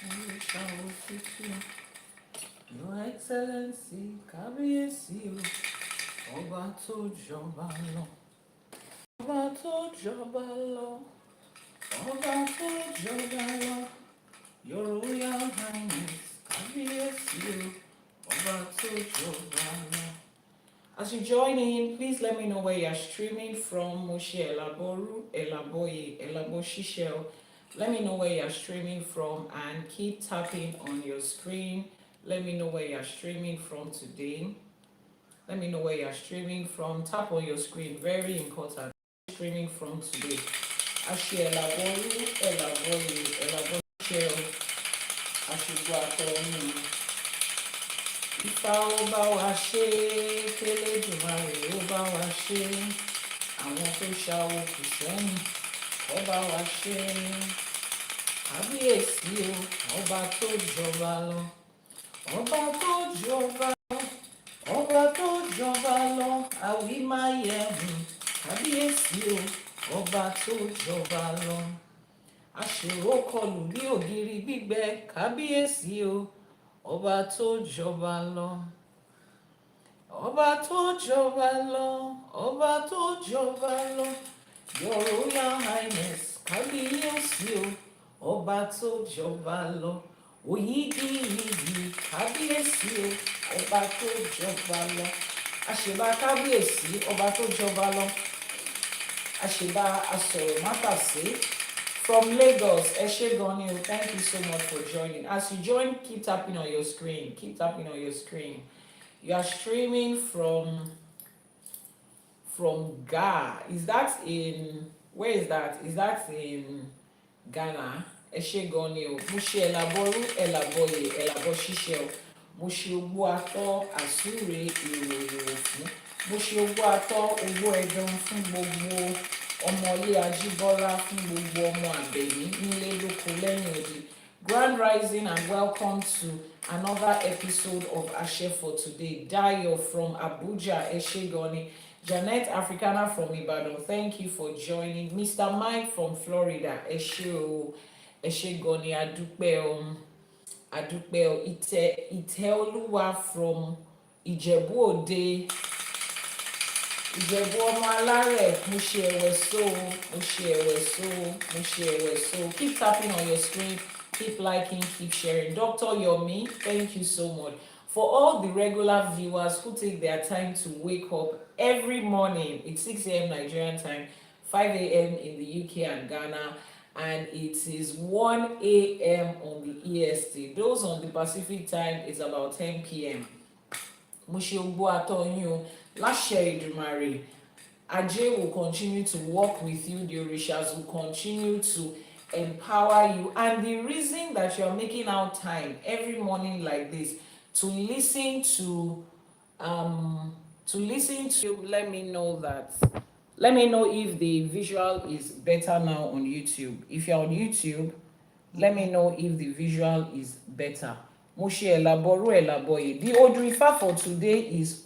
and we shall worship you. Your Excellency, Kábíyèsí o, Ọba tó jọba lọ, Ọba tó jọba lọ, Ọba tó jọba lọ, Your Royal Highness, Kábíyèsí o, Ọba tó jọba lọ. As you join in, please let me know where you're streaming from. Moshe Àbọrú, Àbọyè, Àbọṣíṣẹ. Let me know where you're streaming from and keep tapping on your screen. Let me know where you're streaming from today. Let me know where you're streaming from. Tap on your screen, very important. Streaming from today. Ashe Àbọrú, Àbọyè, Àbọṣíṣẹ. Àṣùgbọ́ àtọ̀run. Ifá ó bá wa ṣe, k'Elédùmarè ó bá wa ṣe, àwọn tó ṣàwó kù sẹ́yìn ó bá wa ṣe. Kábíyèsí o, ọba tó jọba lọ, ọba tó jọba lọ, ọba tó jọba lọ, àwí máa yẹ̀hùn. Kábíyèsí o, ọba tó jọba lọ, aṣèrò kọlù bí ògiri gbígbẹ. Kábíyèsí o, ọba tó jọba lọ, ọba tó jọba lọ, ọba tó jọba lọ, Your Royal Highness, Kábíyèsí o, ọba tó jọba lọ, òyìgìyìgì. Kábíyèsí o, ọba tó jọba lọ, àṣèbá kábíyèsí, ọba tó jọba lọ, àṣèbá asọ̀rọ̀mágbàsí. From Lagos, ẹ gan ni o. Thank you so much for joining. As you join, keep tapping on your screen. Keep tapping on your screen. You are streaming from Ghana. Is that in, where is that? Is that in Ghana? Ẹ gan ni o. Mo ṣe Àbọrú, Àbọyè, Àbọṣíṣẹ. Mo ṣe ogbó atọ́ àsúre ìròyìn òfin. Mo ṣe ogbó atọ́ owó ẹdun fún gbogbo ọmọlé Ajíbọ́lá, fún gbogbo ọmọ Àbẹ̀ní nílé lóko lẹ́yìn odi. Grand rising and welcome to another episode of Àṣẹ for today. Dayo from Abuja, ẹ gan ni. Janet Africana from Ibadan, thank you for joining. Mr. Mike from Florida, ẹ gan ni. Adúpẹ́ o. Ìtẹ́olúwa from Ìjẹ̀bú Òde. Ìjẹ̀bú ọmọ alárẹ̀, mo ṣe ẹ̀wẹ̀só, mo ṣe ẹ̀wẹ̀só, mo ṣe ẹ̀wẹ̀só. Keep tapping on your screen, keep liking, keep sharing. Dr. Yomi, thank you so much. For all the regular viewers who take their time to wake up every morning, it's 6 a.m. Nigerian time, 5 a.m. in the UK and Ghana, and it is 1 a.m. on the EST. Those on the Pacific time, it's about 10 p.m. Mo ṣe ogbó atọ́ yín o. Láṣẹ Èdùmàrè, Ajé will continue to work with you. The Orishas will continue to empower you. And the reason that you are making out time every morning like this to listen to, let me know if the visual is better now on YouTube. If you're on YouTube, let me know if the visual is better. Moshe Àbọrú, Àbọyè. The Odù Ifá for today is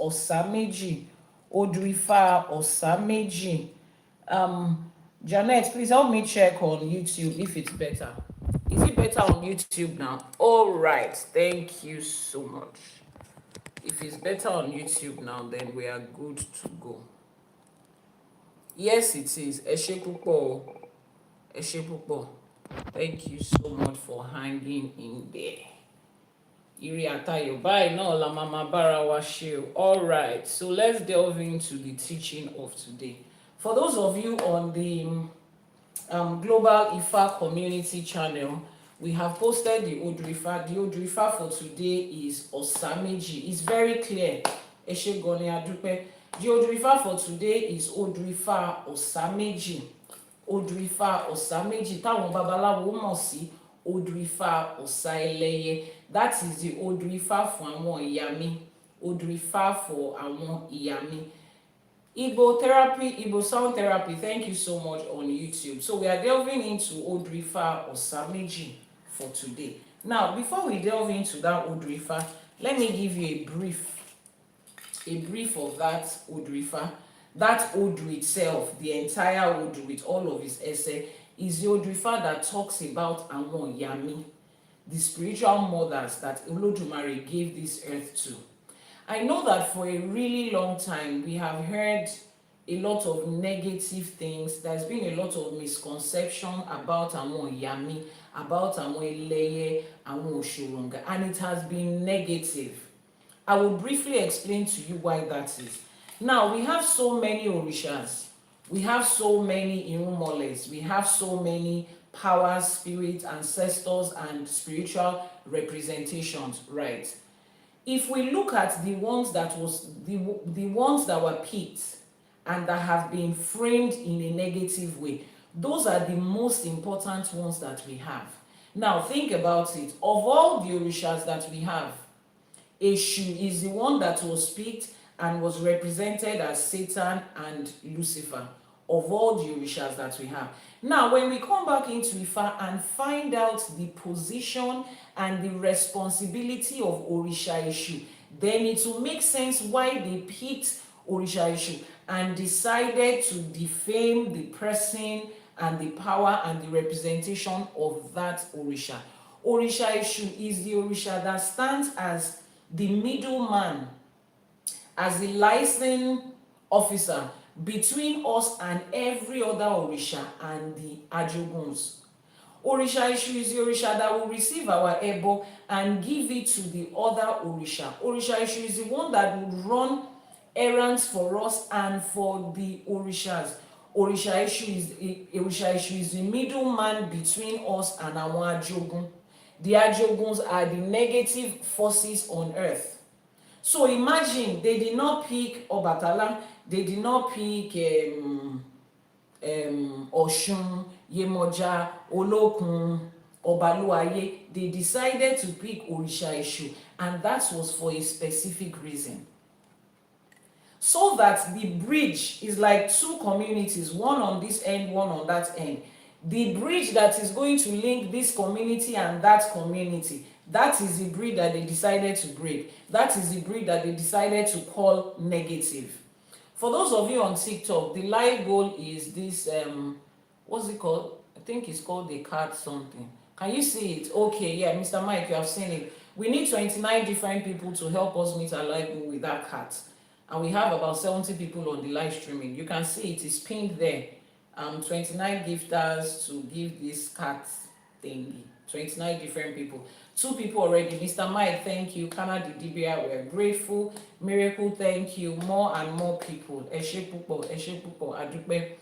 Meji. Odù Ifá Meji. Janet, please help me check on YouTube if it's better. Is it better on YouTube now? All right, thank you so much. If it's better on YouTube now, then we are good to go. Yes, it is. Ẹ ṣé púpọ̀. Thank you so much for hanging in there. Ire àtayọ̀ báyìí náà la máa bára wa ṣe o. All right, so let's delve into the teaching of today. For those of you on the Global Ifá community channel, we have posted the Odù Ifá. The Odù Ifá for today is Meji. It's very clear. Ẹ ṣé gan ni, adúpẹ́. The Odù Ifá for today is Odù Ifá Meji. Odù Ifá Meji táwọn babaláwo mọ̀ sí Odù Ifá Ẹlẹ́yẹ. That is the Odù Ifá for àwọn ìyá mi. Odù Ifá for àwọn ìyá mi. Igbo sound therapy, thank you so much on YouTube. So we are delving into Odù Ifá Meji for today. Now, before we delve into that Odù Ifá, let me give you a brief of that Odù Ifá. That Odù itself, the entire Odù with all of its essay, is the Odù Ifá that talks about àwọn ìyá mi. the spiritual mothers that Olódùmarè gave this earth to. I know that for a really long time we have heard a lot of negative things. There's been a lot of misconception about àwọn Ìyá about àwọn Ẹlẹ́yẹ, àwọn Òṣòròǹgà, and it has been negative. I will briefly explain to you why that is. Now, we have so many Orishas, we have so many Irúnmọlẹ̀, we have so many powers, spirits, ancestors, and spiritual representations, right? If we look at the ones that were picked and that have been framed in a negative way, those are the most important ones that we have. Now think about it. Of all the Orishas that we have, Eshu is the one that was picked and was represented as Satan and Lucifer, of all the Orishas that we have. Now, when we come back into Ifa and find out the position and the responsibility of Orisha Eshu, then it will make sense why they picked Orisha Eshu and decided to defame the person and the power and the representation of that Orisha. Orisha Eshu is the Orisha that stands as the middleman, as the licensing officer between us and every other Orisha and the Ajoguns. Orisha Eshu is the Orisha that will receive our ebo and give it to the other Orisha. Orisha Eshu is the one that will run errands for us and for the Orishas. Orisha Eshu is the middleman between us and our Ajogun. The Ajoguns are the negative forces on earth. So imagine they did not pick Ọbàtálá, they did not pick Ọ̀ṣun, Yemọja, Olókun, Ọbalúayé. They decided to pick Orisha Eshu, and that was for a specific reason. So that the bridge is like two communities, one on this end, one on that end. The bridge that is going to link this community and that community, that is the bridge that they decided to break. That is the bridge that they decided to call negative. For those of you on TikTok, the live goal is this, what's it called? I think it's called the card something. Can you see it? Okay, yeah, Mr. Mike, you have seen it. We need 29 different people to help us meet our live goal with that card. And we have about 70 people on the live streaming. You can see it is pinned there. 29 gifters to give this card thingy. 29 different people. 2 people already. Mr. Mike, thank you. Canada Dibia, we're grateful. Miracle, thank you. More and more people. Eshe pupo, adupe.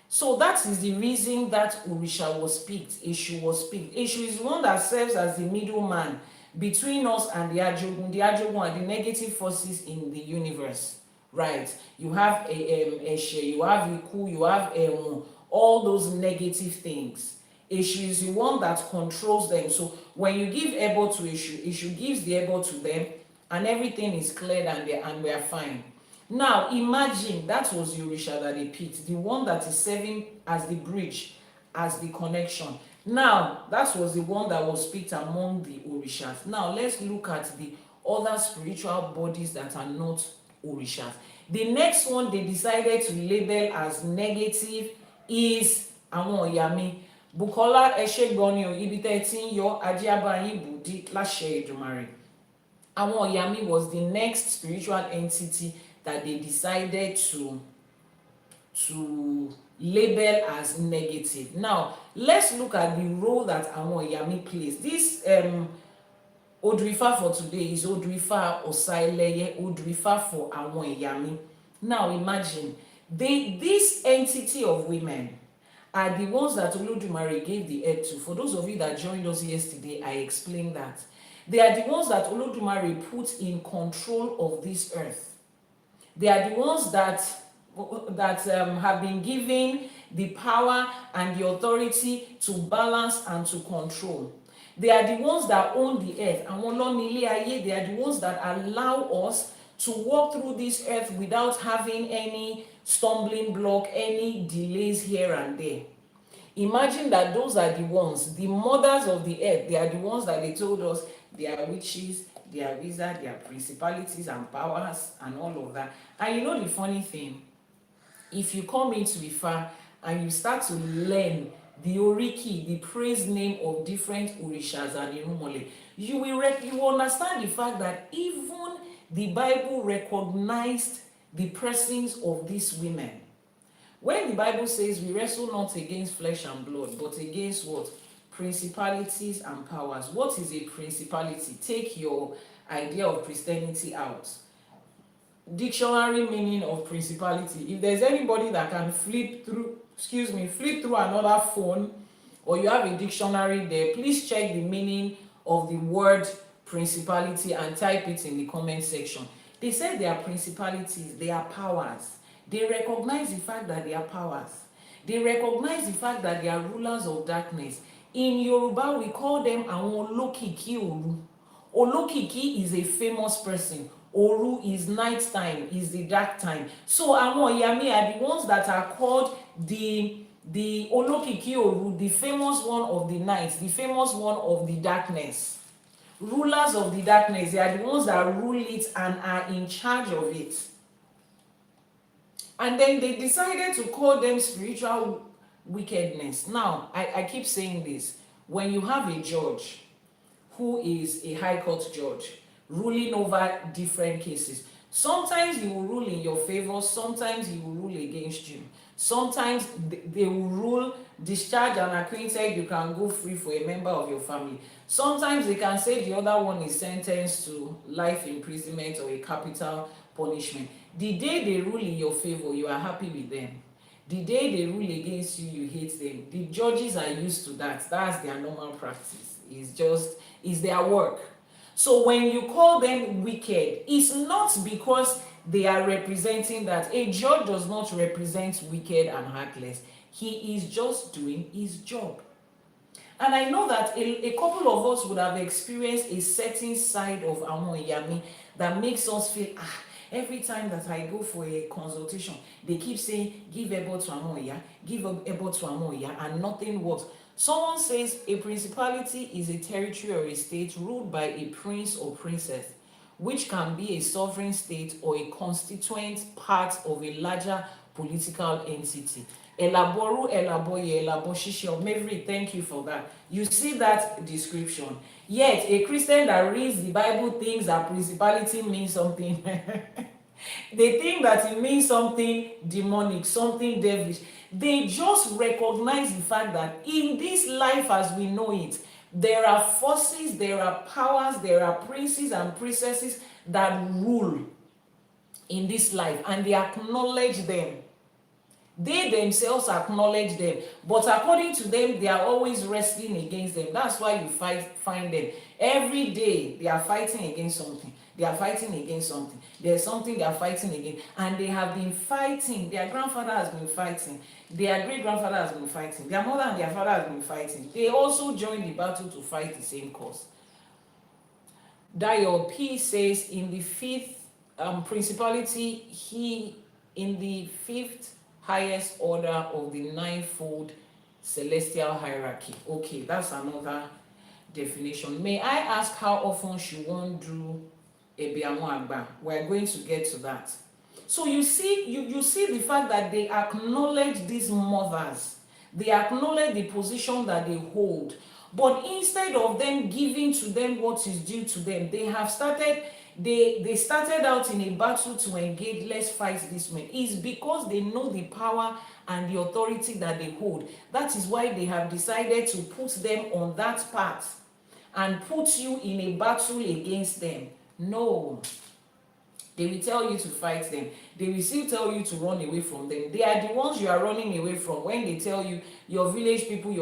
So that is the reason that Orisha was picked. Eshu was picked. Eshu is the one that serves as the middleman between us and the Ajogun. The Ajogun are the negative forces in the universe, right? You have Eshe, you have Iku, you have all those negative things. Eshu is the one that controls them. So when you give ebo to Eshu, Eshu gives the ebo to them, and everything is cleared and we are fine. Now imagine that was the Orisha that they picked, the one that is serving as the bridge, as the connection. Now that was the one that was picked among the Orishas. Now let's look at the other spiritual bodies that are not Orishas. The next one they decided to label as negative is àwọn Ìyá Bukola Eshegbonio Ibitetin Yo Ajiabayin Budi Lashe Edumare. Àwọn Ìyá was the next spiritual entity that they decided to label as negative. Now let's look at the role that àwọn Ìyá plays. This Odù Ifá for today is Odù Ifá Osaileye, Odù Ifá for àwọn Ìyá. Now imagine this entity of women are the ones that Olódùmarè gave the head to. For those of you that joined us yesterday, I explained that. They are the ones that Olódùmarè put in control of this earth. They are the ones that have been given the power and the authority to balance and to control. They are the ones that own the earth. They are the ones that allow us to walk through this earth without having any stumbling block, any delays here and there. Imagine that those are the ones, the mothers of the earth. They are the ones that they told us they are witches, they are wizards, they are principalities and powers and all of that. And you know the funny thing, if you come into Ifa and you start to learn the oriki, the praise name of different orishas and irumole, you will understand the fact that even the Bible recognized the persons of these women. When the Bible says we wrestle not against flesh and blood, but against what? Principalities and powers. What is a principality? Take your idea of Christianity out. Dictionary meaning of principality. If there's anybody that can flip through another phone, or you have a dictionary there, please check the meaning of the word principality and type it in the comment section. They said they are principalities, they are powers. They recognize the fact that they are powers. They recognize the fact that they are rulers of darkness. In Yoruba, we call them àwọn olókìkí òru. Olókìkí is a famous person. Oru is night time, is the dark time. So àwọn Iyami are the ones that are called the olókìkí òru, the famous one of the night, the famous one of the darkness. Rulers of the darkness, they are the ones that rule it and are in charge of it. And then they decided to call them spiritual wickedness. Now, I keep saying this. When you have a judge who is a high court judge ruling over different cases, sometimes he will rule in your favor, sometimes he will rule against you. Sometimes they will rule discharge and acquitted, you can go free for a member of your family. Sometimes they can say the other one is sentenced to life imprisonment or a capital punishment. The day they rule in your favor, you are happy with them. The day they rule against you, you hate them. The judges are used to that. That's their normal practice. It's their work. So when you call them wicked, it's not because they are representing that. A judge does not represent wicked and heartless. He is just doing his job. And I know that a couple of us would have experienced a certain side of àwọn Iyami that makes us feel, every time that I go for a consultation, they keep saying, give Ebo to Amoya, give Ebo to Amoya, and nothing works. Someone says a principality is a territory or a state ruled by a prince or princess, which can be a sovereign state or a constituent part of a larger political entity. Àbọrú, Àbọyè, Àbọṣíṣẹ. Meji, thank you for that. You see that description. Yet, a Christian that reads the Bible thinks that principality means something. They think that it means something demonic, something devilish. They just recognize the fact that in this life as we know it, there are forces, there are powers, there are princes and princesses that rule in this life, and they acknowledge them. They themselves acknowledge them, but according to them, they are always wrestling against them. That's why you find them. Every day, they are fighting against something. They are fighting against something. There's something they are fighting against. And they have been fighting. Their grandfather has been fighting. Their great-grandfather has been fighting. Their mother and their father have been fighting. They also joined the battle to fight the same cause. Dayo P says, in the fifth principality, in the fifth highest order of the ninefold celestial hierarchy. Okay, that's another definition. May I ask how often should one do Ebiamu? We're going to get to that. So you see the fact that they acknowledge these mothers. They acknowledge the position that they hold. But instead of them giving to them what is due to them, they started out in a battle to engage, let's fight this man. It's because they know the power and the authority that they hold. That is why they have decided to put them on that path and put you in a battle against them. No. They will tell you to fight them. They will still tell you to run away from them. They are the ones you are running away from when they tell you, your village people,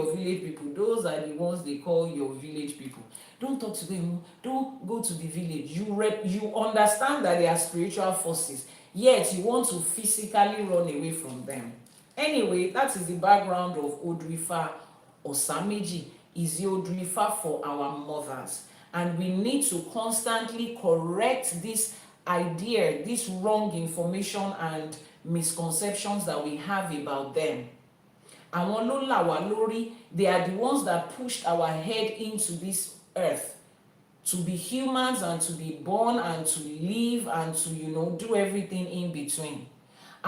those are the ones they call your village people. Don't talk to them. Don't go to the village. You understand that they are spiritual forces, yet you want to physically run away from them. Anyway, that is the background of Odù Ifá or Meji. Is the Odù Ifá for our mothers. And we need to constantly correct this idea, this wrong information and misconceptions that we have about them. Àwọn ló là wá lórí, they are the ones that pushed our head into this earth to be humans and to be born and to live and to do everything in between.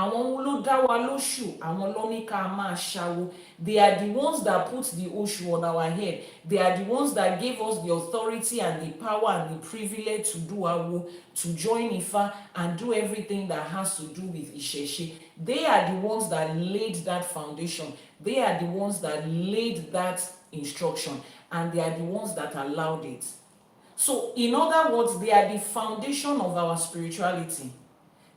àwọn ló dá wa lóṣù, àwọn ló ní ká máa ṣawo. They are the ones that put the oṣù on our head. They are the ones that gave us the authority and the power and the privilege to do awo, to join Ifá and do everything that has to do with ÌṢẸШE. They are the ones that laid that foundation. They are the ones that laid that instruction, and they are the ones that allowed it. So in other words, they are the foundation of our spirituality.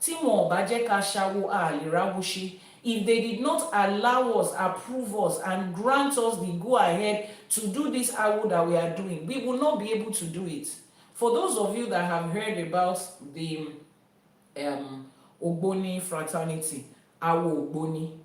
Tí wọn ò bá jẹ́ ká ṣawo, a lè ráwó ṣe. If they did not allow us, approve us, and grant us the go ahead to do this awo that we are doing, we will not be able to do it. For those of you that have heard about the Ogboni fraternity, Awo Ogboni,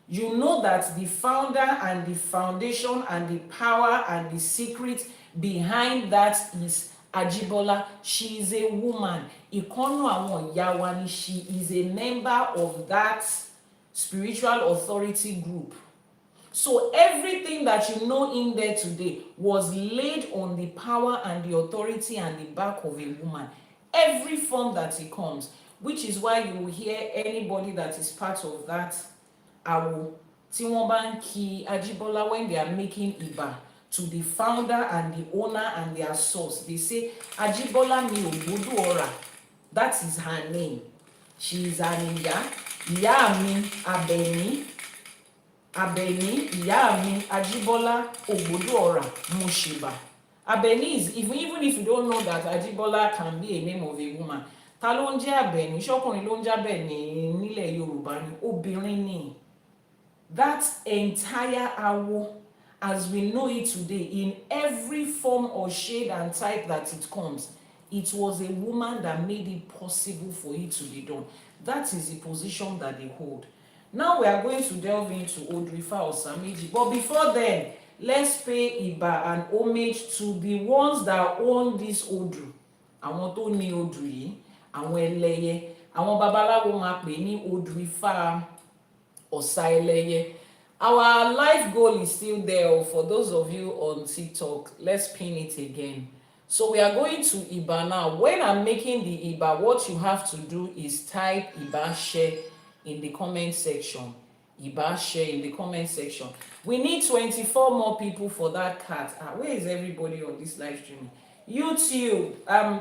you know that the founder and the foundation and the power and the secret behind that is Ajibola. She is a woman. Ìkànnù àwọn ìyá wa ni. She is a member of that spiritual authority group. So everything that you know in there today was laid on the power and the authority and the back of a woman. Every form that it comes, which is why you will hear anybody that is part of that awo, tí wọ́n bá ń kí Ajibola when they are making iba to the founder and the owner and their source, they say Ajibola mi Ògbódù Ọ̀rà. That is her name. She is an ìyá. Ìyá mi Àbẹ̀ní. Àbẹ̀ní, ìyá mi Ajibola Ògbódù Ọ̀rà mo ṣèbà. Àbẹ̀ní is, even if you don't know that Ajibola can be a name of a woman. Ta ló ń jẹ́ Àbẹ̀ní? Ṣọ́kùnrin ló ń jẹ́ Àbẹ̀ní nílẹ̀ Yorùbá ni, obìnrin ni. That entire awo, as we know it today, in every form or shade and type that it comes, it was a woman that made it possible for it to be done. That is the position that they hold. Now we are going to delve into Odù Ifá or Meji. But before then, let's pay Iba and homage to the ones that own this Odù. Àwọn tó ní Odù yìí, àwọn ẹlẹ́yẹ, àwọn babaláwo máa pè ní Odù Ifá Ọ̀sà. Our life goal is still there. For those of you on TikTok, let's pin it again. So we are going to Iba now. When I'm making the Iba, what you have to do is type IBASHE in the comment section. IBASHE in the comment section. We need 24 more people for that cat. Where is everybody on this live stream? YouTube,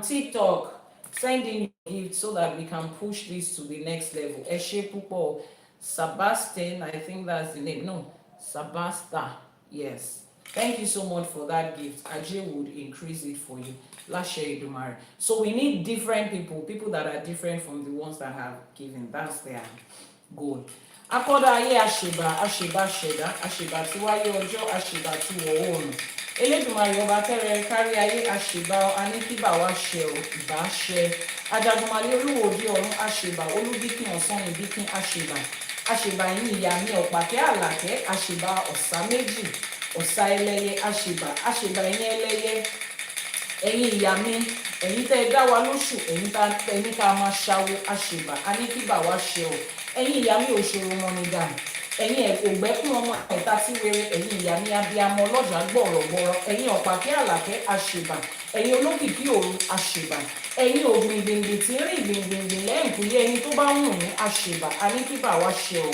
TikTok, send in your gift so that we can push this to the next level. Eshe Pupo, Sebastian, I think that's the name. No, Sabasta. Yes. Thank you so much for that gift. Ajay would increase it for you. Elédùmarè. So we need different people that are different from the ones that have given. That's their goal. Akọ́dá ayé àṣèbà, àṣèbà ṣẹ̀dá, àṣèbà tí wáyé ọjọ́, àṣèbà tí wọ̀ oòrùn. Elédùmarè ọba tẹ́rẹ kárí ayé, àṣèbà aníkíbà wá ṣẹ ò, ìbá ṣẹ. Ajagunmalé olúwo òde ọ̀run, àṣèbà olúbíkín ọ̀sán ìbíkín, àṣèbà. Àṣèbà yín ìyá mi ọ̀pàkẹ́ àlàkẹ́, àṣèbà ọ̀sà méjì. Ọ̀sà ẹlẹ́yẹ, àṣèbà, àṣèbà ẹ̀yin ẹlẹ́yẹ, ẹ̀yin ìyá mi, ẹ̀yin tẹ́ ẹ dá wa lóṣù, ẹ̀yin ká máa ṣawo, àṣèbà, aníkíbà wá ṣẹ ò, ẹ̀yin ìyá mi òṣòro mọ́nìgà, ẹ̀yin ògbẹ́kún ọmọ ẹ̀ta tí wéré, ẹ̀yin ìyá mi abiyamọ ọlọ́jà gbọ̀rọ̀gbọ̀rọ̀, ẹ̀yin ọ̀pàkẹ́ àlàkẹ́, àṣèbà, ẹ̀yin olókìkí òru, àṣèbà, ẹ̀yin ògbìn gbìngbìn tí ń rìn gbìngbìn lẹ́yìnkùlé ẹni tó bá wù ní, àṣèbà, aníkíbà wá ṣẹ ò,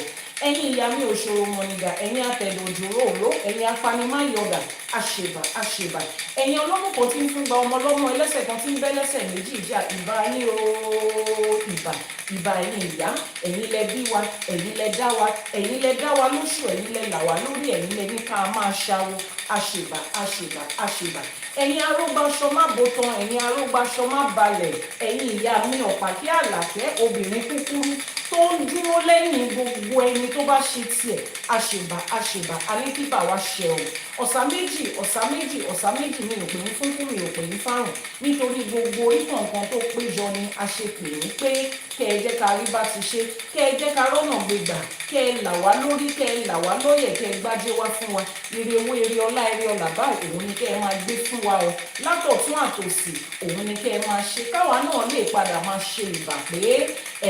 ẹ̀yin ìyá mi òṣòro mọ̀nìgà, ẹ̀yin atẹ̀dọ̀ òjòrò òró, ẹ̀yin apanimáyọ̀dà, àṣèbà, àṣèbà, ẹ̀yin ọlọ́mọ kan tí ń fún gba ọmọ lọ́mọ, ẹlẹ́sẹ̀ kan tí ń bẹ́ lẹ́sẹ̀ méjì ìjà, ìbà yín ooo, ìbà ẹ̀yin ìyá, ẹ̀yin lẹ bí wa, ẹ̀yin lẹ dá wa, ẹ̀yin lẹ dá wa lóṣù, ẹ̀yin lẹ là wá lórí, ẹ̀yin lẹ ní ká máa ṣawo, àṣèbà, àṣèbà, àṣèbà, ẹ̀yin arógbáṣọ má bótan, ẹ̀yin arógbáṣọ má balẹ̀, ẹ̀yin ìyá mi ọ̀pàkẹ́ àlàkẹ́, obìnrin kúkúrú tó ń dúró lẹ́yìn gbogbo ẹni tó bá ṣe tiẹ̀, àṣèbà, àṣèbà, aníkíbà wá ṣẹ ò. Ọ̀sà méjì, ọ̀sà méjì, ọ̀sà méjì mi ò pè ní fúnkún, mi ò pè ní fárùn, nítorí gbogbo ìkọ̀ọ̀kan tó péjọ ni a ṣe pè ní pé kẹ́ ẹ jẹ́ ká rí bá ti ṣe, kẹ́ ẹ jẹ́ ká rọ́nà gbégbà, kẹ́ ẹ là wá lórí, kẹ́ ẹ là wá lóyè, kẹ́ ẹ gbájé wá fún wa, ire owó, ire ọlá, ire ọlà báyìí òun ni kẹ́ ẹ máa gbé fún wa o, látọ̀tún àtòsì òun ni kẹ́ ẹ máa ṣe, káwa náà lè padà máa ṣe ìbà pé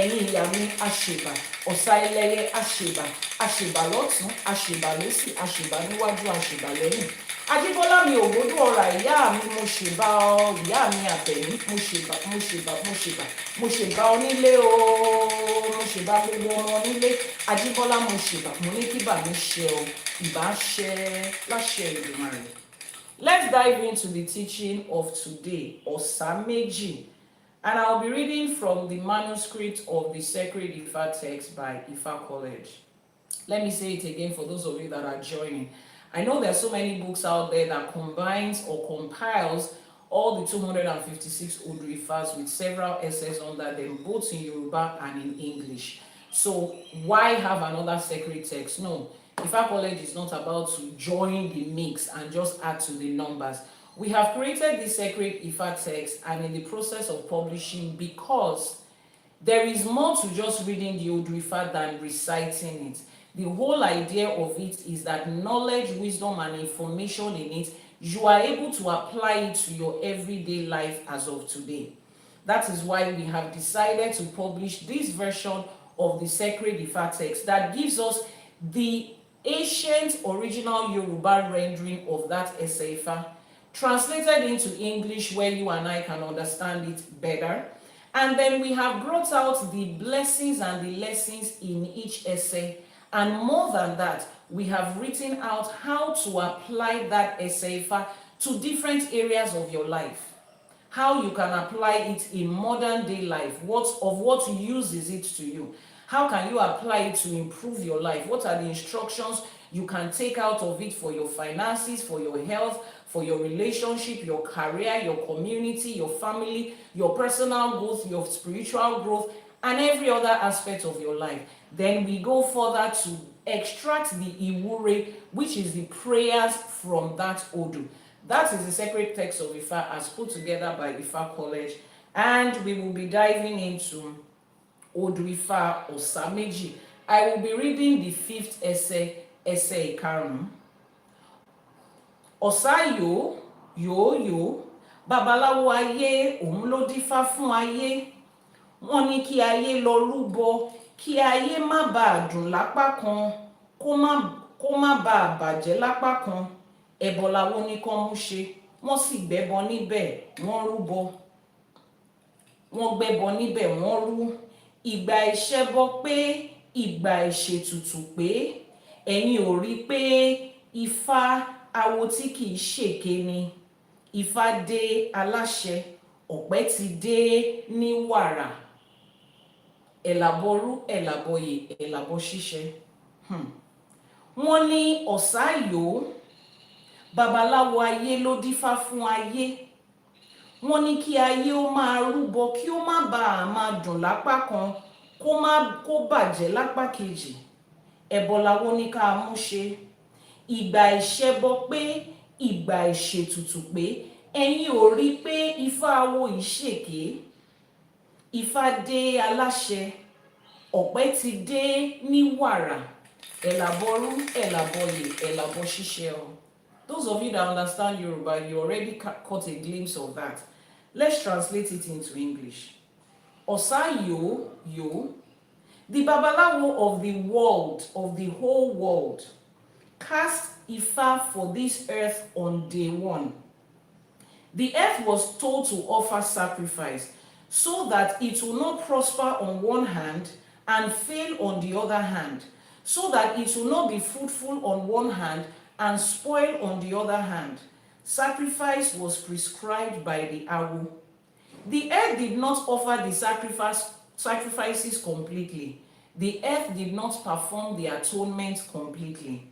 ẹ̀yin ìyá mi àṣèbà, ọ̀sà ẹlẹ́yẹ àṣèbà, àṣèbà lọ́tún, àṣèbà lósì, àṣèbà níwájú, àṣèbà lẹ́yìn. Ajíbọ́lá mi Ògbódù Ọ̀rà, ìyá mi mo ṣèbà ọ, ìyá mi Àbẹ̀ní mo ṣèbà, mo ṣèbà, mo ṣèbà, mo ṣèbà onílé o, mo mo ṣèbà gbogbo ọmọ nílé Ajíbọ́lá mo ṣèbà mo ní kí bà mí ṣe ọ ìbá ṣe láṣẹ Elédùmarè. Let's dive into the teaching of today, Ọ̀sà Meji, and I'll be reading from the manuscript of the Sacred Ifá text by Ifá College. Let me say it again for those of you that are joining. I know there are so many books out there that combines or compiles all the 256 Odù Ifás with several essays under them, both in Yoruba and in English. So why have another sacred text? No, Ifá College is not about to join the mix and just add to the numbers. We have created this sacred Ifá text and in the process of publishing because there is more to just reading the Odù Ifá than reciting it. The whole idea of it is that knowledge, wisdom, and information in it, you are able to apply it to your everyday life as of today. That is why we have decided to publish this version of the Sacred Ifá text that gives us the ancient original Yoruba rendering of that Ifá, translated into English where you and I can understand it better. And then we have brought out the blessings and the lessons in each essay. And more than that, we have written out how to apply that Ifá to different areas of your life. How you can apply it in modern day life. What use is it to you? How can you apply it to improve your life? What are the instructions you can take out of it for your finances, for your health, for your relationship, your career, your community, your family, your personal growth, your spiritual growth, and every other aspect of your life? Then we go further to extract the Iwure, which is the prayers from that Odù. That is the sacred text of Ifá as put together by Ifá College, and we will be diving into Odù Ifá Ọ̀sà Meji. I will be reading the 5th essay, essay ìkarùn-ún. Ọ̀sà yòó, babaláwo ayé, òun ló dífá fún ayé. Wọ́n ní kí ayé lọ rúbọ, kí ayé má bàa dùn lápá kan, kó má bàa bàjẹ́ lápá kan. Ẹbọ làwọn ní kán mú ṣe, wọ́n sì gbẹ́bọ níbẹ̀, wọ́n rúbọ. Wọ́n gbẹ́bọ níbẹ̀, wọ́n rú. Ìgbà ìṣẹ́bọ pé, ìgbà ìṣètùtù pé, ẹ̀yin ò rí pé Ifá awo tí kìí ṣèké ni. Ifá dé aláṣẹ, ọ̀pẹ ti dé ní wàrà. Àbọrú, Àbọyè, Àbọṣíṣẹ. Wọ́n ní ọ̀sà yòó, babaláwo ayé ló dífá fún ayé. Wọ́n ní kí ayé ó máa rúbọ kí ó má bàa máa dùn lápá kan, kó bàjẹ́ lápá kejì. Ẹbọ làwọn ní ká mú ṣe. Ìgbà ìṣẹ́bọ pé, ìgbà ìṣètùtù pé, ẹ̀yin ò rí pé Ifá awo ìṣèké. Ifá dé aláṣẹ, ọ̀pẹ ti dé ní wàrà. Àbọrú, Àbọyè, Àbọṣíṣẹ. Those of you that understand Yoruba, you already caught a glimpse of that. Let's translate it into English. Ọ̀sà yòó, the babalawo of the world, of the whole world, cast Ifá for this earth on day one. The earth was told to offer sacrifice so that it will not prosper on one hand and fail on the other hand, so that it will not be fruitful on one hand and spoil on the other hand. Sacrifice was prescribed by the Awo. The earth did not offer the sacrifices completely. The earth did not perform the atonement completely.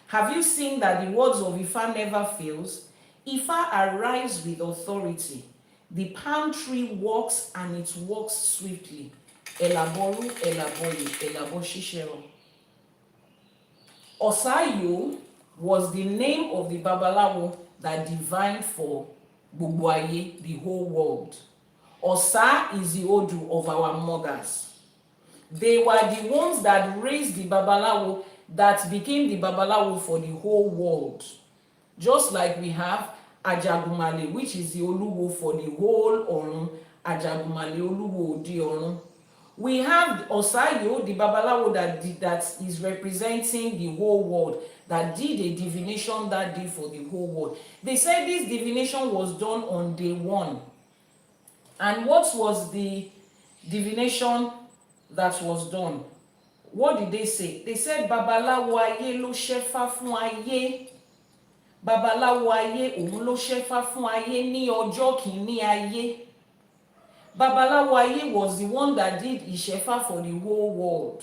Have you seen that the words of Ifá never fails? Ifá arrives with authority. The palm tree walks and it walks swiftly. Àbọrú, Àbọyè, Àbọṣíṣẹ. Ọ̀sà yòó was the name of the babalawo that divined for gbogbo ayé, the whole world. Ọ̀sà is the Odù of our mothers. They were the ones that raised the babalawo that became the babalawo for the whole world. Just like we have Ajagumale, which is the Olúwo for the whole Ọ̀run, Ajagumale Olúwo Òde Ọ̀run. We have Ọ̀sà yòó, the babalawo that is representing the whole world, that did a divination that day for the whole world. They said this divination was done on day one. And what was the divination that was done. What did they say? They said babaláwo ayé ló ṣẹ́fá fún ayé. Babaláwo ayé òun ló ṣẹ́fá fún ayé ní ọjọ́ kìíní ayé. Babaláwo ayé was the one that did ìṣẹ́fá for the whole world.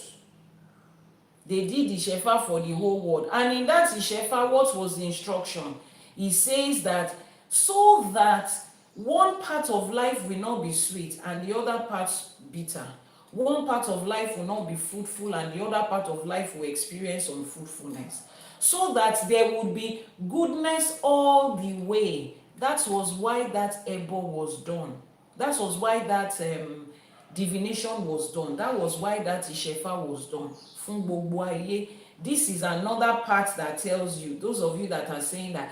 They did ìṣẹ́fá for the whole world. And in that ìṣẹ́fá, what was the instruction? He says that so that one part of life will not be sweet and the other part bitter. One part of life will not be fruitful and the other part of life will experience unfruitfulness. So that there would be goodness all the way. That was why that Ebo was done. That was why that divination was done. That was why that Ìṣẹ́fá was done. Fún gbogbo ayé. This is another part that tells you, those of you that are saying that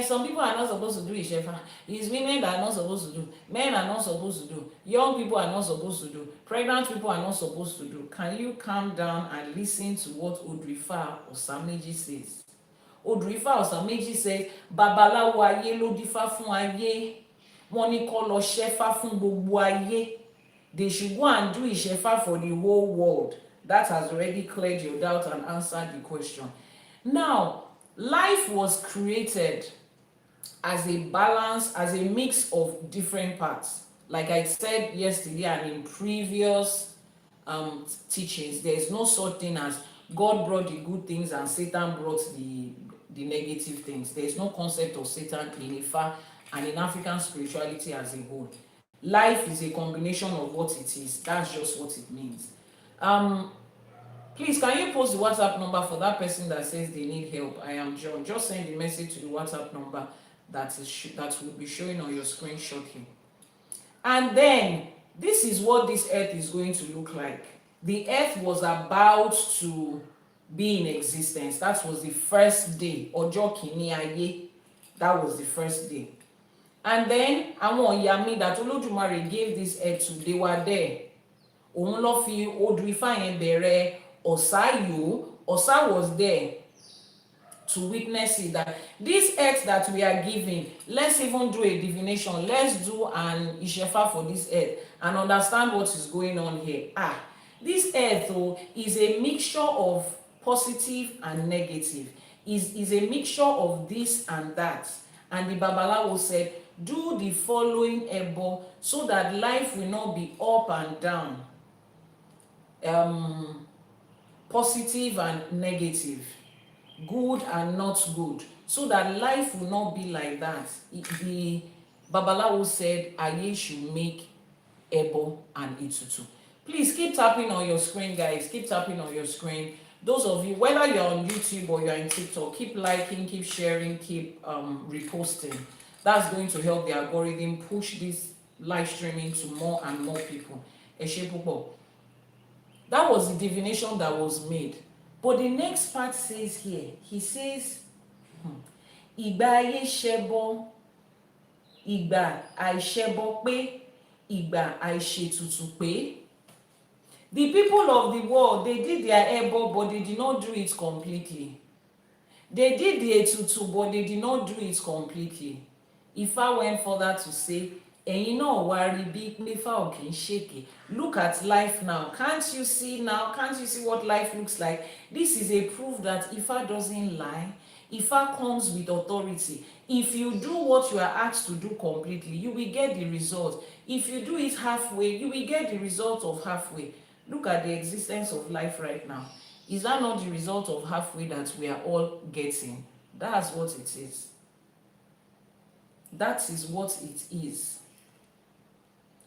some people are not supposed to do Ìṣẹ́fá, it's women that are not supposed to do, men are not supposed to do, young people are not supposed to do, pregnant people are not supposed to do. Can you calm down and listen to what Odù Ifá or Meji says? Odù Ifá or Meji says, babaláwo ayé ló dífá fún ayé, wọ́n ní kó lọ ṣẹ́fá fún gbogbo ayé. They should go and do Ìṣẹ́fá for the whole world. That has already cleared your doubt and answered the question. Now, life was created as a balance, as a mix of different parts. Like I said yesterday and in previous teachings, there is no such thing as God brought the good things and Satan brought the negative things. There is no concept of Satan in Ifa and in African spirituality as a whole. Life is a combination of what it is. That's just what it means. Please, can you post the WhatsApp number for that person that says they need help? I am John. Just send the message to the WhatsApp number that will be showing on your screen shortly. And then, this is what this earth is going to look like. The earth was about to be in existence. That was the first day. Ọjọ́ kìíní ayé. That was the first day. And then, àwọn ìyá that Olódùmarè gave this earth to, they were there. Òun ló fi Odù Ifá yẹn bẹ̀rẹ̀ Ọ̀sáyò. Ọ̀sá was there to witness it, that this earth that we are giving, let's even do a divination, let's do an Ìṣẹ́fá for this earth and understand what is going on here. This earth is a mixture of positive and negative, is a mixture of this and that. And the Babalawo said, do the following Ebo so that life will not be up and down, positive and negative, good and not good, so that life will not be like that. The Babalawo said Aye should make Ebo and Itutu. Please keep tapping on your screen, guys. Keep tapping on your screen. Those of you, whether you're on YouTube or you're on TikTok, keep liking, keep sharing, keep reposting. That's going to help the algorithm push this live streaming to more and more people. That was the divination that was made. But the next part says here, he says, Ìgbà ayé ṣẹbọ, ìgbà àìṣẹbọ pé, ìgbà àìṣètùtù pé. The people of the world, they did their Ebo, but they did not do it completely. They did the Etutu, but they did not do it completely. Ifá went further to say, ẹ̀yin náà wá rí bí Ifá ò kì í ṣèké. Look at life now. Can't you see now? Can't you see what life looks like? This is a proof that Ifá doesn't lie. Ifá comes with authority. If you do what you are asked to do completely, you will get the result. If you do it halfway, you will get the result of halfway. Look at the existence of life right now. Is that not the result of halfway that we are all getting? That's what it is. That is what it is.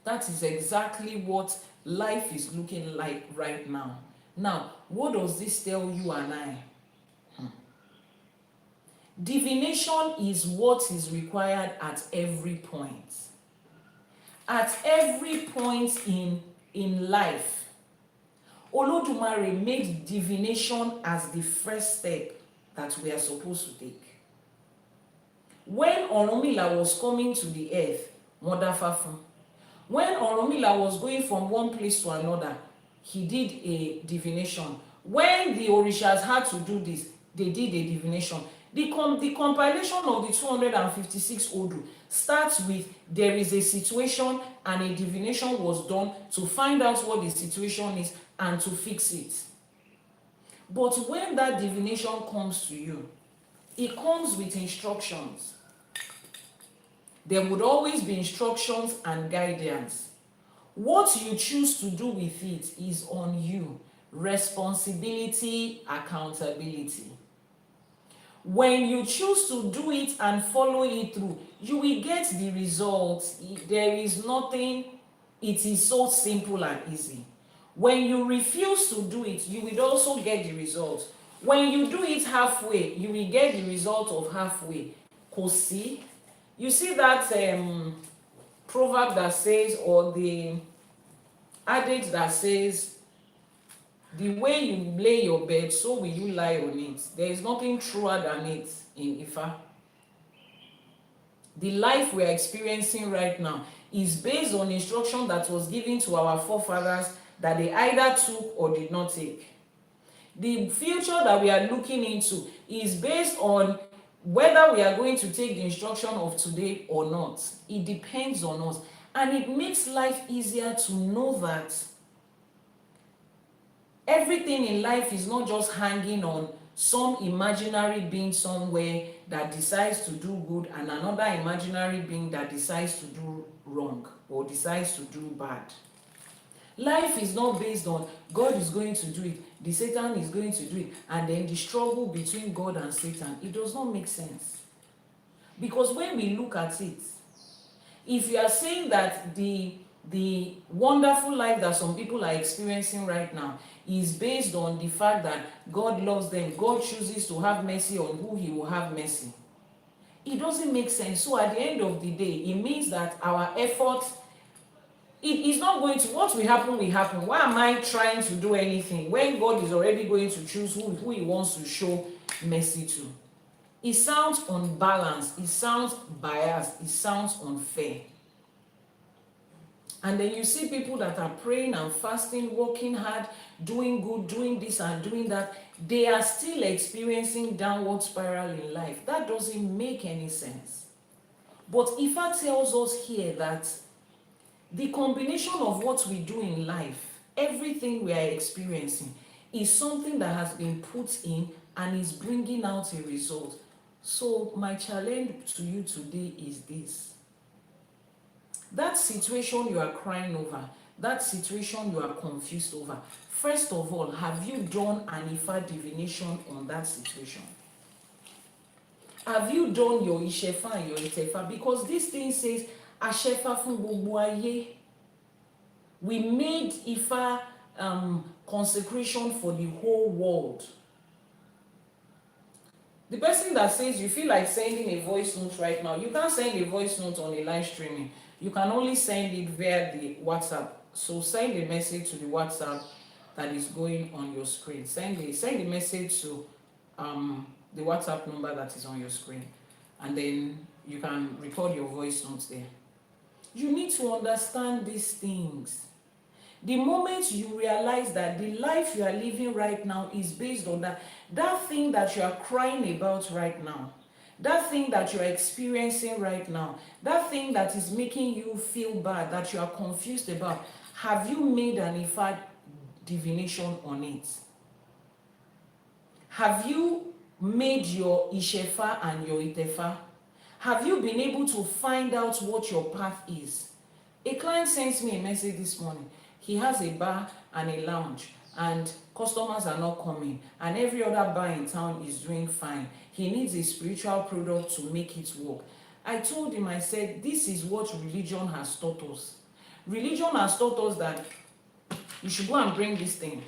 That is exactly what life is looking like right now. Now, what does this tell you and I? Divination is what is required at every point. At every point in life. Olódùmarè made divination as the first step that we are supposed to take. When Ọ̀rúnmìlà was coming to the earth, wọ́n dáfá fún. When Ọ̀rúnmìlà was going from one place to another, he did a divination. When the Orishas had to do this, they did a divination. The compilation of the 256 Odù starts with there is a situation and a divination was done to find out what the situation is and to fix it. But when that divination comes to you, it comes with instructions. There would always be instructions and guidance. What you choose to do with it is on you. Responsibility, accountability. When you choose to do it and follow it through, you will get the results. There is nothing, it is so simple and easy. When you refuse to do it, you will also get the results. When you do it halfway, you will get the result of halfway. Kosi, you see that proverb that says, or the adage that says, the way you lay your bed, so will you lie on it. There is nothing truer than it in Ifa. The life we are experiencing right now is based on instruction that was given to our forefathers that they either took or did not take. The future that we are looking into is based on whether we are going to take the instruction of today or not. It depends on us. And it makes life easier to know that everything in life is not just hanging on some imaginary being somewhere that decides to do good and another imaginary being that decides to do wrong or decides to do bad. Life is not based on God is going to do it, the Satan is going to do it, and then the struggle between God and Satan. It does not make sense. Because when we look at it, if you are saying that the wonderful life that some people are experiencing right now is based on the fact that God loves them, God chooses to have mercy on who he will have mercy, it doesn't make sense. So at the end of the day, it means that our efforts, it is not going to, what will happen will happen. Why am I trying to do anything when God is already going to choose who he wants to show mercy to? It sounds unbalanced, it sounds biased, it sounds unfair. And then you see people that are praying and fasting, working hard, doing good, doing this and doing that. They are still experiencing downward spiral in life. That doesn't make any sense. But Ifa tells us here that the combination of what we do in life, everything we are experiencing, is something that has been put in and is bringing out a result. So my challenge to you today is this. That situation you are crying over, that situation you are confused over, first of all, have you done an Ifa divination on that situation? Have you done your Ìṣẹ̀ṣe and your Itefa? Because this thing says, Àṣẹfà fún gbogbo ayé. We made Ifa consecration for the whole world. The person that says you feel like sending a voice note right now, you can't send a voice note on a live streaming. You can only send it via the WhatsApp. So send a message to the WhatsApp that is going on your screen. Send a message to the WhatsApp number that is on your screen. And then you can record your voice notes there. You need to understand these things. The moment you realize that the life you are living right now is based on that thing that you are crying about right now, that thing that you are experiencing right now, that thing that is making you feel bad, that you are confused about, have you made an Ifa divination on it? Have you made your Ìṣẹ̀ṣe and your Itefa? Have you been able to find out what your path is? A client sent me a message this morning. He has a bar and a lounge and customers are not coming and every other bar in town is doing fine. He needs a spiritual product to make it work. I told him, I said, this is what religion has taught us. Religion has taught us that you should go and bring this thing.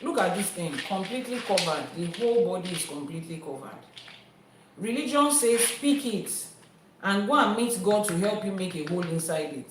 Look at this thing, completely covered. The whole body is completely covered. Religion says, speak it and go and meet God to help you make a hole inside it.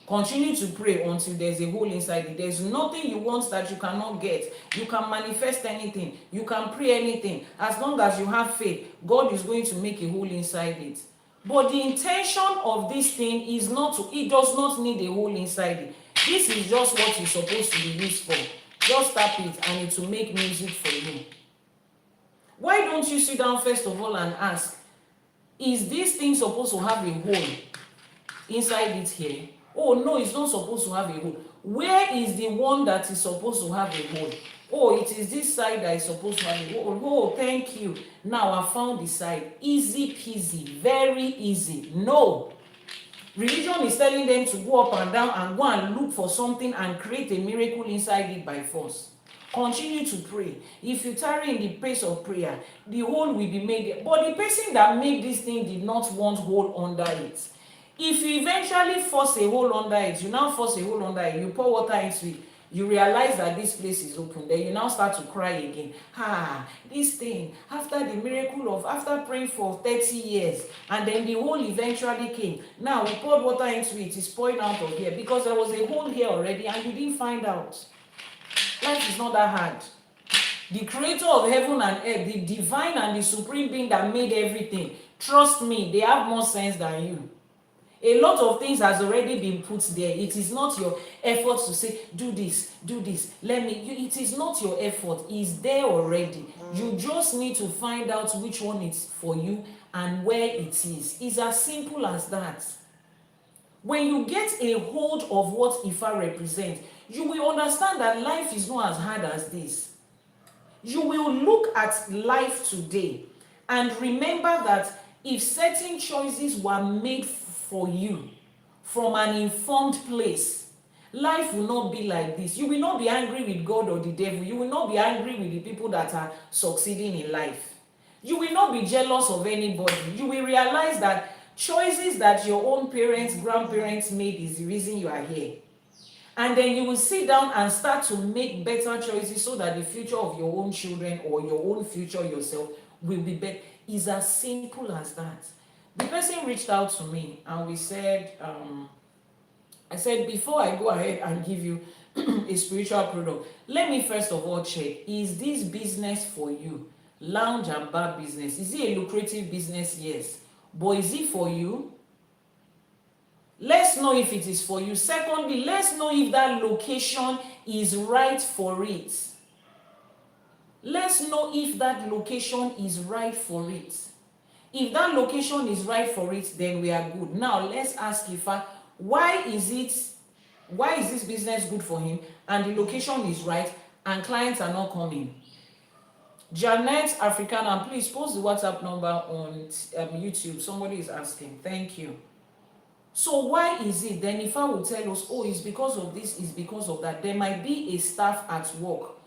Continue to pray until there's a hole inside it. There's nothing you want that you cannot get. You can manifest anything. You can pray anything. As long as you have faith, God is going to make a hole inside it. But the intention of this thing is not to, it does not need a hole inside it. This is just what it's supposed to be used for. Just tap it and it will make music for you. Why don't you sit down first of all and ask, is this thing supposed to have a hole inside it here? Oh no, it's not supposed to have a hole. Where is the one that is supposed to have a hole? Oh, it is this side that is supposed to have a hole. Oh, thank you. Now I found the side. Easy peasy, very easy. No. Religion is telling them to go up and down and go and look for something and create a miracle inside it by force. Continue to pray. If you tarry in the place of prayer, the hole will be made. But the person that made this thing did not want hole under it. If you eventually force a hole under it, you now force a hole under it, you pour water into it, you realize that this place is open, then you now start to cry again. This thing, after the miracle of, after praying for 30 years, and then the hole eventually came. Now we poured water into it, it's pouring out of here, because there was a hole here already and you didn't find out. Life is not that hard. The creator of heaven and earth, the divine and the supreme being that made everything, trust me, they have more sense than you. A lot of things has already been put there. It is not your effort to say, do this, let me. It is not your effort. It's there already. You just need to find out which one is for you and where it is. It's as simple as that. When you get a hold of what Ifa represents, you will understand that life is not as hard as this. You will look at life today and remember that if certain choices were made for you from an informed place, life will not be like this. You will not be angry with God or the devil. You will not be angry with the people that are succeeding in life. You will not be jealous of anybody. You will realize that choices that your own parents, grandparents made is the reason you are here. And then you will sit down and start to make better choices so that the future of your own children or your own future yourself will be better. It's as simple as that. The person reached out to me and we said, I said, before I go ahead and give you a spiritual product, let me first of all check, is this business for you? Lounge and bar business. Is it a lucrative business? Yes. But is it for you? Let's know if it is for you. Secondly, let's know if that location is right for it. Let's know if that location is right for it. If that location is right for it, then we are good. Now let's ask Ifa, why is this business good for him and the location is right and clients are not coming? Janet Africana, please post the WhatsApp number on YouTube. Somebody is asking. Thank you. So why is it? Then Ifa will tell us, oh, it's because of this, it's because of that. There might be a staff at work.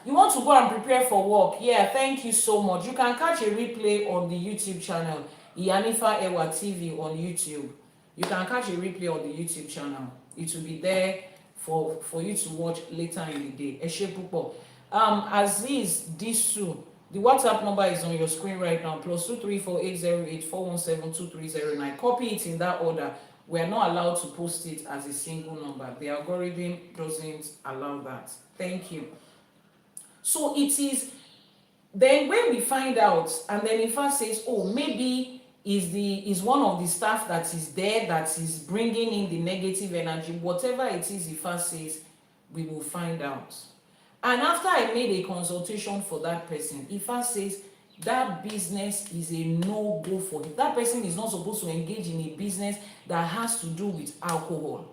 You want to go and prepare for work? Yeah, thank you so much. You can catch a replay on the YouTube channel, Iyanifa Ewa TV on YouTube. You can catch a replay on the YouTube channel. It will be there for you to watch later in the day. Ẹ ṣé púpọ̀. Aziz Disu, the WhatsApp number is on your screen right now, +2348084172309. Copy it in that order. We are not allowed to post it as a single number. The algorithm doesn't allow that. Thank you. So it is, then when we find out, and then Ifa says, oh, maybe is one of the staff that is there that is bringing in the negative energy, whatever it is Ifa says, we will find out. And after I made a consultation for that person, Ifa says that business is a no-go for him. That person is not supposed to engage in a business that has to do with alcohol.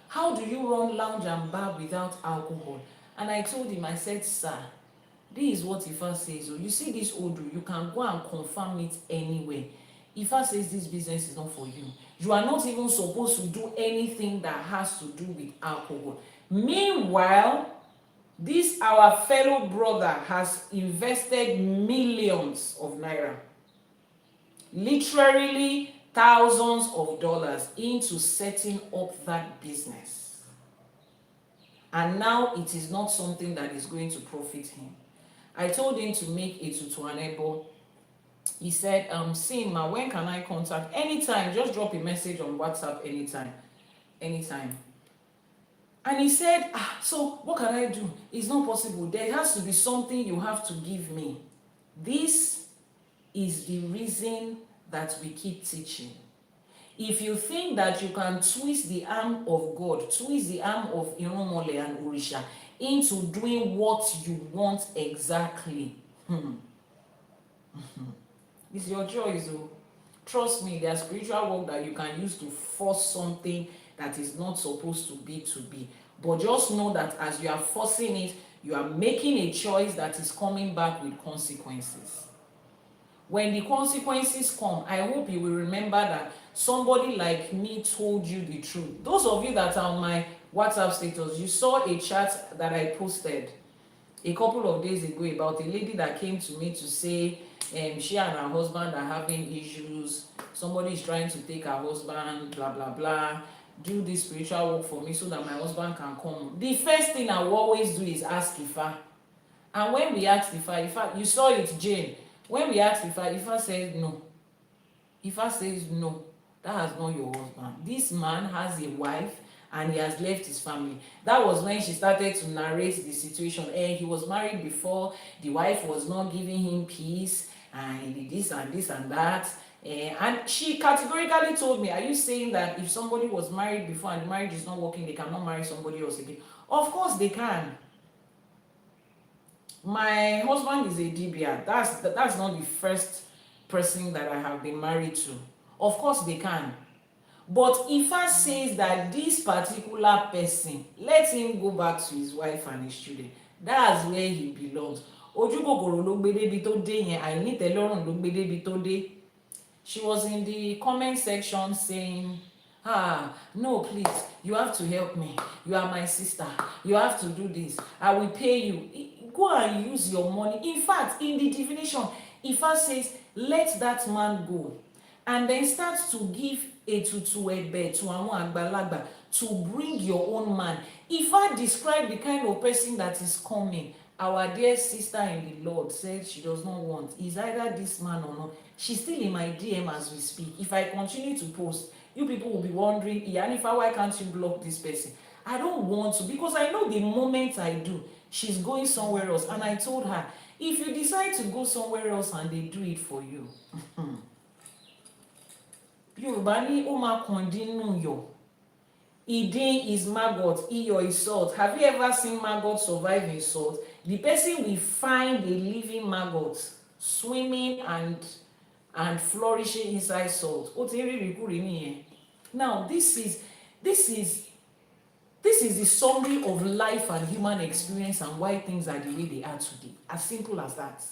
How do you run lounge and bar without alcohol? And I told him, I said, sir, this is what Ifa says. You see this Odù, you can go and confirm it anywhere. Ifa says this business is not for you. You are not even supposed to do anything that has to do with alcohol. Meanwhile, this our fellow brother has invested millions of naira, literally thousands of dollars, into setting up that business. And now it is not something that is going to profit him. I told him to make a tutuanebo. He said, Sima, when can I contact? Anytime, just drop a message on WhatsApp anytime. And he said, so what can I do? It's not possible. There has to be something you have to give me. This is the reason that we keep teaching. If you think that you can twist the arm of God, twist the arm of Irumole and Orisha into doing what you want exactly, It's your choice. Oh. Trust me, there's spiritual work that you can use to force something that is not supposed to be. But just know that as you are forcing it, you are making a choice that is coming back with consequences. When the consequences come, I hope you will remember that somebody like me told you the truth. Those of you that are on my WhatsApp status, you saw a chat that I posted a couple of days ago about a lady that came to me to say she and her husband are having issues. Somebody is trying to take her husband, blah, blah, blah. Do this spiritual work for me so that my husband can come. The first thing I will always do is ask Ifa. And when we asked Ifa, you saw it, Jane. When we asked Ifa says no. Ifa says no. That is not your husband. This man has a wife and he has left his family. That was when she started to narrate the situation. He was married before, the wife was not giving him peace, and he did this and this and that. And she categorically told me, are you saying that if somebody was married before and the marriage is not working, they cannot marry somebody else again? Of course they can. My husband is a Dibia. That's not the first person that I have been married to. Of course they can. But Ifa says that this particular person, let him go back to his wife and his children. That's where he belongs. Ojúkòkòrò ló gbé débi tó dé yẹn, àìnítẹ́lọ́rùn ló gbé débi tó dé. She was in the comment section saying, no, please, you have to help me. You are my sister. You have to do this. I will pay you. Go and use your money. In fact, in the divination, Ifa says, let that man go. And then start to give ètùtù ẹ̀bẹ̀ to àwọn àgbàlagbà to bring your own man. Ifa described the kind of person that is coming. Our dear sister in the Lord said she does not want. Is either this man or not. She's still in my DM as we speak. If I continue to post, you people will be wondering, Iyanifa, why can't you block this person? I don't want to, because I know the moment I do, she's going somewhere else. And I told her, if you decide to go somewhere else and they do it for you, Yorùbá ní ó máa kàn dínú yọ̀. Ìdin is maggot, iyọ̀ is salt. Have you ever seen maggot survive in salt? The person will find a living maggot swimming and flourishing inside salt. Ó ti rí ìrìkúrì nìyẹn. Now this is the summary of life and human experience and why things are the way they are today. As simple as that.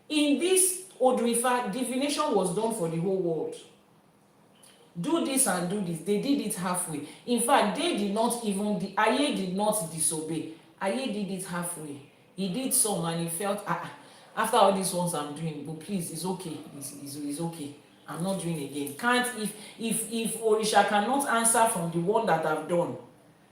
In this Odù Ifá, divination was done for the whole world. Do this and do this. They did it halfway. In fact, they did not even, Aye did not disobey. Aye did it halfway. He did some and he felt, after all these ones I'm doing, but please, it's okay. It's okay. I'm not doing it again. If Orisha cannot answer from the one that I've done,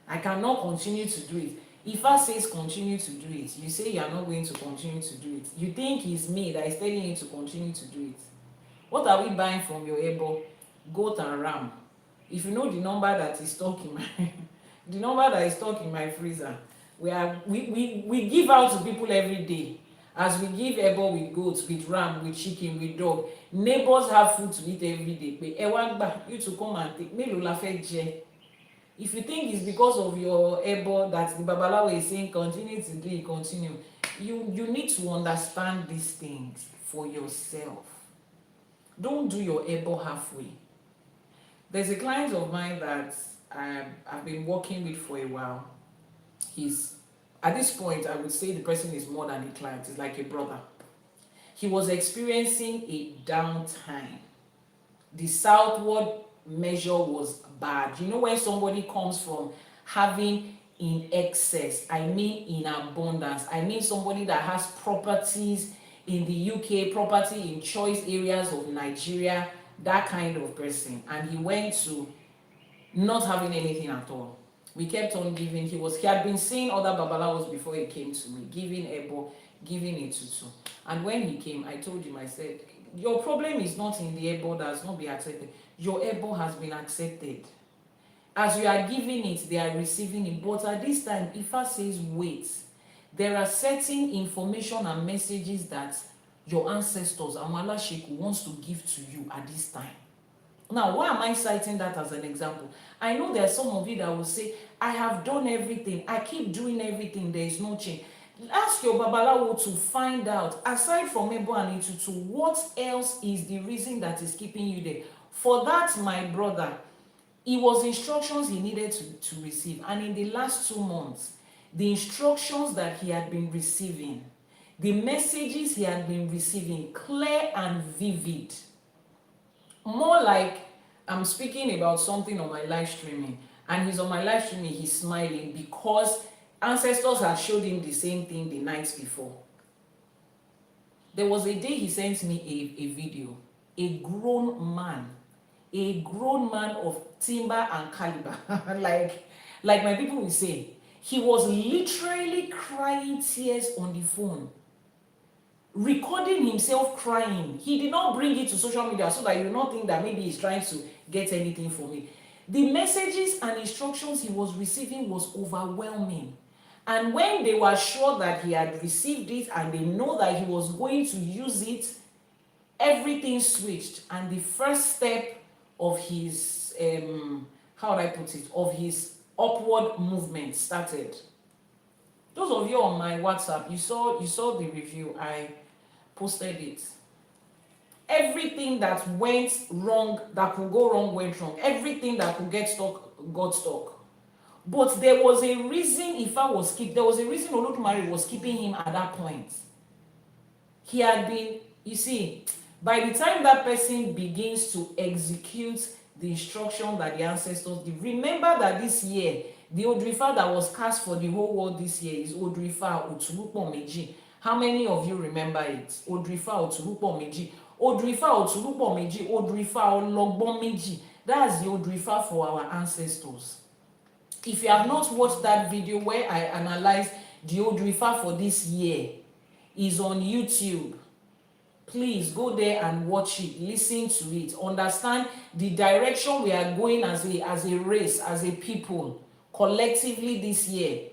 I cannot continue to do it. If I says continue to do it, you say you are not going to continue to do it. You think it's me that is telling you to continue to do it. What are we buying from your ebo? Goat and ram. If you know the number that is stuck in my the number that is stuck in my freezer, we give out to people every day. As we give ebo with goats, with ram, with chicken, with dog. Neighbors have food to eat every day. But you to come and take mélòó la fẹ́ jẹ. If you think it's because of your ebo that the Babalawo is saying continue to do it, continue, you need to understand these things for yourself. Don't do your ebo halfway. There's a client of mine that I've been working with for a while. At this point, I would say the person is more than a client. It's like a brother. He was experiencing a downtime. The southward measure was bad. You know, when somebody comes from having in excess, I mean in abundance, I mean somebody that has properties in the UK, property in choice areas of Nigeria, that kind of person. And he went to not having anything at all. We kept on giving. He had been seeing other babalawos before he came to me, giving ebo, giving etutu. And when he came, I told him, I said, your problem is not in the ebo that has not been accepted. Your ebo has been accepted. As you are giving it, they are receiving it. But at this time, Ifa says, wait. There are certain information and messages that your ancestors, Aláṣẹkù, wants to give to you at this time. Now, why am I citing that as an example? I know there are some of you that will say, I have done everything. I keep doing everything. There is no change. Ask your babalawo to find out, aside from Ebo and Itutu, what else is the reason that is keeping you there. For that, my brother, it was instructions he needed to receive. And in the last 2 months, the instructions that he had been receiving, the messages he had been receiving, clear and vivid. More like I'm speaking about something on my live streaming, and he's on my live streaming, he's smiling because ancestors had showed him the same thing the night before. There was a day he sent me a video, a grown man of timber and caliber, like my people will say. He was literally crying tears on the phone, recording himself crying. He did not bring it to social media so that you do not think that maybe he's trying to get anything from it. The messages and instructions he was receiving was overwhelming. And when they were sure that he had received it and they know that he was going to use it, everything switched. And the first step of his, how would I put it, of his upward movement started. Those of you on my WhatsApp, you saw the review. I posted it. Everything that went wrong, that could go wrong, went wrong. Everything that could get stuck, got stuck. But there was a reason Ifa was kept. There was a reason Olódùmarè was keeping him at that point. He had been, you see, by the time that person begins to execute the instruction that the ancestors did, remember that this year, the Odù Ifá that was cast for the whole world this year is Odù Ifá Òtúrúpọ̀ Meji. How many of you remember it? Odù Ifá Òtúrúpọ̀ Meji. Odù Ifá Òtúrúpọ̀ Meji. Odù Ifá Ọlọ́gbọ́n Meji. That's the Odù Ifá for our ancestors. If you have not watched that video where I analyzed the Odù Ifá for this year, is on YouTube. Please go there and watch it, listen to it, understand the direction we are going as a race, as a people, collectively this year.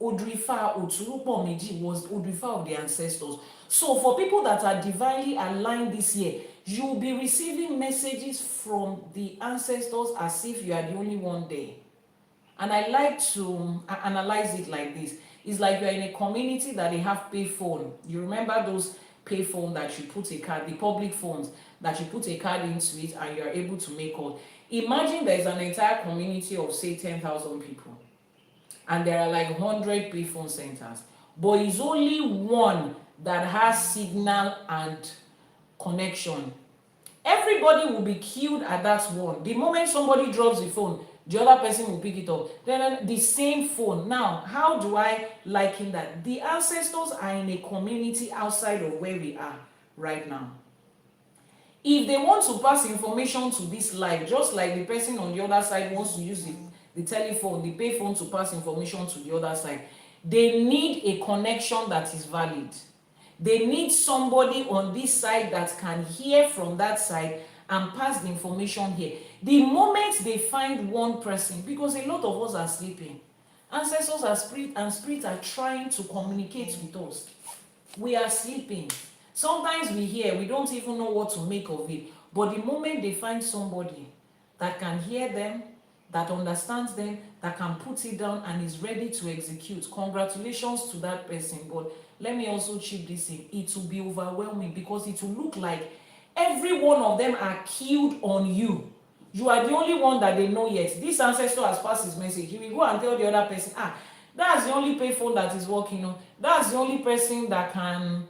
Odù Ifá Òtúrúpọ̀ Meji was Odù Ifá of the ancestors. So for people that are divinely aligned this year, you will be receiving messages from the ancestors as if you are the only one there. And I like to analyze it like this. It's like you're in a community that they have pay phone. You remember those pay phone that you put a card, the public phones that you put a card into it and you are able to make call. Imagine there's an entire community of say 10,000 people. And there are like 100 pay phone centers. But it's only one that has signal and connection. Everybody will be queued at that one. The moment somebody drops the phone, the other person will pick it up. Then the same phone. Now, how do I liken that? The ancestors are in a community outside of where we are right now. If they want to pass information to this live, just like the person on the other side wants to use the telephone, the pay phone to pass information to the other side, they need a connection that is valid. They need somebody on this side that can hear from that side and pass the information here. The moment they find one person, because a lot of us are sleeping, ancestors are spirit and spirits are trying to communicate with us. We are sleeping. Sometimes we hear, we don't even know what to make of it. But the moment they find somebody that can hear them, that understands them, that can put it down and is ready to execute, congratulations to that person. But let me also chip this in. It will be overwhelming because it will look like every one of them are killed on you. You are the only one that they know yet. This ancestor has passed his message. He will go and tell the other person, that's the only payphone that is working on. That's the only person that can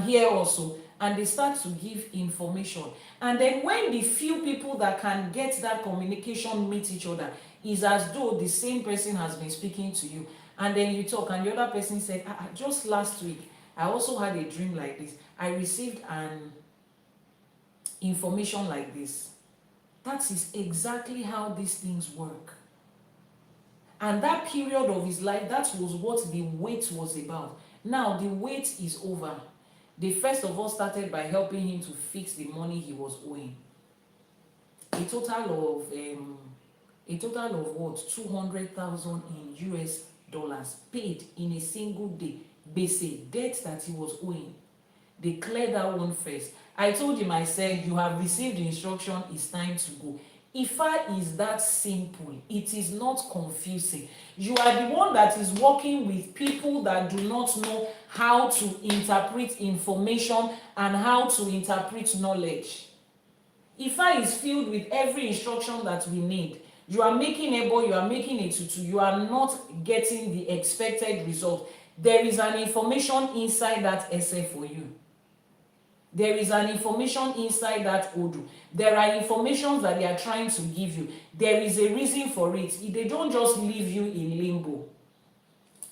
hear also. And they start to give information. And then when the few people that can get that communication meet each other, is as though the same person has been speaking to you. And then you talk and the other person said, just last week, I also had a dream like this. I received an information like this. That is exactly how these things work. And that period of his life, that was what the wait was about. Now the wait is over. They first of all started by helping him to fix the money he was owing. A total of what? 200,000 in US dollars paid in a single day. Basic debt that he was owing. They cleared that one first. I told him, I said, you have received the instruction, it's time to go. Ifa is that simple. It is not confusing. You are the one that is working with people that do not know how to interpret information and how to interpret knowledge. Ifa is filled with every instruction that we need. You are making ebo, you are making a tutu, you are not getting the expected result. There is an information inside that essay for you. There is an information inside that Odù. There are informations that they are trying to give you. There is a reason for it. They don't just leave you in limbo.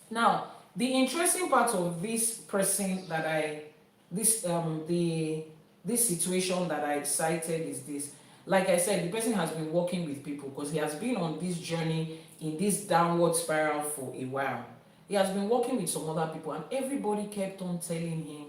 Now, the interesting part of this person that this situation that I cited is this. Like I said, the person has been working with people because he has been on this journey in this downward spiral for a while. He has been working with some other people, and everybody kept on telling him,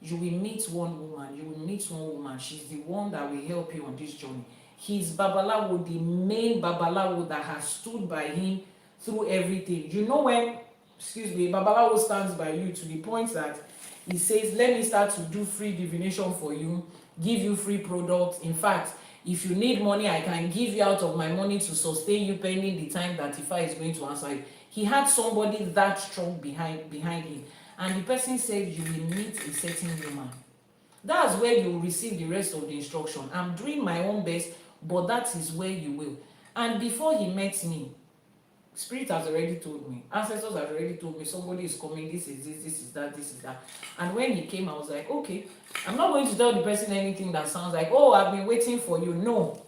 you will meet one woman, you will meet one woman, she's the one that will help you on this journey. He's Babalawo, the main Babalawo that has stood by him through everything. You know when, Babalawo stands by you to the point that he says, let me start to do free divination for you, give you free products. In fact, if you need money, I can give you out of my money to sustain you pending the time that Ifa is going to answer you. He had somebody that strong behind him. And the person said, you will meet a certain woman. That's where you will receive the rest of the instruction. I'm doing my own best, but that is where you will. And before he met me, Spirit has already told me, ancestors have already told me, somebody is coming, this is this, this is that, this is that. And when he came, I was like, okay, I'm not going to tell the person anything that sounds like, oh, I've been waiting for you. No.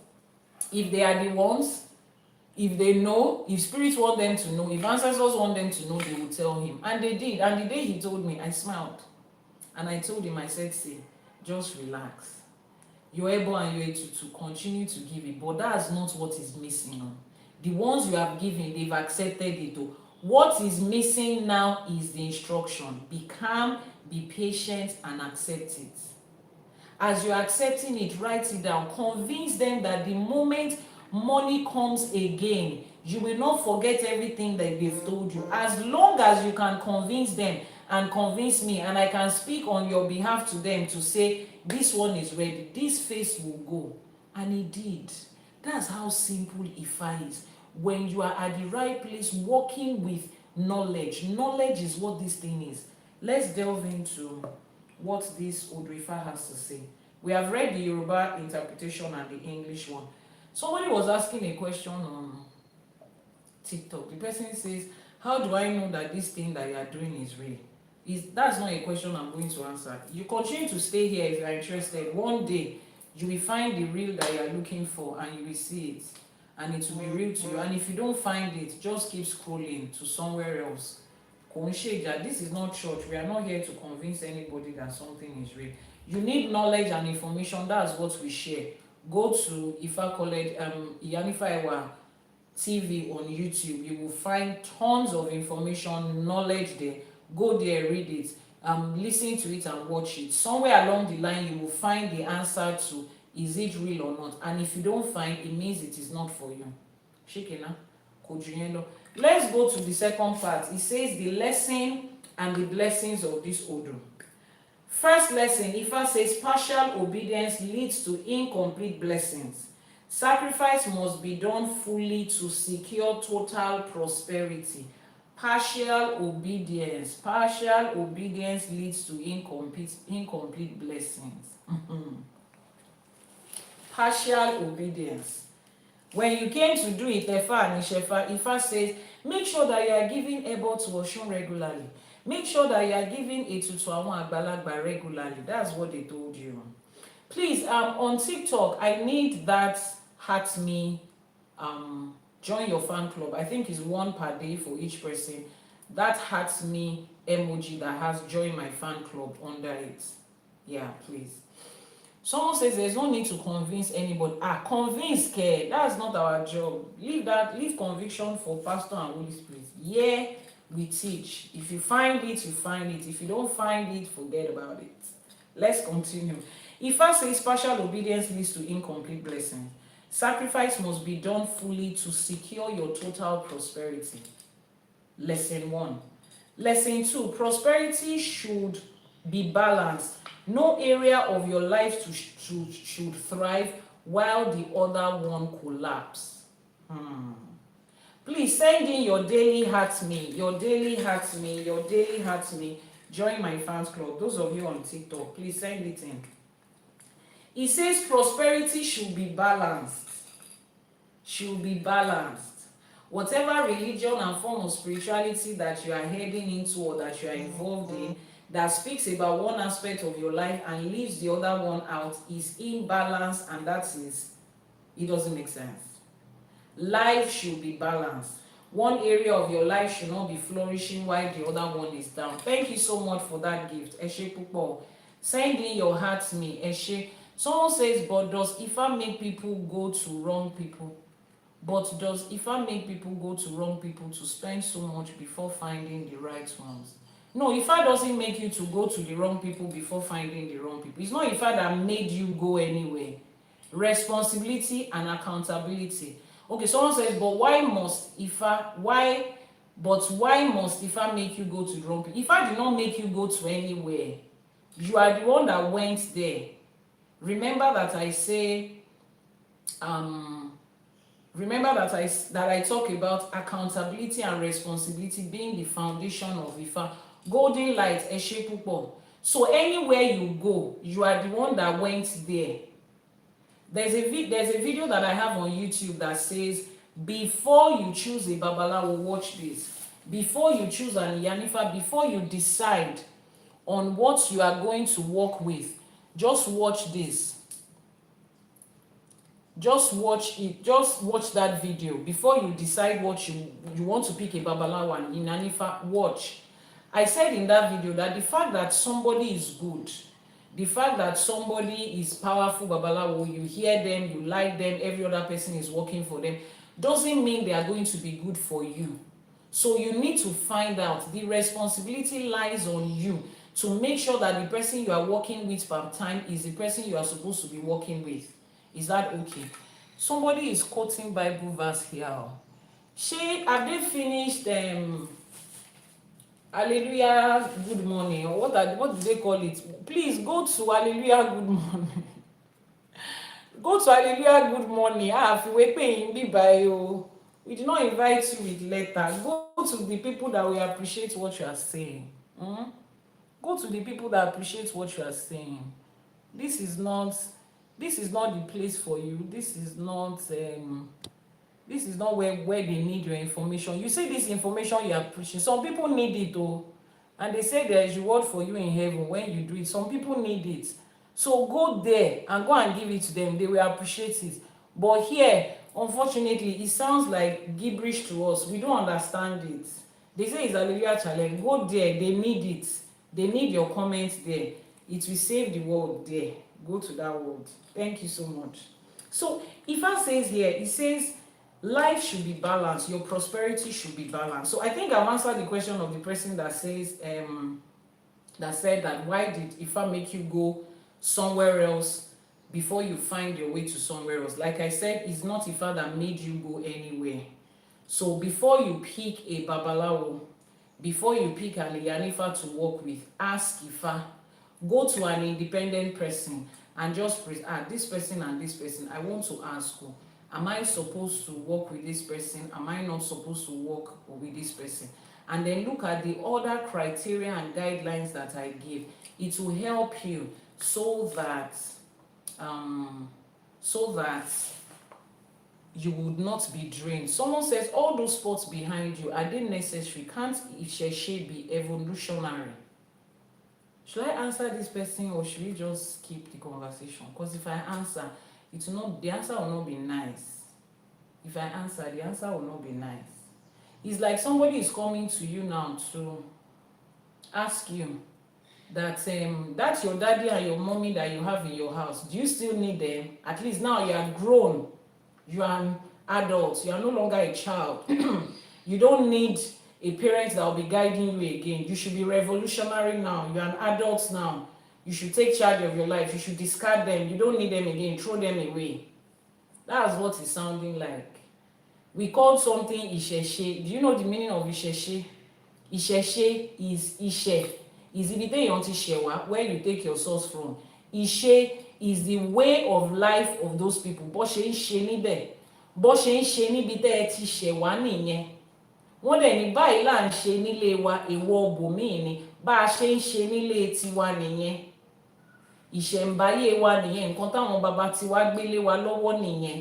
If they are the ones, if they know, if spirits want them to know, if ancestors want them to know, they will tell him. And they did. And the day he told me, I smiled. And I told him, I said, see, just relax. You're able and you're able to continue to give it. But that's not what is missing now. The ones you have given, they've accepted it. What is missing now is the instruction. Be calm, be patient, and accept it. As you're accepting it, write it down. Convince them that the moment money comes again, you will not forget everything that they've told you. As long as you can convince them and convince me, and I can speak on your behalf to them to say, this one is ready, this face will go. And it did. That's how simple Ifa is. When you are at the right place, working with knowledge. Knowledge is what this thing is. Let's delve into what this Odù Ifá has to say. We have read the Yoruba interpretation and the English one. Somebody was asking a question on TikTok. The person says, how do I know that this thing that you are doing is real? That's not a question I'm going to answer. You continue to stay here if you are interested. One day, you will find the real that you are looking for and you will see it. And it will be real to you. And if you don't find it, just keep scrolling to somewhere else. This is not church. We are not here to convince anybody that something is real. You need knowledge and information. That's what we share. Go to Ifa College, Iyanifa Ewa TV on YouTube. You will find tons of information, knowledge there. Go there, read it, listen to it and watch it. Somewhere along the line, you will find the answer to, is it real or not? And if you don't find, it means it is not for you. Shikina, Kojunyelo. Let's go to the second part. It says the lesson and the blessings of this Odù. First lesson, Ifa says partial obedience leads to incomplete blessings. Sacrifice must be done fully to secure total prosperity. Partial obedience leads to incomplete blessings. Partial obedience. When you came to do it, Ifa says, make sure that you are giving ebo to Oshun regularly. Make sure that you are giving it to àwọn àgbàlagbà regularly. That's what they told you. Please, on TikTok, I need that heart me, join your fan club. I think it's 1 per day for each person. That heart me emoji that has join my fan club under it. Yeah, please. Someone says there's no need to convince anybody. Convince care. That's not our job. Leave conviction for Pastor and Holy Spirit. Yeah, we teach. If you find it, you find it. If you don't find it, forget about it. Let's continue. Ifa says partial obedience leads to incomplete blessing. Sacrifice must be done fully to secure your total prosperity. Lesson 1. Lesson 2. Prosperity should be balanced. No area of your life should thrive while the other one collapse. Please send in your daily heart me, your daily heart me, your daily heart me. Join my fans club. Those of you on TikTok, please send it in. It says prosperity should be balanced. Should be balanced. Whatever religion and form of spirituality that you are heading into or that you are involved in that speaks about one aspect of your life and leaves the other one out is imbalanced, and that is, it doesn't make sense. Life should be balanced. One area of your life should not be flourishing while the other one is down. Thank you so much for that gift. Eshe Pupo. Send in your heart to me. Eshe. Someone says, but does Ifá make people go to wrong people? But does Ifá make people go to wrong people to spend so much before finding the right ones? No, Ifá doesn't make you to go to the wrong people before finding the wrong people. It's not Ifá that made you go anywhere. Responsibility and accountability. Okay, someone says, but why must Ifá make you go to the wrong people? Ifá did not make you go to anywhere. You are the one that went there. Remember that I say, that I talk about accountability and responsibility being the foundation of Ifá. Golden light, Eshe Pupo. So anywhere you go, you are the one that went there. There's a video that I have on YouTube that says, before you choose a Babalawo, watch this. Before you choose an Iyanifa, before you decide on what you are going to work with, just watch this. Just watch it. Just watch that video before you decide what you want to pick a Babalawo and Iyanifa. Watch. I said in that video that the fact that somebody is good, the fact that somebody is powerful Babalawo, you hear them, you like them, every other person is working for them, doesn't mean they are going to be good for you. So you need to find out. The responsibility lies on you to make sure that the person you are working with per time is the person you are supposed to be working with. Is that okay? Somebody is quoting Bible verse here. Have they finished Hallelujah good morning, or what do they call it? Please go to Hallelujah good morning. Go to Hallelujah good morning. If we paying me by you, we do not invite you with letter. Go to the people that will appreciate what you are saying. Go to the people that appreciate what you are saying. This is not the place for you. This is not where they need your information. You see this information you are preaching. Some people need it though. And they say there is reward for you in heaven when you do it. Some people need it. So go there and go and give it to them. They will appreciate it. But here, unfortunately, it sounds like gibberish to us. We don't understand it. They say it's Hallelujah challenge. Go there. They need it. They need your comments there. It will save the world there. Go to that world. Thank you so much. So Ifá says here, it says, life should be balanced. Your prosperity should be balanced. So I think I've answered the question of the person that says, that said that why did Ifá make you go somewhere else before you find your way to somewhere else? Like I said, it's not Ifá that made you go anywhere. So before you pick a Babalawo, before you pick an Iyanifa to work with, ask Ifá. Go to an independent person and just press, this person and this person, I want to ask you, am I supposed to work with this person? Am I not supposed to work with this person? And then look at the other criteria and guidelines that I give. It will help you so that you would not be drained. Someone says, all those spots behind you, are they necessary? Can't ÌṢÄŠE be evolutionary? Should I answer this person or should we just keep the conversation? Because if I answer, the answer will not be nice. If I answer, the answer will not be nice. It's like somebody is coming to you now to ask you that that's your daddy and your mommy that you have in your house. Do you still need them? At least now you are grown. You are an adult. You are no longer a child. You don't need a parent that will be guiding you again. You should be revolutionary now. You are an adult now. You should take charge of your life. You should discard them. You don't need them again. Throw them away. That's what it's sounding like. We call something իշẹ̀ṣe. Do you know the meaning of իշẹ̀ṣe? իշẹ̀ṣe is Ishe. Is ibite yon ti shewa, where you take your source from. Ishe is the way of life of those people. Bó ṣe ń ṣe níbẹ̀, bó ṣe ń ṣe níbi tẹ́ ẹ ti ṣẹ̀ wá nìyẹn. Wọ́n dẹ̀ ní báyìí là ń ṣe nílé wa, èèwọ̀ bòmíì ni, bá a ṣe ń ṣe nílé tiwa nìyẹn. Ìṣẹ̀ǹbáyé wa nìyẹn, nǹkan táwọn bàbá tiwa gbélé wa lọ́wọ́ nìyẹn.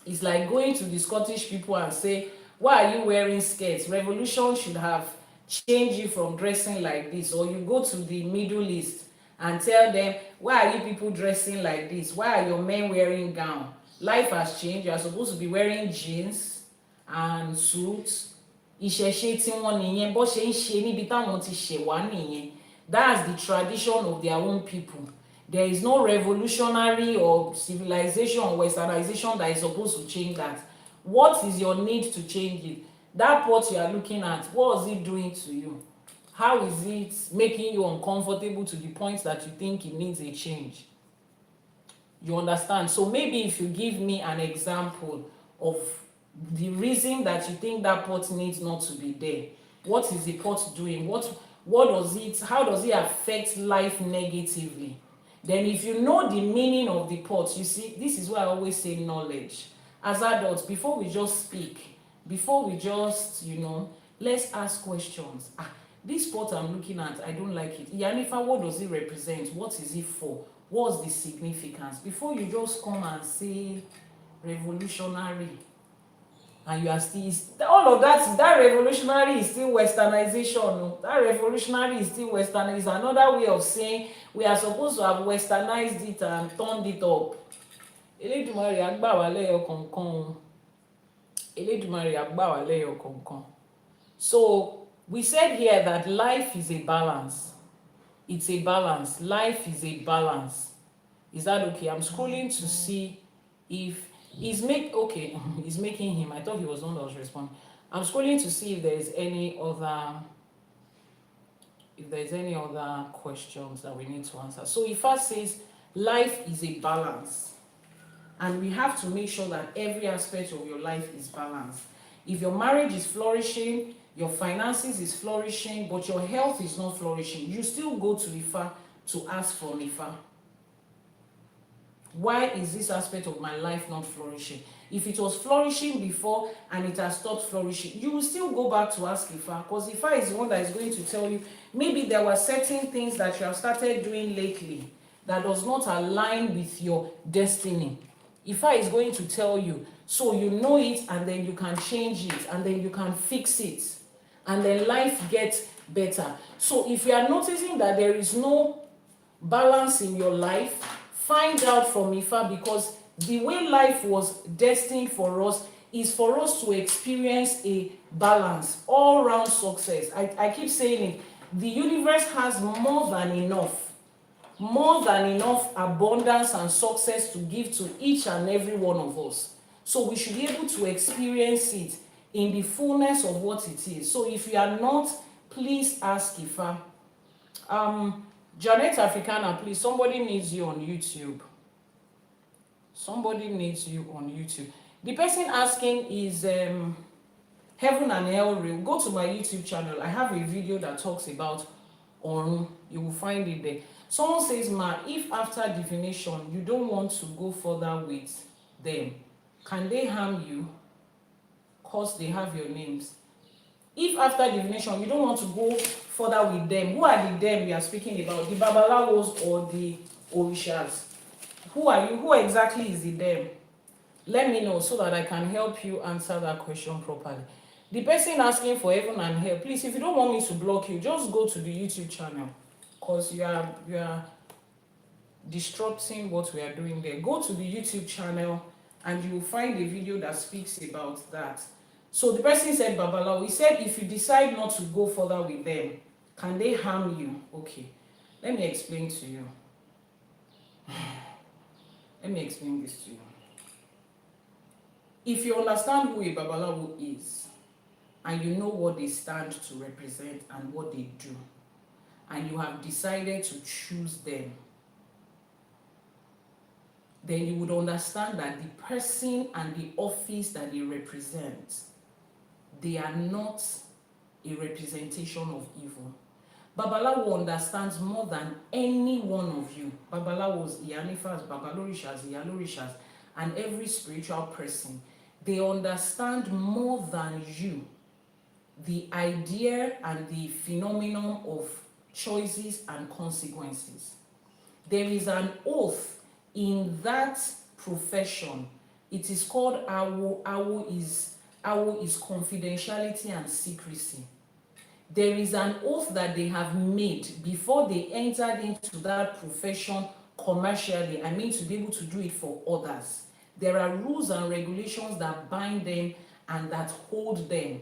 It's like going to the Scottish people and say, why are you wearing skirts? Revolution should have changed you from dressing like this. Or you go to the Middle East and tell them, why are you people dressing like this? Why are your men wearing gown? Life has changed. You are supposed to be wearing jeans and suits. Ìṣẹ̀ṣe tí wọ́n nìyẹn, bó ṣe ń ṣe níbi táwọn ti ṣẹ̀ wá nìyẹn. That's the tradition of their own people. There is no revolutionary or civilization or westernization that is supposed to change that. What is your need to change it? That pot you are looking at, what is it doing to you? How is it making you uncomfortable to the point that you think it needs a change? You understand? So maybe if you give me an example of the reason that you think that pot needs not to be there, what is the pot doing? What does it, how does it affect life negatively? Then if you know the meaning of the pot, you see, this is why I always say knowledge. As adults, before we just speak, before we just, let's ask questions. This pot I'm looking at, I don't like it. Iyanifa, what does it represent? What is it for? What's the significance? Before you just come and say revolutionary, and you are still, all of that revolutionary is still westernization. No? That revolutionary is still western. Is another way of saying we are supposed to have westernized it and turned it up. Elédùmarè á gbà wá lẹ́yọ kọ̀ọ̀kan. Elédùmarè á gbà wá lẹ́yọ kọ̀ọ̀kan. So we said here that life is a balance. It's a balance. Life is a balance. Is that okay? I'm scrolling to see if he's making him. I thought he was the one that was responding. I'm scrolling to see if there is any other questions that we need to answer. So Ifá says life is a balance, and we have to make sure that every aspect of your life is balanced. If your marriage is flourishing, your finances is flourishing, but your health is not flourishing, you still go to Ifá to ask from Ifá. Why is this aspect of my life not flourishing? If it was flourishing before and it has stopped flourishing, you will still go back to ask Ifá, because Ifá is the one that is going to tell you, maybe there were certain things that you have started doing lately that does not align with your destiny. Ifá is going to tell you, so you know it, and then you can change it, and then you can fix it, and then life gets better. So if you are noticing that there is no balance in your life, find out from Ifá, because the way life was destined for us is for us to experience a balance, all-round success. I keep saying it, the universe has more than enough abundance and success to give to each and every one of us. So we should be able to experience it in the fullness of what it is. So if you are not, please ask Ifá. Janet Africana, please, somebody needs you on YouTube. Somebody needs you on YouTube. The person asking is Heaven and Hell Real. Go to my YouTube channel. I have a video that talks about Odù. You will find it there. Someone says, Ma, if after divination you don't want to go further with them, can they harm you? Because they have your names. If after divination you don't want to go further with them, who are the them we are speaking about? The Babalawos or the Orishas? Who are you? Who exactly is the them? Let me know so that I can help you answer that question properly. The person asking for heaven and hell, please, if you don't want me to block you, just go to the YouTube channel, because you are disrupting what we are doing there. Go to the YouTube channel and you will find a video that speaks about that. So the person said, Babalawo, he said, if you decide not to go further with them, can they harm you? Okay, let me explain to you. Let me explain this to you. If you understand who a Babalawo is, and you know what they stand to represent and what they do, and you have decided to choose them, then you would understand that the person and the office that they represent, they are not a representation of evil. Babalawo understands more than any one of you. Babalawos, Iyanifas, Babalorishas, Iyalorishas, and every spiritual person. They understand more than you the idea and the phenomenon of choices and consequences. There is an oath in that profession. It is called Awo. Awo is confidentiality and secrecy. There is an oath that they have made before they entered into that profession commercially. I mean, to be able to do it for others. There are rules and regulations that bind them and that hold them.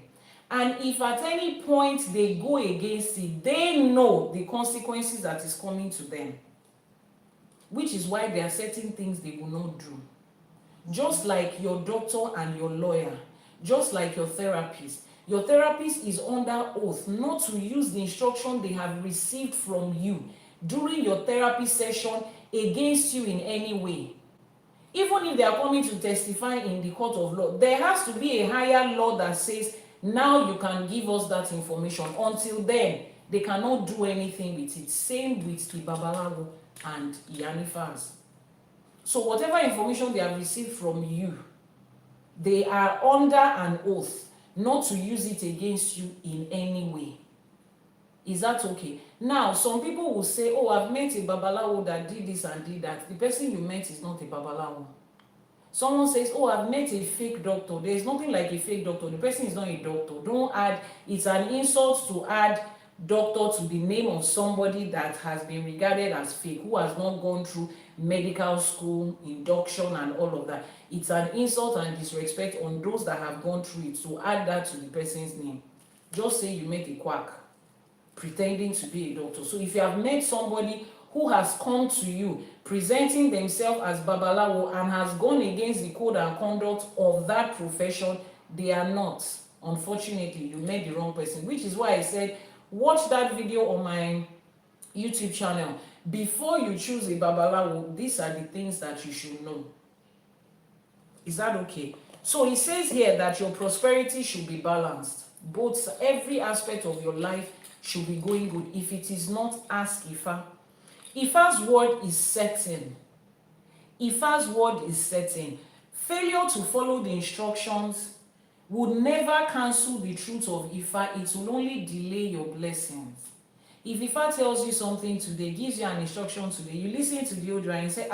And if at any point they go against it, they know the consequences that is coming to them. Which is why there are certain things they will not do. Just like your doctor and your lawyer, just like your therapist. Your therapist is under oath not to use the instruction they have received from you during your therapy session against you in any way. Even if they are coming to testify in the court of law, there has to be a higher law that says, now you can give us that information. Until then, they cannot do anything with it. Same with the Babalawo and Iyanifas. So whatever information they have received from you, they are under an oath not to use it against you in any way. Is that okay? Now, some people will say, oh, I've met a Babalawo that did this and did that. The person you met is not a Babalawo. Someone says, oh, I've met a fake doctor. There's nothing like a fake doctor. The person is not a doctor. Don't add, it's an insult to add doctor to the name of somebody that has been regarded as fake, who has not gone through medical school, induction, and all of that. It's an insult and disrespect on those that have gone through it. So add that to the person's name. Just say you met a quack pretending to be a doctor. So if you have met somebody who has come to you presenting themselves as Babalawo and has gone against the code and conduct of that profession, they are not. Unfortunately, you met the wrong person, which is why I said, watch that video on my YouTube channel. Before you choose a Babalawo, these are the things that you should know. Is that okay? So he says here that your prosperity should be balanced. Both, every aspect of your life should be going good. If it is not, ask Ifa. Ifa's word is certain. Ifa's word is certain. Failure to follow the instructions would never cancel the truth of Ifa. It will only delay your blessings. If Ifa tells you something today, gives you an instruction today, you listen to the audio and you say,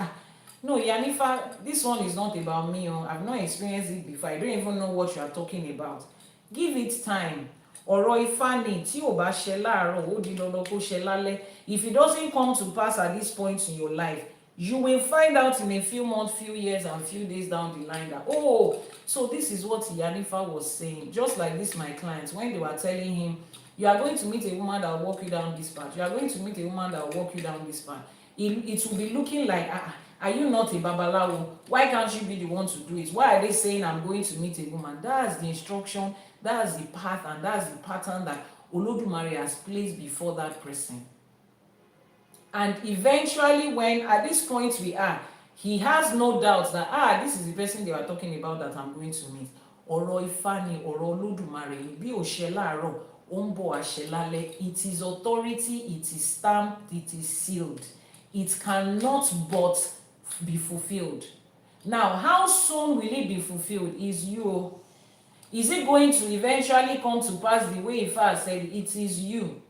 no, Iyanifa, this one is not about me. I've not experienced it before. I don't even know what you are talking about. Give it time. Ọ̀rọ̀ Ifá ni tí ò bá ṣẹ láàárọ̀ ó di dandan kó ṣẹ lálẹ́. If it doesn't come to pass at this point in your life, you will find out in a few months, few years, and few days down the line that, oh, so this is what Iyanifa was saying. Just like this, my clients, when they were telling him, you are going to meet a woman that will walk you down this path. You are going to meet a woman that will walk you down this path. It will be looking like, are you not a Babalawo? Why can't you be the one to do it? Why are they saying I'm going to meet a woman? That's the instruction, that's the path, and that's the pattern that Olódùmarè has placed before that person. And eventually, when at this point we are, he has no doubt that, this is the person they were talking about that I'm going to meet. Ọ̀rọ̀ Ifá ni, ọ̀rọ̀ Olódùmarè ni, bí ó ṣẹ láàárọ̀, ó ń bọ̀ àṣẹ lálẹ́. It is authority, it is stamped, it is sealed. It cannot but be fulfilled. Now, how soon will it be fulfilled is you. Is it going to eventually come to pass the way Ifa said? It is you.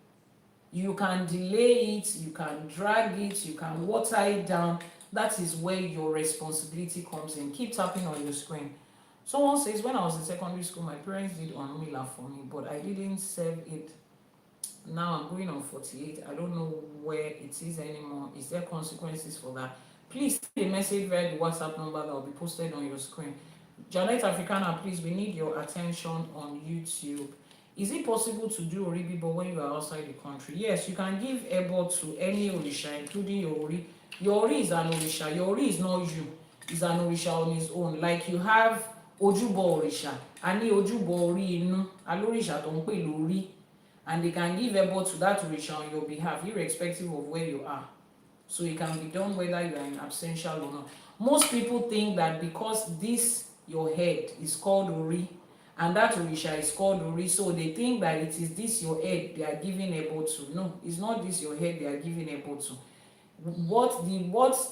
You can delay it, you can drag it, you can water it down. That is where your responsibility comes in. Keep tapping on your screen. Someone says, when I was in secondary school, my parents did Onumila for me, but I didn't serve it. Now I'm going on 48. I don't know where it is anymore. Is there consequences for that? Please send a message via the WhatsApp number that will be posted on your screen. Janet Africana, please, we need your attention on YouTube. Is it possible to do Oribibo when you are outside the country? Yes, you can give Ebo to any Orisha, including your Ori. Your Ori is an Orisha. Your Ori is not you. It's an Orisha on his own. Like you have Ojubo Orisha. Ani Ojubo Ori Inu. Alorisha don't pay Lori. And they can give Ebo to that Orisha on your behalf, irrespective of where you are. So it can be done whether you are in absential or not. Most people think that because this, your head, is called Ori, And that Orisha is called Ori. So they think that it is this your head they are giving ebo to. No, it's not this your head they are giving ebo to. What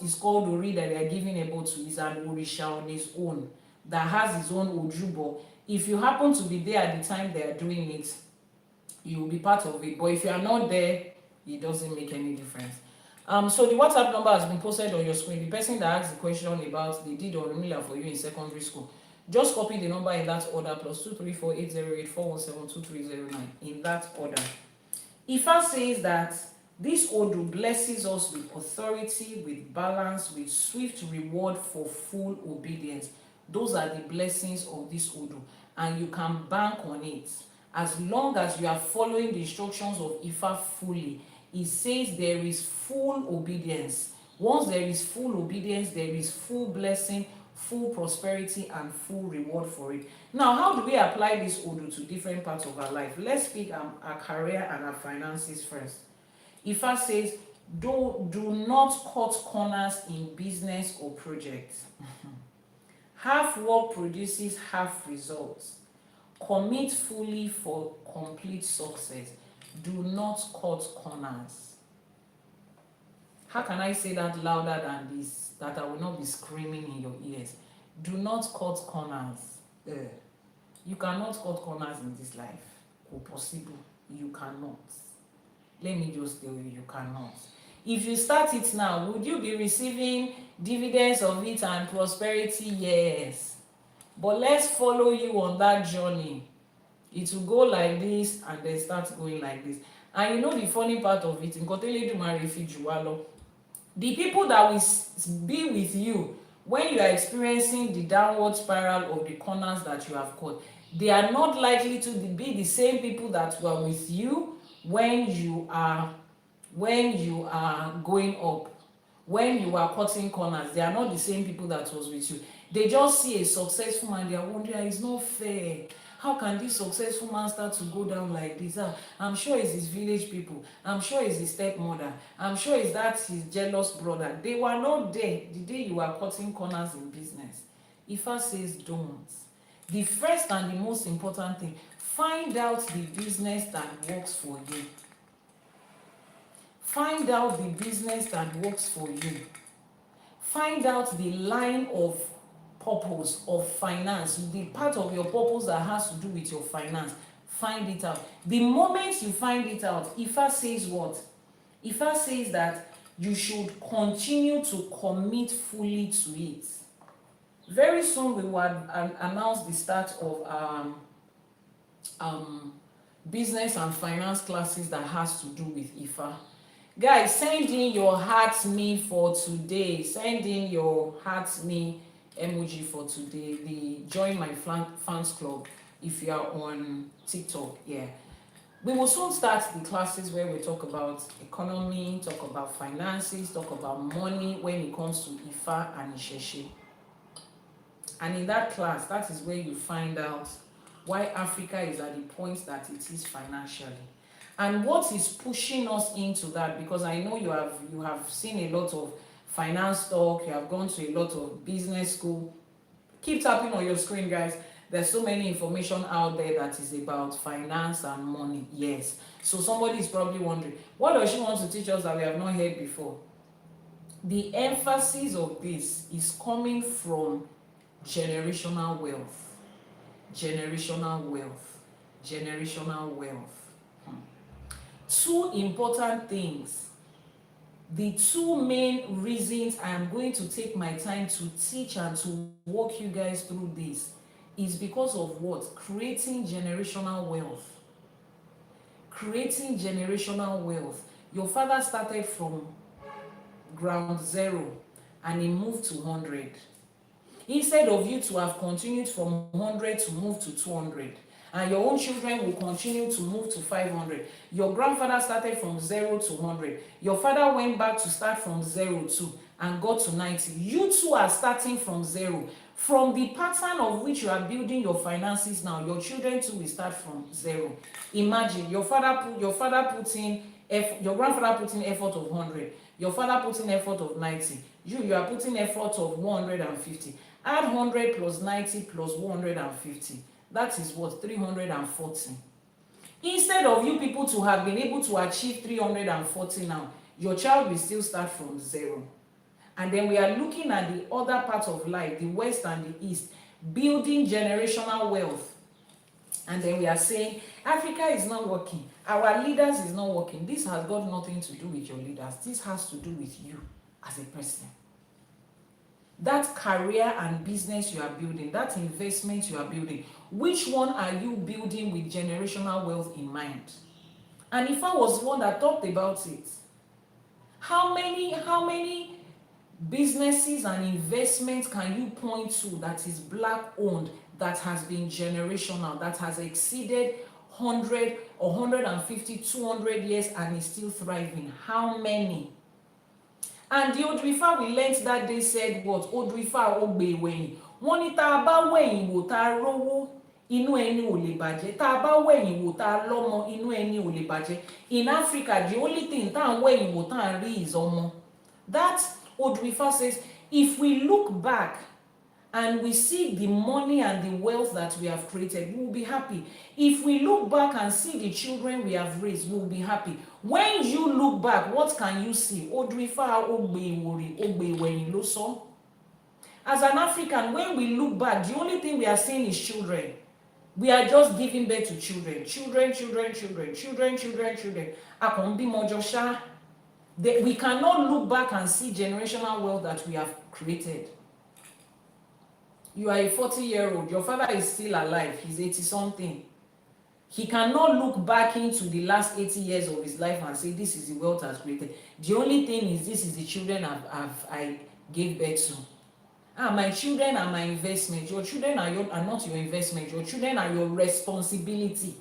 is called Ori that they are giving ebo to is an Orisha on his own that has his own Ojubo. If you happen to be there at the time they are doing it, you will be part of it. But if you are not there, it doesn't make any difference. So the WhatsApp number has been posted on your screen. The person that asked the question about they did Orunmila for you in secondary school, just copy the number in that order, +2348084172309, in that order. Ifa says that this Odù blesses us with authority, with balance, with swift reward for full obedience. Those are the blessings of this Odù, and you can bank on it. As long as you are following the instructions of Ifa fully, it says there is full obedience. Once there is full obedience, there is full blessing, full prosperity, and full reward for it. Now, how do we apply this Odù to different parts of our life? Let's speak our career and our finances first. Ifa says, do not cut corners in business or projects. Half work produces half results. Commit fully for complete success. Do not cut corners. How can I say that louder than this, that I will not be screaming in your ears? Do not cut corners. You cannot cut corners in this life. Or possible, you cannot. Let me just tell you, you cannot. If you start it now, would you be receiving dividends of it and prosperity? Yes. But let's follow you on that journey. It will go like this and then start going like this. And you know the funny part of it, the people that will be with you when you are experiencing the downward spiral of the corners that you have cut, they are not likely to be the same people that were with you when you are going up. When you are cutting corners, they are not the same people that was with you. They just see a successful man, they are wondering, it's not fair. How can this successful man start to go down like this? I'm sure it's his village people. I'm sure it's his stepmother. I'm sure it's that his jealous brother. They were not there the day you were cutting corners in business. Ifa says don't. The first and the most important thing, find out the business that works for you. Find out the business that works for you. Find out the line of purpose of finance, the part of your purpose that has to do with your finance. Find it out. The moment you find it out, Ifa says what? Ifa says that you should continue to commit fully to it. Very soon we will announce the start of business and finance classes that has to do with Ifa. Guys, send in your heart me for today. Send in your heart me emoji for today. The join my fans club if you are on TikTok. Yeah, we will soon start the classes where we talk about economy, talk about finances, talk about money when it comes to Ifa and ÌṢÄШE. And in that class, that is where you find out why Africa is at the point that it is financially, and what is pushing us into that. Because I know you have seen a lot of finance talk, you have gone to a lot of business school. Keep tapping on your screen, guys. There's so many information out there that is about finance and money. Yes. So somebody is probably wondering, what does she want to teach us that we have not heard before? The emphasis of this is coming from generational wealth. Generational wealth. Generational wealth. Two important things. The two main reasons I am going to take my time to teach and to walk you guys through this is because of what? Creating generational wealth. Creating generational wealth. Your father started from ground zero and he moved to 100. Instead of you to have continued from 100 to move to 200, and your own children will continue to move to 500. Your grandfather started from 0 to 100. Your father went back to start from 0 too and got to 90. You too are starting from 0. From the pattern of which you are building your finances now, your children too will start from 0. Imagine your grandfather put in effort of 100. Your father put in effort of 90. You are putting effort of 150. Add 100 plus 90 plus 150. That is what? 340. Instead of you people to have been able to achieve 340 now, your child will still start from 0. And then we are looking at the other part of life, the West and the East, building generational wealth. And then we are saying, Africa is not working. Our leaders is not working. This has got nothing to do with your leaders. This has to do with you as a person. That career and business you are building, that investment you are building, which one are you building with generational wealth in mind? And Ifá was one that talked about it. How many businesses and investments can you point to that is black owned, that has been generational, that has exceeded 100 or 150, 200 years and is still thriving? How many? And the Odù Ifá we learnt that day said what? Odù Ifá ó gbé wẹ̀yìn. Wọ́n ní tá a bá wẹ̀yìn wò tá a rówó, inú ẹni ò lè bàjẹ́. Tá a bá wẹ̀yìn wò tá a lọ́mọ, inú ẹni ò lè bàjẹ́. In Africa, the only thing tá a wẹ̀yìn wò tá a rí is ọmọ. That Odù Ifá says, if we look back and we see the money and the wealth that we have created, we will be happy. If we look back and see the children we have raised, we will be happy. When you look back, what can you see? Odù Ifá ó gbé ìwòrì, ó gbé ìwẹ̀yìn ló sọ. As an African, when we look back, the only thing we are seeing is children. We are just giving birth to children. Children. A kàn ń bímọ jọ ṣá. We cannot look back and see generational wealth that we have created. You are a 40-year-old. Your father is still alive. He's 80-something. He cannot look back into the last 80 years of his life and say, this is the wealth I've created. The only thing is, this is the children I gave birth to. My children are my investment. Your children are not your investment. Your children are your responsibility.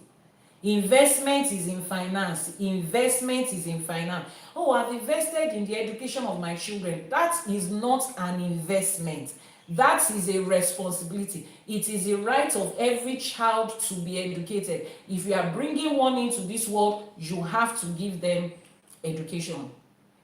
Investment is in finance. Investment is in finance. Oh, I've invested in the education of my children. That is not an investment. That is a responsibility. It is a right of every child to be educated. If you are bringing one into this world, you have to give them education.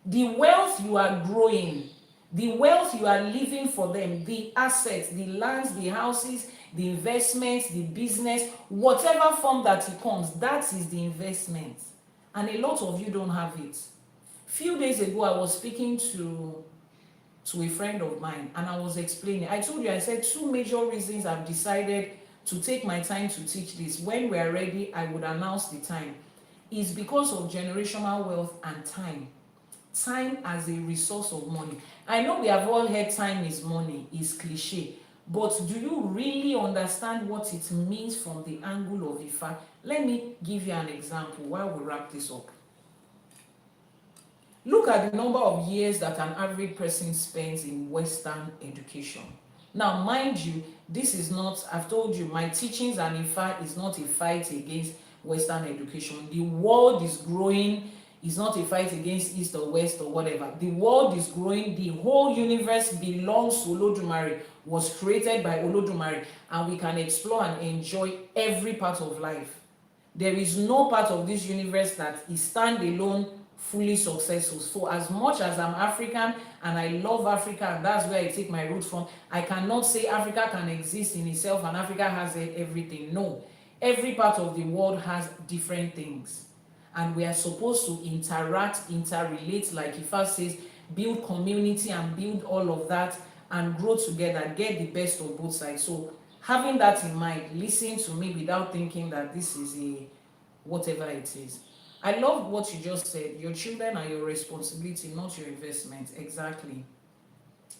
The wealth you are growing, the wealth you are leaving for them, the assets, the lands, the houses, the investments, the business, whatever form that it comes, that is the investment. And a lot of you don't have it. Few days ago, I was speaking to a friend of mine, and I was explaining. I told you, I said 2 major reasons I've decided to take my time to teach this. When we are ready, I would announce the time. Is because of generational wealth and time. Time as a resource of money. I know we have all heard time is money, is cliche, but do you really understand what it means from the angle of Ifá? Let me give you an example while we wrap this up. Look at the number of years that an average person spends in Western education. Now, mind you, this is not, I've told you, my teachings and Ifá is not a fight against Western education. The world is growing. It's not a fight against East or West or whatever. The world is growing. The whole universe belongs to Olódùmarè, was created by Olódùmarè, and we can explore and enjoy every part of life. There is no part of this universe that is standalone, fully successful. So as much as I'm African and I love Africa, and that's where I take my roots from, I cannot say Africa can exist in itself and Africa has everything. No, every part of the world has different things, and we are supposed to interact, interrelate, like Ifá says, build community and build all of that and grow together, get the best of both sides. So having that in mind, listen to me without thinking that this is a whatever it is. I love what you just said. Your children are your responsibility, not your investment. Exactly.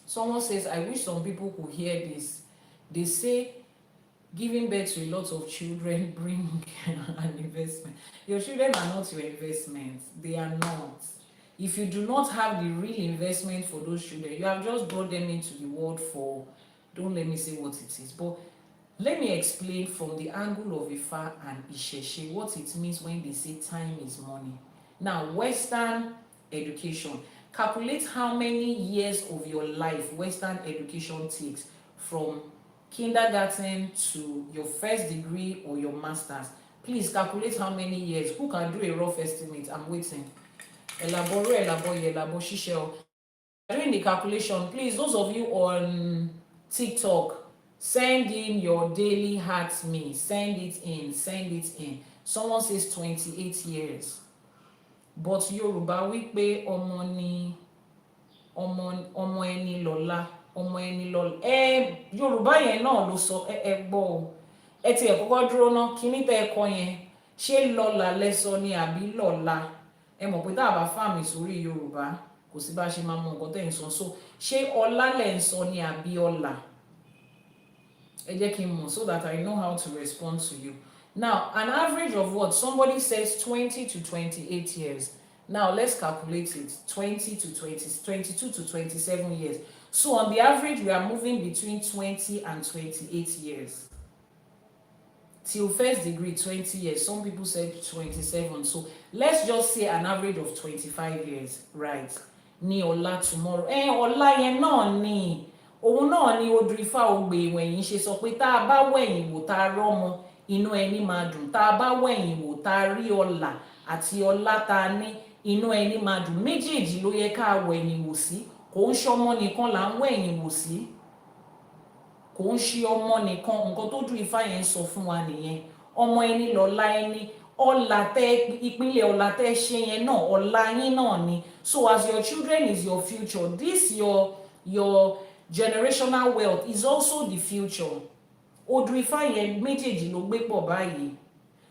Someone says, I wish some people could hear this. They say giving birth to a lot of children bring an investment. Your children are not your investment. They are not. If you do not have the real investment for those children, you have just brought them into the world for, don't let me say what it is, but let me explain from the angle of Ifá and ÌŞẸШE what it means when they say time is money. Now, Western education. Calculate how many years of your life Western education takes from kindergarten to your first degree or your master's. Please calculate how many years. Who can do a rough estimate? I'm waiting. Àbọrú, Àbọyè, Àbọṣíṣẹ. Doing the calculation, please, those of you on TikTok, Send in your daily heart me. Send it in. Send it in. Someone says 28 years. But Yorùbá wí pé ọmọ ni ọmọ ẹni lọ́la, ọmọ ẹni lọ́la. Yorùbá yẹn náà ló sọ gbọ́ o. Ẹ ti ẹ̀ kọ́kọ́ dúró ná, kíní tẹ́ ẹ kọ yẹn. Ṣé lọ́la lẹ́sọ ni àbí lọ́la? Ẹ mọ̀ pé tá a bá fàmì sórí Yorùbá, kò sí bá ṣe máa mọ nǹkan tẹ́ ń sọ. So ṣé ọlá lẹ̀ ń sọ ni àbí ọlà? Ẹ jẹ́ kí n mọ̀ so that I know how to respond to you. Now, an average of what? Somebody says 20 to 28 years. Now, let's calculate it. 20 to 20, 22 to 27 years. So, on the average, we are moving between 20 and 28 years. Till first degree, 20 years. Some people said 27. So, let's just say an average of 25 years. Right. Ní ọ̀la tomorrow. Ọ̀la yẹn náà ni. Òun náà ni Odù Ifá ògbè ìwẹ̀yìn ṣe sọ pé tá a bá wẹ̀yìn wò tá a rọ́mọ inú ẹni máa dùn, tá a bá wẹ̀yìn wò tá a rí ọlà àti ọlá tá a ní inú ẹni máa dùn. Méjèèjì ló yẹ ká wẹ̀yìn wò sí. Kò ń ṣọmọ nìkan là ń wẹ̀yìn wò sí. Kò ń ṣe ọmọ nìkan. Nǹkan tó Odù Ifá yẹn sọ fún wa nìyẹn. Ọmọ ẹni lọ́la ẹni. Ọlà tẹ́ ìpínlẹ̀ ọlà tẹ́ ṣe yẹn náà ọlá yín náà ni. So as your children is your future, this your generational wealth is also the future. Odù Ifá yẹn méjèèjì ló gbé pọ̀ báyìí.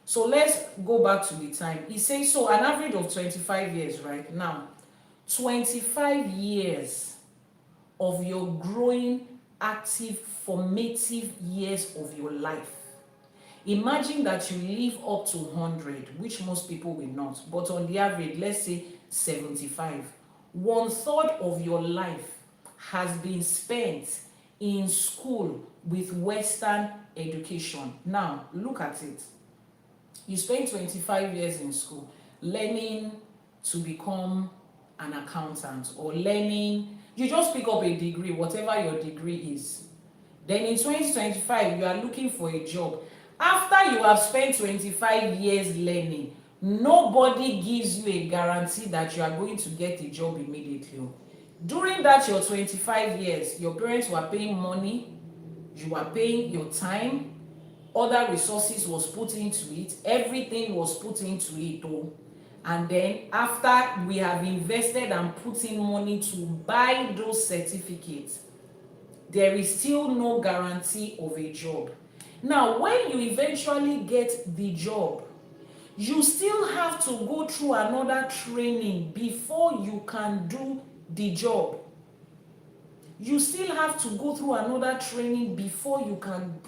So let's go back to the time. He says so an average of 25 years right now. 25 years of your growing, active, formative years of your life. Imagine that you live up to 100, which most people will not. But on the average, let's say 75. 1/3 of your life has been spent in school with Western education. Now, look at it. You spend 25 years in school learning to become an accountant or learning, you just pick up a degree, whatever your degree is. Then in 2025, you are looking for a job. After you have spent 25 years learning, nobody gives you a guarantee that you are going to get a job immediately. During that your 25 years, your parents were paying money, you were paying your time, other resources was put into it, everything was put into it. And then after we have invested and put in money to buy those certificates, there is still no guarantee of a job. Now, when you eventually get the job, you still have to go through another training before you can do the job. You still have to go through another training before you can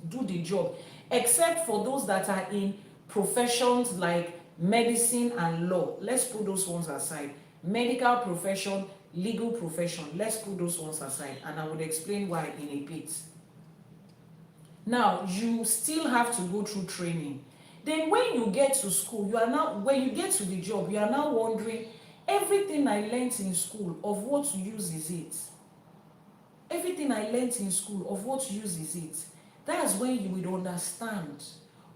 do the job, except for those that are in professions like medicine and law. Let's put those ones aside. Medical profession, legal profession, let's put those ones aside, and I would explain why in a bit. Now, you still have to go through training. Then when you get to school, when you get to the job, you are now wondering, everything I learned in school, of what use is it? Everything I learned in school, of what use is it? That's when you will understand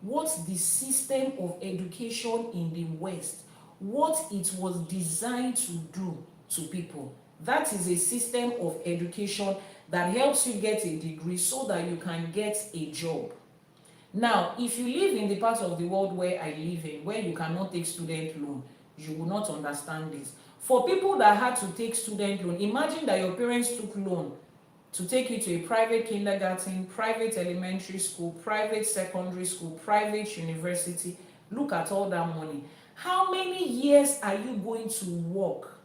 what the system of education in the West, what it was designed to do to people. That is a system of education that helps you get a degree so that you can get a job. Now, if you live in the part of the world where I live in, where you cannot take student loan, you will not understand this. For people that had to take student loan, imagine that your parents took loan to take you to a private kindergarten, private elementary school, private secondary school, private university. Look at all that money. How many years are you going to work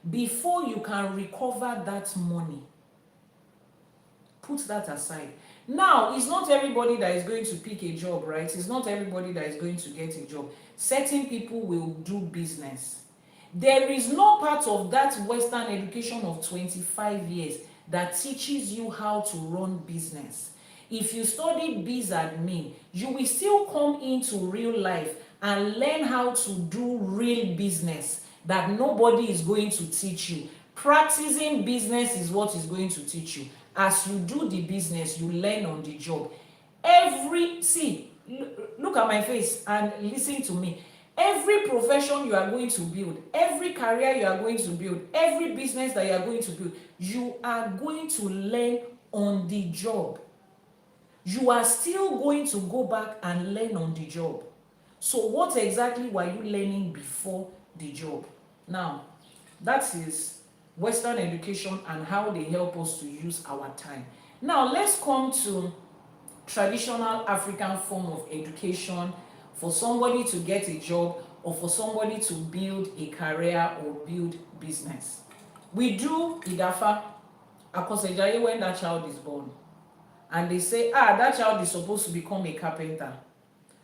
before you can recover that money? Put that aside. Now, it's not everybody that is going to pick a job, right? It's not everybody that is going to get a job. Certain people will do business. There is no part of that Western education of 25 years that teaches you how to run business. If you study biz admin, you will still come into real life and learn how to do real business that nobody is going to teach you. Practicing business is what is going to teach you. As you do the business, you learn on the job. Look at my face and listen to me. Every profession you are going to build, every career you are going to build, every business that you are going to build, you are going to learn on the job. you are still going to go back and learn on the job. So what exactly were you learning before the job? Now, that is Western education and how they help us to use our time. Now, let's come to traditional African form of education for somebody to get a job or for somebody to build a career or build business. We do Idafa, Akosejaye, when that child is born. And they say, that child is supposed to become a carpenter.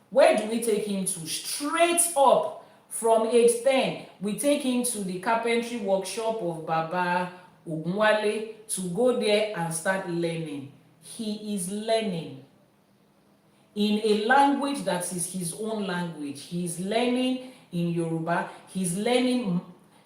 Where do we take him to? Straight up from age 10, we take him to the carpentry workshop of Baba Ogunwale to go there and start learning. He is learning in a language that is his own language. He is learning in Yoruba. He's learning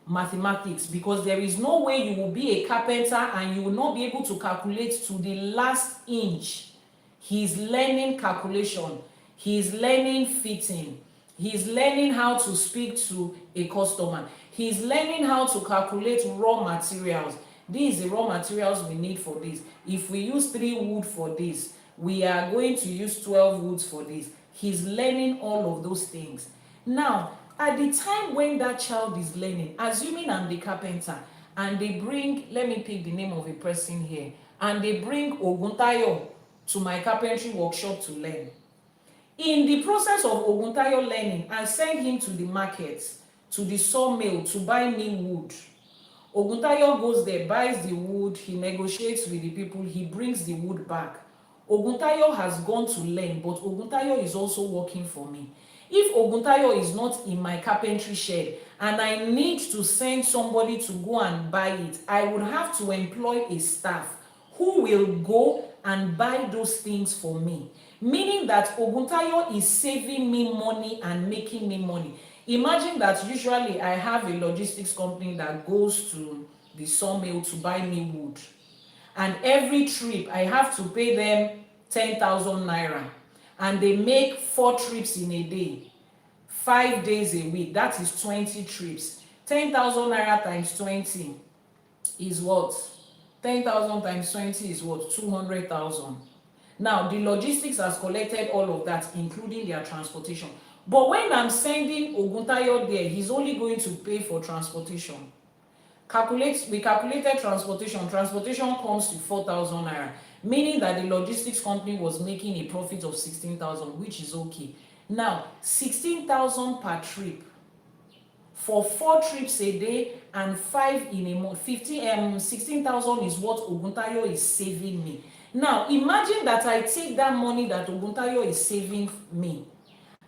mathematics, because there is no way you will be a carpenter and you will not be able to calculate to the last inch. He's learning calculation. He's learning fitting. He's learning how to speak to a customer. He's learning how to calculate raw materials. These are the raw materials we need for this. If we use 3 wood for this, we are going to use 12 woods for this. He's learning all of those things. Now, at the time when that child is learning, assuming I'm the carpenter, and they bring, let me pick the name of a person here, and they bring Oguntayo to my carpentry workshop to learn. In the process of Oguntayo learning, I send him to the market, to the sawmill to buy me wood. Oguntayo goes there, buys the wood, he negotiates with the people, he brings the wood back. Oguntayo has gone to learn, but Oguntayo is also working for me. If Oguntayo is not in my carpentry shed and I need to send somebody to go and buy it, I would have to employ a staff who will go and buy those things for me. Meaning that Oguntayo is saving me money and making me money. Imagine that usually I have a logistics company that goes to the sawmill to buy me wood. And every trip I have to pay them 10,000 naira. And they make 4 trips in a day, 5 days a week. That is 20 trips. 10,000 naira times 20 is what? 10,000 times 20 is what? 200,000. Now, the logistics has collected all of that, including their transportation. But when I'm sending Oguntayo there, he's only going to pay for transportation. We calculated transportation. Transportation comes to 4,000 naira, meaning that the logistics company was making a profit of 16,000, which is okay. Now, 16,000 per trip for 4 trips a day and 5 in a month. 16,000 is what Oguntayo is saving me. Now, imagine that I take that money that Oguntayo is saving me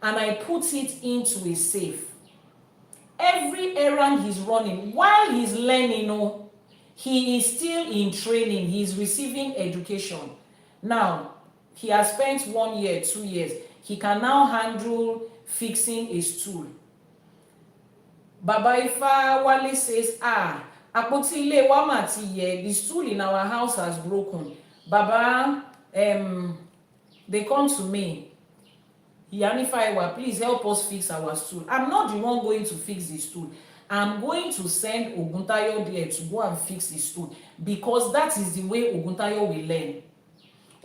and I put it into a safe. Every errand he's running, while he's learning, he is still in training. He is receiving education. Now, he has spent 1 year, 2 years. He can now handle fixing a stool. Baba Ifa Wale says, Apoti ile wa ma ti ye, the stool in our house has broken. Baba, they come to me. Iyanifa Ewa, please help us fix our stool. I'm not the one going to fix the stool. I'm going to send Oguntayo there to go and fix the stool, because that is the way Oguntayo will learn.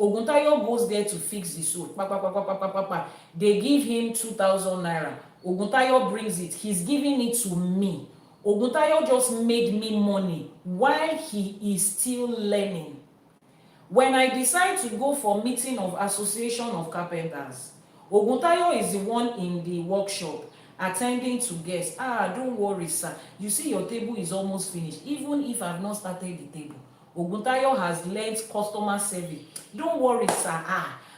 Oguntayo goes there to fix the stool. They give him 2,000 naira. Oguntayo brings it. He's giving it to me. Oguntayo just made me money while he is still learning. When I decide to go for meeting of Association of Carpenters, Oguntayo is the one in the workshop attending to guests. Don't worry, sir. You see, your table is almost finished. Even if I've not started the table, Oguntayo has learned customer service. Don't worry, sir.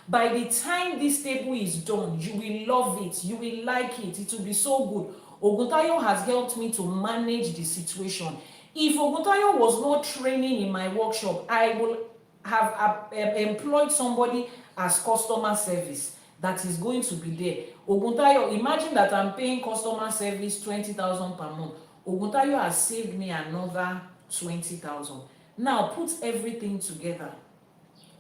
By the time this table is done, you will love it. You will like it. It will be so good. Oguntayo has helped me to manage the situation. If Oguntayo was not training in my workshop, I will have employed somebody as customer service that is going to be there. Oguntayo, imagine that I'm paying customer service 20,000 per month. Oguntayo has saved me another 20,000. Now put everything together.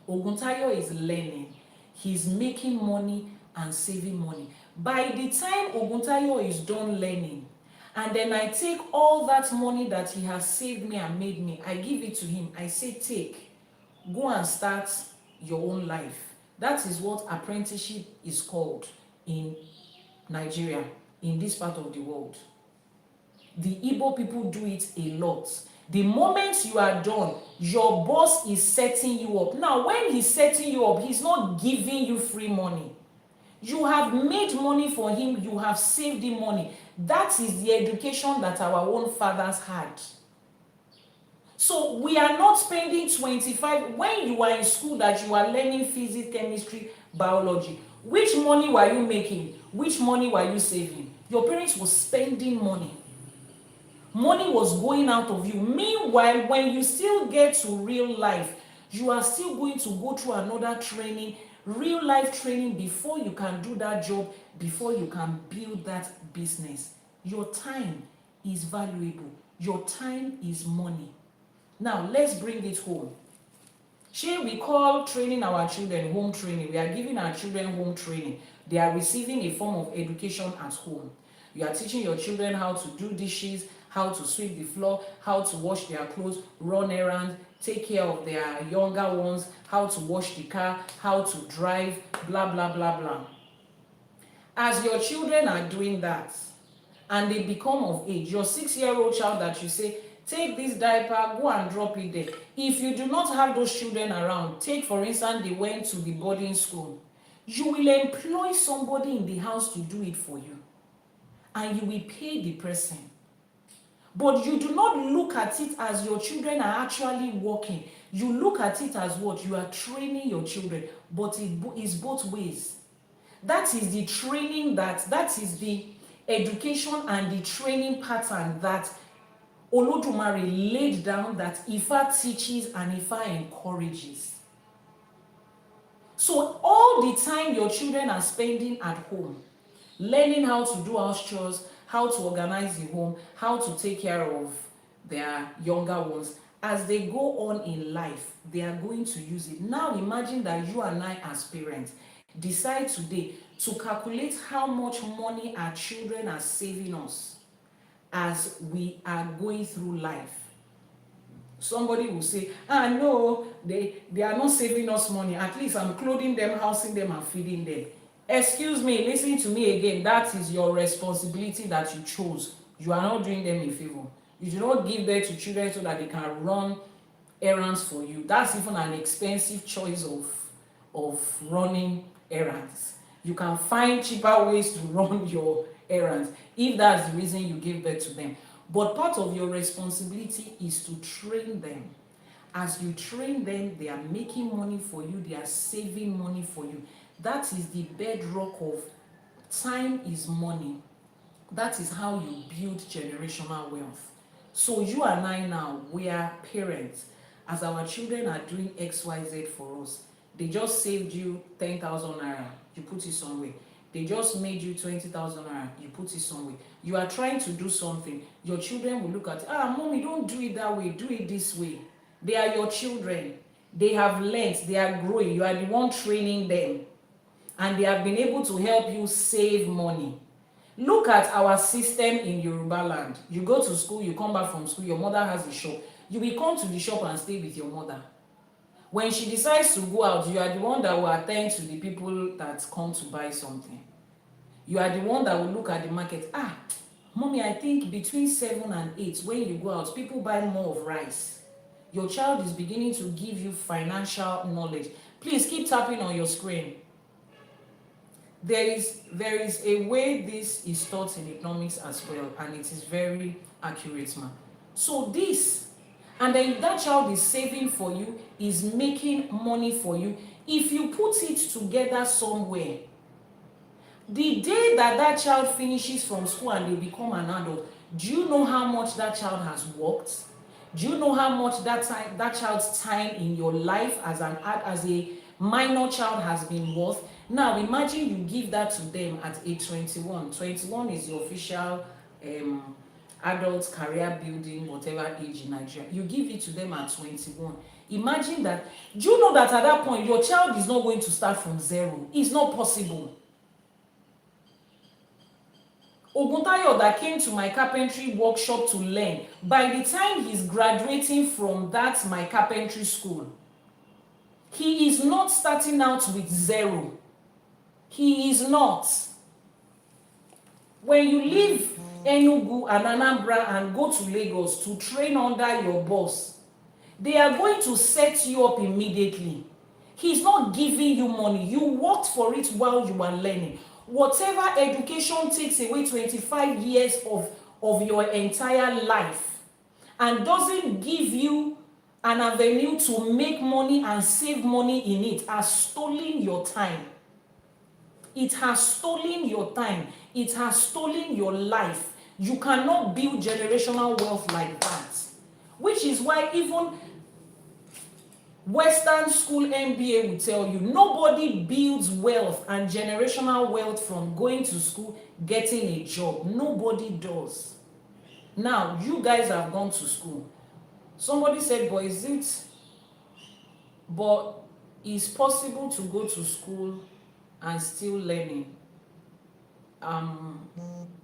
Oguntayo is learning. He's making money and saving money. By the time Oguntayo is done learning, and then I take all that money that he has saved me and made me, I give it to him. I say, take, go and start your own life. That is what apprenticeship is called in Nigeria, in this part of the world. The Igbo people do it a lot. The moment you are done, your boss is setting you up. Now, when he's setting you up, he's not giving you free money. You have made money for him, you have saved him money. That is the education that our own fathers had. So we are not spending 25, when you are in school that you are learning physics, chemistry, biology, which money were you making? Which money were you saving? Your parents were spending money. Money was going out of you. Meanwhile, when you still get to real life, you are still going to go through another training, real life training, before you can do that job, before you can build that business. Your time is valuable. Your time is money. Now, let's bring it home. Shey we call training our children home training. We are giving our children home training. They are receiving a form of education at home. You are teaching your children how to do dishes, how to sweep the floor, how to wash their clothes, run errands, take care of their younger ones, how to wash the car, how to drive, blah, blah, blah, blah. As your children are doing that, and they become of age, your 6-year-old child that you say, take this diaper, go and drop it there. If you do not have those children around, take for instance, they went to the boarding school, you will employ somebody in the house to do it for you. And you will pay the person. But you do not look at it as your children are actually working. You look at it as what? You are training your children. But it is both ways. That is the training that is the education and the training pattern that Olódùmarè laid down, that Ifá teaches and Ifá encourages. So all the time your children are spending at home, learning how to do house chores, how to organize the home, how to take care of their younger ones, as they go on in life, they are going to use it. Now imagine that you and I as parents decide today to calculate how much money our children are saving us as we are going through life. Somebody will say, no, they are not saving us money. At least I'm clothing them, housing them, and feeding them. Excuse me, listen to me again. That is your responsibility that you chose. You are not doing them a favor. You do not give them to children so that they can run errands for you. That's even an expensive choice of running errands. You can find cheaper ways to run your errands if that's the reason you give birth to them. But part of your responsibility is to train them. As you train them, they are making money for you, they are saving money for you. That is the bedrock of time is money. That is how you build generational wealth. So you and I now, we are parents. As our children are doing XYZ for us, they just saved you 10,000 naira, you put it somewhere. They just made you 20,000 naira, you put it somewhere. You are trying to do something. Your children will look at, mommy, don't do it that way, do it this way. They are your children. They have learned, they are growing. You are the one training them. And they have been able to help you save money. Look at our system in Yoruba land. You go to school, you come back from school, your mother has a shop. You will come to the shop and stay with your mother. When she decides to go out, you are the one that will attend to the people that come to buy something. You are the one that will look at the market. Mommy, I think between 7 and 8, when you go out, people buy more of rice. Your child is beginning to give you financial knowledge. Please keep tapping on your screen. There is a way this is taught in economics as well, and it is very accurate, man. So this, and then that child is saving for you, is making money for you. If you put it together somewhere, the day that child finishes from school and they become an adult, do you know how much that child has worked? Do you know how much that child's time in your life as a minor child has been worth? Now imagine you give that to them at age 21. 21 is the official adult career building, whatever age in Nigeria. You give it to them at 21. Imagine that. Do you know that at that point your child is not going to start from zero? It's not possible. Oguntayo that came to my carpentry workshop to learn, by the time he's graduating from that my carpentry school, He is not starting out with zero. He is not. When you leave Enugu and Anambra and go to Lagos to train under your boss, they are going to set you up immediately. He's not giving you money. You worked for it while you are learning. Whatever education takes away 25 years of your entire life and doesn't give you an avenue to make money and save money in it has stolen your time. It has stolen your time. It has stolen your life. You cannot build generational wealth like that. Which is why even Western school MBA will tell you nobody builds wealth and generational wealth from going to school, getting a job. Nobody does. Now, you guys have gone to school. Somebody said, but it's possible to go to school and still learning.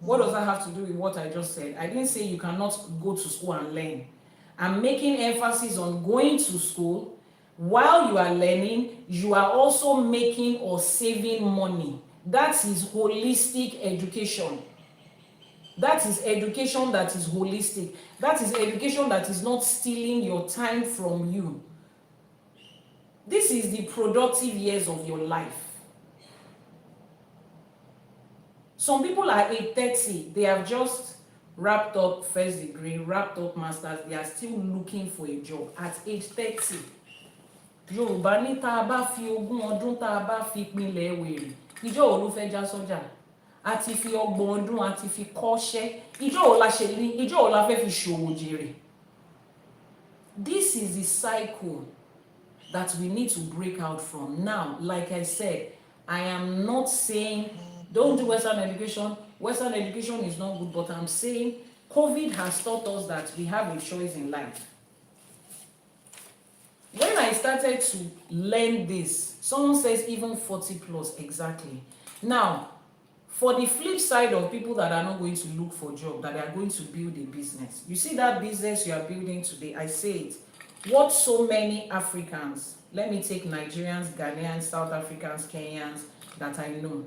What does that have to do with what I just said? I didn't say you cannot go to school and learn. I'm making emphasis on going to school. While you are learning, you are also making or saving money. That is holistic education. That is education that is holistic. That is education that is not stealing your time from you. This is the productive years of your life. Some people are age 30. They have just wrapped up first degree, wrapped up masters. They are still looking for a job at age 30. Yorùbá ní tá a bá fi ogún ọdún tá a bá fi pinlẹ̀ wèrè ìjọ́ wo ló fẹ́ já sọ́jà a ti fi ọgbọ̀n ọdún a ti fi kọ́ṣẹ́ ìjọ́ wo la ṣe ní ìjọ́ wo la fẹ́ fi ṣòwò jèrè. This is the cycle that we need to break out from. Now, like I said, I am not saying don't do Western education. Western education is not good, but I'm saying COVID has taught us that we have a choice in life. When I started to learn this, someone says even 40 plus exactly. Now, for the flip side of people that are not going to look for a job, that are going to build a business. You see that business you are building today, I say it. What so many Africans, let me take Nigerians, Ghanaians, South Africans, Kenyans that I know.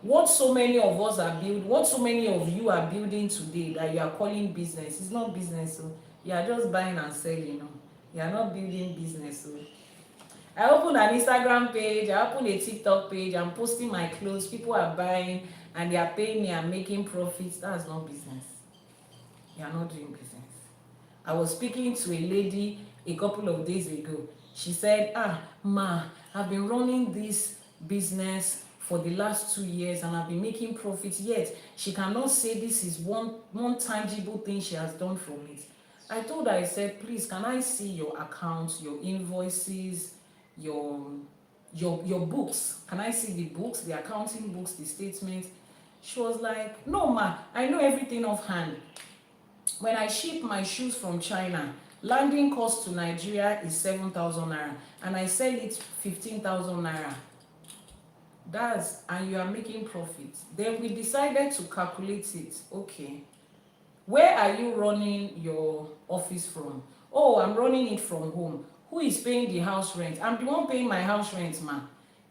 What so many of us are building, what so many of you are building today that you are calling business, it's not business. So you are just buying and selling, you know. You are not building business. So I open an Instagram page, I open a TikTok page, I'm posting my clothes, people are buying and they are paying me, I'm making profits. That's not business. You are not doing business. I was speaking to a lady a couple of days ago. She said, Ma, I've been running this business for the last 2 years and I've been making profits, yet she cannot say this is one tangible thing she has done from it. I told her, I said, please, can I see your accounts, your invoices, your books? Can I see the books, the accounting books, the statements? She was like, no, ma, I know everything offhand. When I ship my shoes from China, landing cost to Nigeria is 7,000 naira, and I sell it 15,000 naira. And you are making profit. Then we decided to calculate it. Okay. Where are you running your office from? Oh, I'm running it from home. Who is paying the house rent? I'm the one paying my house rent, ma.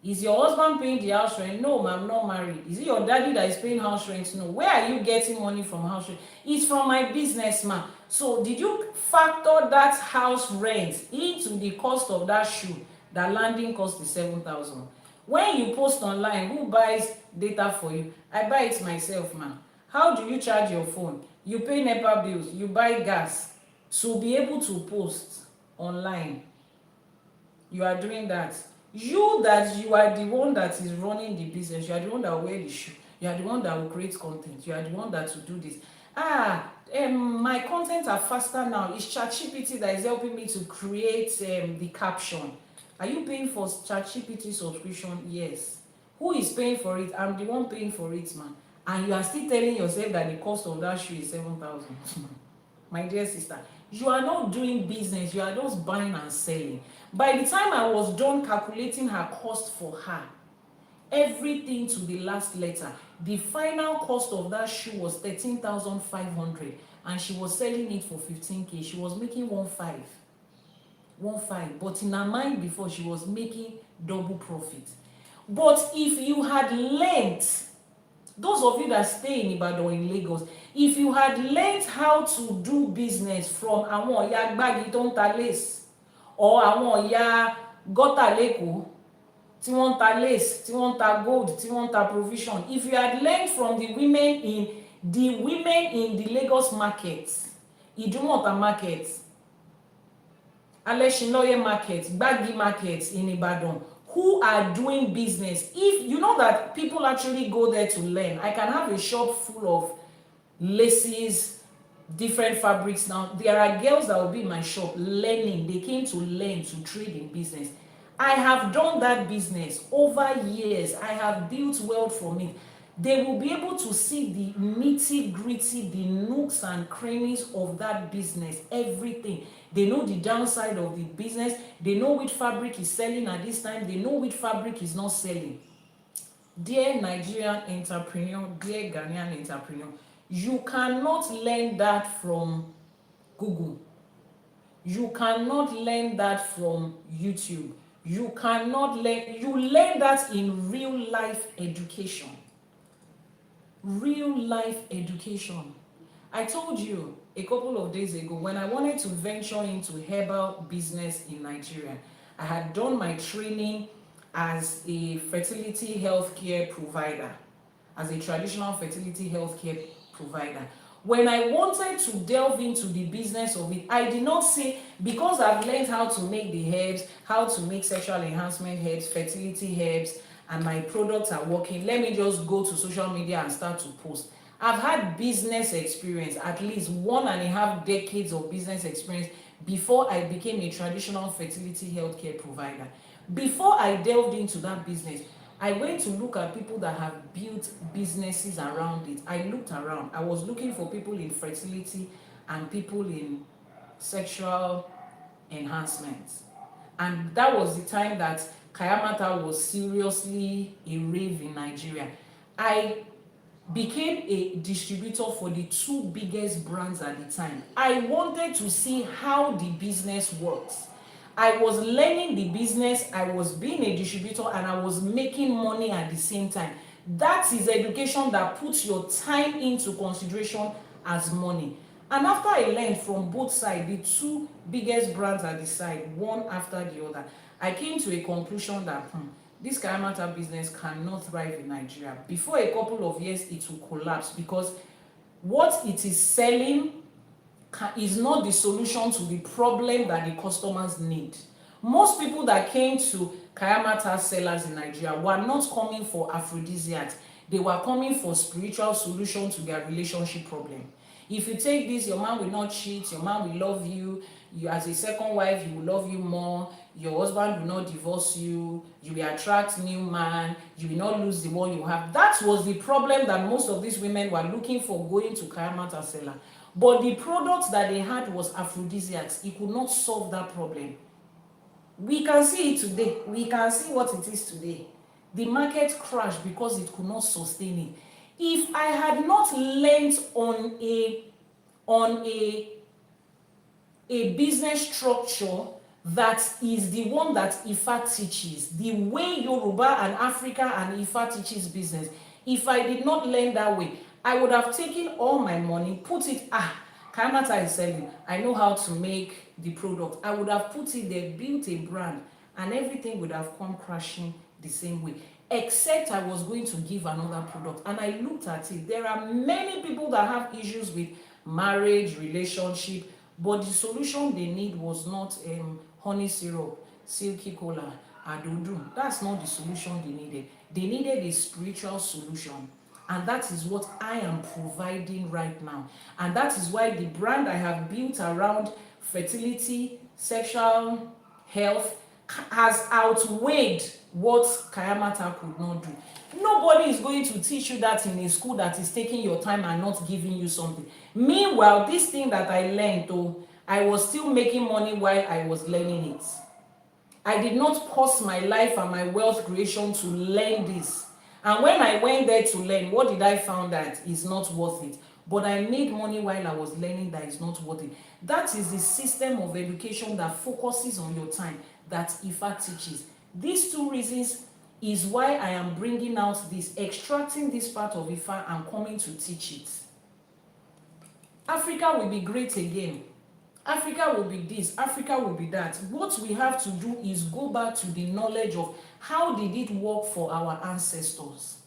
Is your husband paying the house rent? No, ma, I'm not married. Is it your daddy that is paying house rent? No. Where are you getting money from house rent? It's from my business, ma. So did you factor that house rent into the cost of that shoe? That landing cost is 7,000. When you post online, who buys data for you? I buy it myself, ma. How do you charge your phone? You pay NEPA bills, you buy gas. So be able to post online. You are doing that. You are the one that is running the business. You are the one that will wear the shoe. You are the one that will create content. You are the one that will do this. My content are faster now. It's ChatGPT that is helping me to create the caption. Are you paying for ChatGPT subscription? Yes. Who is paying for it? I'm the one paying for it, man. And you are still telling yourself that the cost of that shoe is 7,000. My dear sister, you are not doing business. You are just buying and selling. By the time I was done calculating her cost for her, everything to the last letter, the final cost of that shoe was 13,500, and she was selling it for 15K. She was making 1.5. 1.5, but in her mind before she was making double profit. But if you had learned, those of you that stay in Ibadan or in Lagos, if you had learned how to do business from àwọn ìyá gbági tó ń ta lace, or àwọn ìyá gọ́tà lẹ́kọ̀ọ́ tí wọ́n ń ta lace, tí wọ́n ń ta gold, tí wọ́n ń ta provision, if you had learned from the women in the Lagos market, Idumota market, Aleshinloye market, Gbagi market in Ibadan, who are doing business, if you know that people actually go there to learn. I can have a shop full of laces, different fabrics. Now there are girls that will be in my shop learning. They came to learn to trade in business. I have done that business over years. I have built wealth from it. They will be able to see the nitty gritty, the nooks and crannies of that business, everything. They know the downside of the business. They know which fabric is selling at this time. They know which fabric is not selling. Dear Nigerian entrepreneur, dear Ghanaian entrepreneur, you cannot learn that from Google. You cannot learn that from YouTube. You cannot learn, you learn that in real life education. Real life education. I told you a couple of days ago when I wanted to venture into herbal business in Nigeria. I had done my training as a fertility healthcare provider, as a traditional fertility healthcare provider. When I wanted to delve into the business of it, I did not say, because I've learned how to make the herbs, how to make sexual enhancement herbs, fertility herbs, and my products are working, let me just go to social media and start to post. I've had business experience, at least 1.5 decades of business experience before I became a traditional fertility healthcare provider. Before I delved into that business, I went to look at people that have built businesses around it. I looked around. I was looking for people in fertility and people in sexual enhancement. And that was the time that Kayamata was seriously a rave in Nigeria. I became a distributor for the 2 biggest brands at the time. I wanted to see how the business works. I was learning the business, I was being a distributor, and I was making money at the same time. That is education that puts your time into consideration as money. And after I learned from both sides, the 2 biggest brands at the side, one after the other, I came to a conclusion that this Kayamata business cannot thrive in Nigeria. Before a couple of years, it will collapse because what it is selling is not the solution to the problem that the customers need. Most people that came to Kayamata sellers in Nigeria were not coming for aphrodisiacs. They were coming for spiritual solution to their relationship problem. If you take this, your man will not cheat, your man will love you, you as a second wife, he will love you more, your husband will not divorce you, you will attract new man, you will not lose the one you have. That was the problem that most of these women were looking for going to Kayamata seller. But the products that they had was aphrodisiacs. It could not solve that problem. We can see it today. We can see what it is today. The market crashed because it could not sustain it. If I had not learned on a business structure that is the one that Ifa teaches, the way Yoruba and Africa and Ifa teaches business, if I did not learn that way, I would have taken all my money, put it, Kayamata is selling, I know how to make the product. I would have put it there, built a brand, and everything would have come crashing the same way. Except I was going to give another product. And I looked at it. There are many people that have issues with marriage, relationship, but the solution they need was not honey syrup, silky cola, adudu. That's not the solution they needed. They needed a spiritual solution. And that is what I am providing right now. And that is why the brand I have built around fertility, sexual health, has outweighed what Kayamata could not do. Nobody is going to teach you that in a school that is taking your time and not giving you something. Meanwhile, this thing that I learned, I was still making money while I was learning it. I did not pause my life and my wealth creation to learn this. And when I went there to learn, what did I find that is not worth it? but I made money while I was learning that is not worth it. That is the system of education that focuses on your time, that Ifa teaches. These two reasons is why I am bringing out this, extracting this part of Ifa and coming to teach it. Africa will be great again. Africa will be this, Africa will be that. What we have to do is go back to the knowledge of how did it work for our ancestors.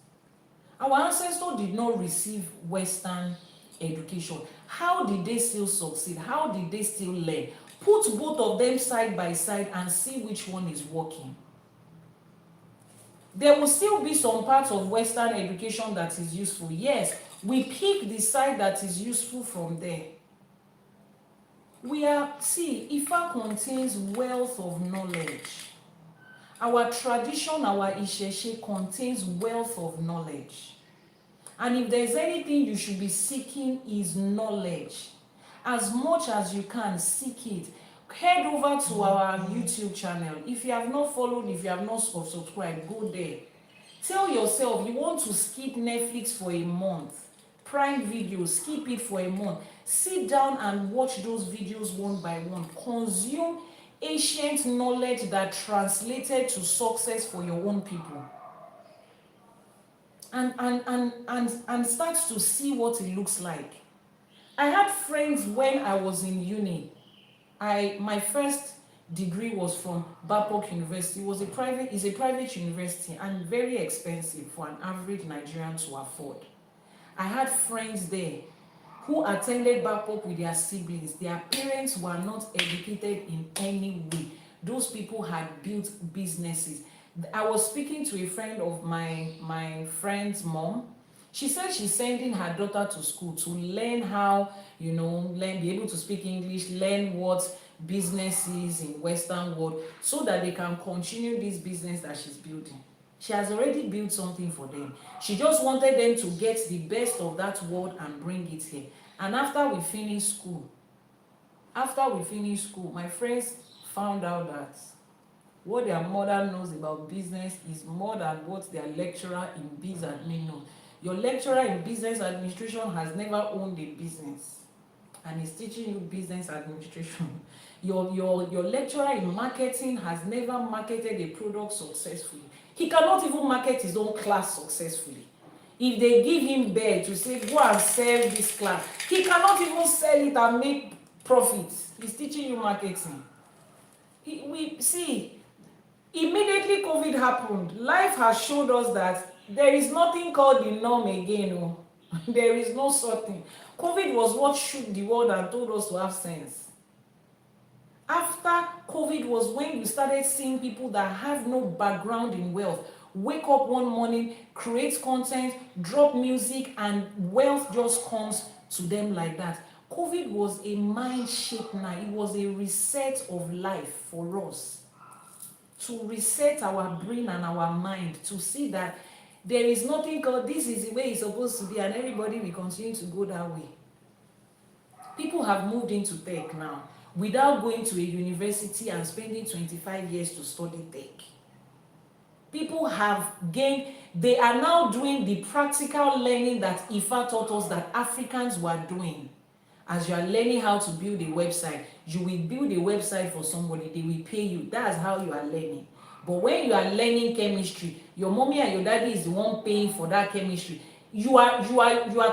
Our ancestors did not receive Western education. How did they still succeed? How did they still learn? Put both of them side by side and see which one is working. There will still be some parts of Western education that is useful. Yes, we pick the side that is useful from there. Ifa contains wealth of knowledge. Our tradition, our ÌШЭШE contains wealth of knowledge. And if there's anything you should be seeking is knowledge. As much as you can, seek it. Head over to our YouTube channel. If you have not followed, if you have not subscribed, go there. Tell yourself you want to skip Netflix for a month. Prime Video, skip it for a month. Sit down and watch those videos one by one. Consume ancient knowledge that translated to success for your own people. And start to see what it looks like. I had friends when I was in uni. My first degree was from Babcock University. It's a private university and very expensive for an average Nigerian to afford. I had friends there who attended Babcock with their siblings. Their parents were not educated in any way. Those people had built businesses. I was speaking to a friend of my friend's mom. She said she's sending her daughter to school to learn how, be able to speak English, learn what business is in Western world, so that they can continue this business that she's building. She has already built something for them. She just wanted them to get the best of that world and bring it here. And after we finished school, my friends found out that what their mother knows about business is more than what their lecturer in biz admin knows. Your lecturer in business administration has never owned a business and is teaching you business administration. Your lecturer in marketing has never marketed a product successfully. He cannot even market his own class successfully. If they give him bed to say, go and sell this class, he cannot even sell it and make profits. He's teaching you marketing. Immediately COVID happened, life has showed us that there is nothing called the norm again. Oh. There is no such thing. COVID was what shook the world and told us to have sense. After COVID was when you started seeing people that have no background in wealth wake up one morning, create content, drop music, and wealth just comes to them like that. COVID was a mind shapener. It was a reset of life for us. To reset our brain and our mind, to see that there is nothing called this is the way it's supposed to be, and everybody will continue to go that way. People have moved into tech now without going to a university and spending 25 years to study tech. People have gained, they are now doing the practical learning that Ifa taught us that Africans were doing. As you are learning how to build a website, you will build a website for somebody, they will pay you. That's how you are learning. But when you are learning chemistry, your mommy and your daddy is the one paying for that chemistry. You are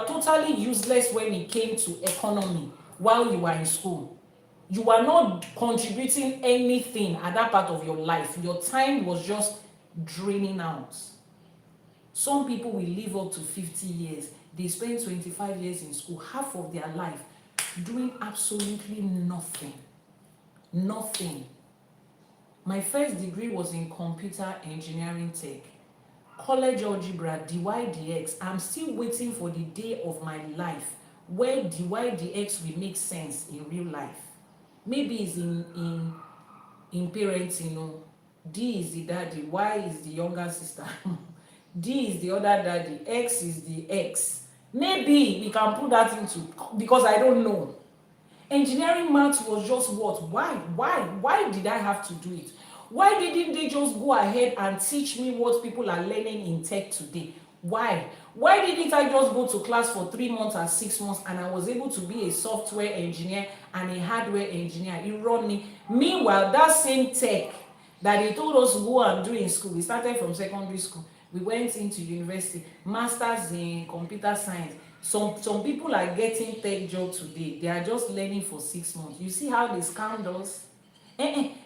totally useless when it came to economy while you were in school. You are not contributing anything at that part of your life. Your time was just draining out. Some people will live up to 50 years. They spend 25 years in school, half of their life, doing absolutely nothing. Nothing. My first degree was in computer engineering tech. College algebra, dy dx. I'm still waiting for the day of my life where dy dx will make sense in real life. Maybe it's in parenting, D is the daddy, Y is the younger sister, D is the other daddy, X is the ex. Maybe we can put that into, because I don't know. Engineering maths was just what? Why did I have to do it? Why didn't they just go ahead and teach me what people are learning in tech today? Why? Why didn't I just go to class for 3 months and 6 months and I was able to be a software engineer and a hardware engineer? Irony. Meanwhile, that same tech that they told us to go and do in school, we started from secondary school, we went into university, masters in computer science. Some people are getting tech job today. They are just learning for 6 months. You see how they scam us?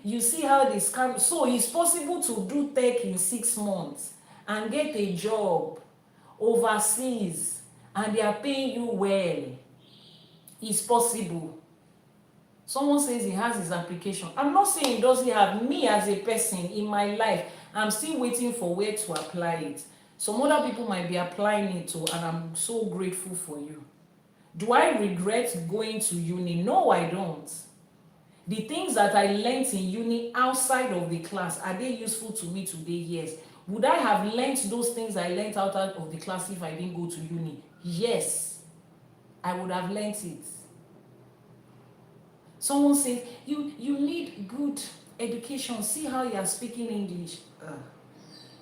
You see how they scam. So it's possible to do tech in 6 months and get a job overseas and they are paying you well. It's possible. Someone says he has his application. I'm not saying he doesn't have. Me as a person in my life, I'm still waiting for where to apply it. Some other people might be applying it too, and I'm so grateful for you. Do I regret going to uni? No, I don't. The things that I learned in uni outside of the class, are they useful to me today? Yes. Would I have learned those things I learned out of the class if I didn't go to uni? Yes. I would have learned it. Someone says, you need good education. See how you are speaking English.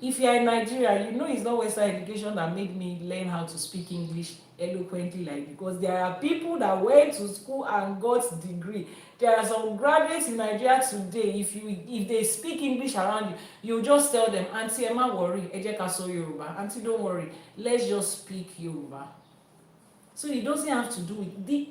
If you are in Nigeria, you know it's not Western education that made me learn how to speak English eloquently, like, because there are people that went to school and got degree. There are some graduates in Nigeria today, if they speak English around you, you just tell them, Auntie, ẹ má worry, ẹ jẹ́ ká sọ Yoruba. Auntie, don't worry, let's just speak Yoruba. So it doesn't have to do with